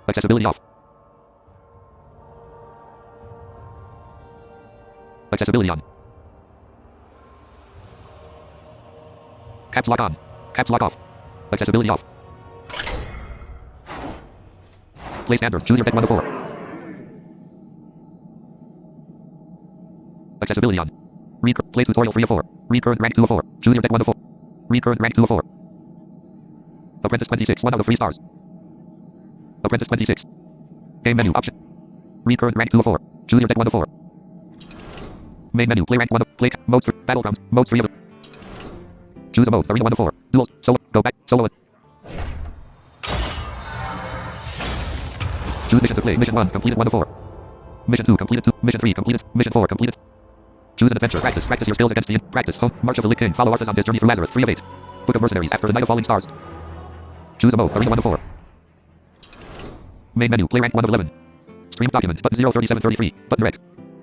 A: Accessibility off. Accessibility on. Caps lock on. Caps lock off. Accessibility off. Play standard. Choose your deck 1 of 4. Accessibility on. Read play tutorial 3 of 4. Read current rank 2 of 4. Choose your deck 1 of 4. Read current rank 2 of 4. Apprentice 26. 1 out of 3 stars. Apprentice 26. Game menu option. Read current rank 2 of 4. Choose your deck 1 of 4. Main menu. Play rank 1 of play modes 3. Battlegrounds. Modes 3 of. Choose a mode. Arena 1 of 4. Duels. Solo. Go back. Solo. Choose mission to play. Mission 1. Completed 1 of 4. Mission 2. Completed 2. Mission 3. Completed. Mission 4. Completed. Choose an adventure. Practice. Practice your skills against the practice. Home. March of the Lich King. Follow Arthas on his journey through Lazarus. 3 of 8. Book of Mercenaries. After the Night of Falling Stars. Choose a mode. Arena 1 of 4. Main menu. Play rank 1 of 11. Stream document. Button 03733. Button red.